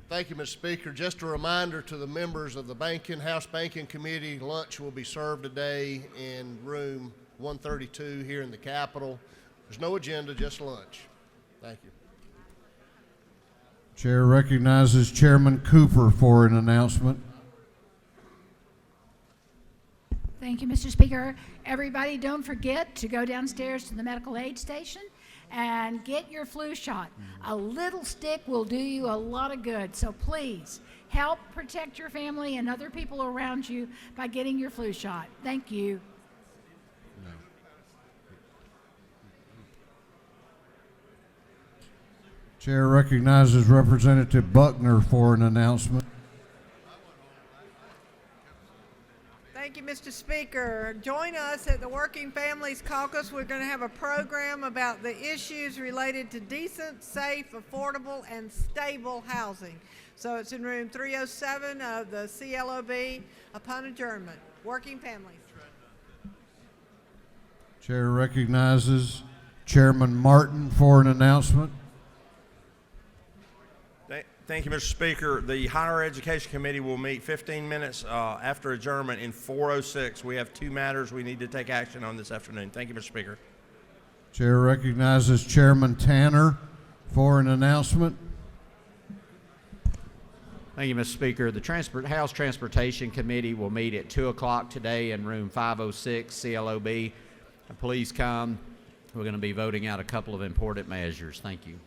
Thank you, Mr. Speaker. Just a reminder to the members of the House Banking Committee, lunch will be served today in room 132 here in the Capitol. There's no agenda, just lunch. Thank you. Chair recognizes Chairman Cooper for an announcement. Thank you, Mr. Speaker. Everybody, don't forget to go downstairs to the medical aid station and get your flu shot. A little stick will do you a lot of good, so please help protect your family and other people around you by getting your flu shot. Thank you. Chair recognizes Representative Buckner for an announcement. Thank you, Mr. Speaker. Join us at the Working Families Caucus. We're going to have a program about the issues related to decent, safe, affordable, and stable housing. So it's in room 307 of the CLOB upon adjournment. Working Families. Chair recognizes Chairman Martin for an announcement. Thank you, Mr. Speaker. The Higher Education Committee will meet 15 minutes after adjournment in 406. We have two matters we need to take action on this afternoon. Thank you, Mr. Speaker. Chair recognizes Chairman Tanner for an announcement. Thank you, Mr. Speaker. The House Transportation Committee will meet at 2 o'clock today in room 506 CLOB. Please come. We're going to be voting out a couple of important measures. Thank you.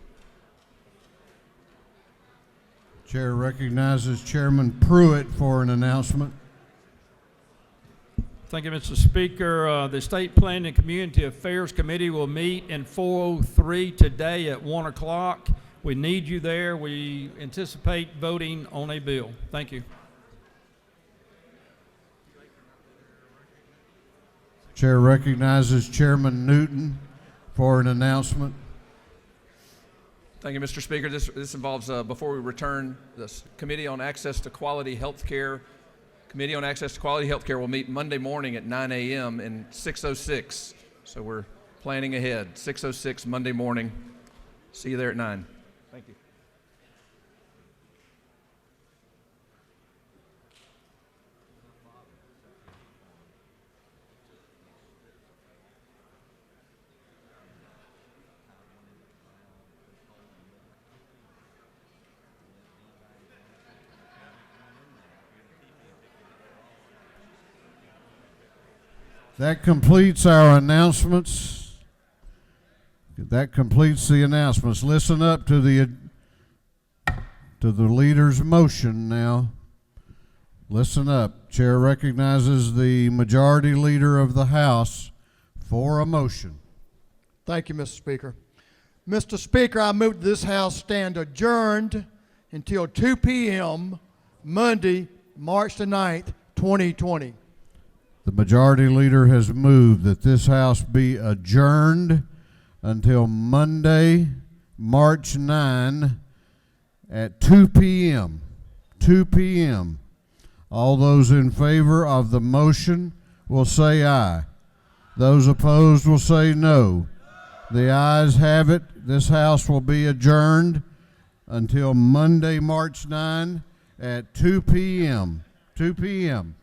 Chair recognizes Chairman Pruitt for an announcement. Thank you, Mr. Speaker. The State Planning and Community Affairs Committee will meet in 403 today at 1 o'clock. We need you there. We anticipate voting on a bill. Thank you. Chair recognizes Chairman Newton for an announcement. Thank you, Mr. Speaker. This involves, before we return, this Committee on Access to Quality Health Care. Committee on Access to Quality Health Care will meet Monday morning at 9 a.m. in 606. So we're planning ahead. 606 Monday morning. See you there at 9. Thank you. That completes our announcements. That completes the announcements. Listen up to the leader's motion now. Listen up. Chair recognizes the majority leader of the House for a motion. Thank you, Mr. Speaker. Mr. Speaker, I move that this House stand adjourned until 2 p.m. Monday, March the 9th, 2020. The majority leader has moved that this House be adjourned until Monday, March 9 at 2 p.m. 2 p.m. All those in favor of the motion will say aye. Those opposed will say no. The ayes have it. This House will be adjourned until Monday, March 9 at 2 p.m. 2 p.m.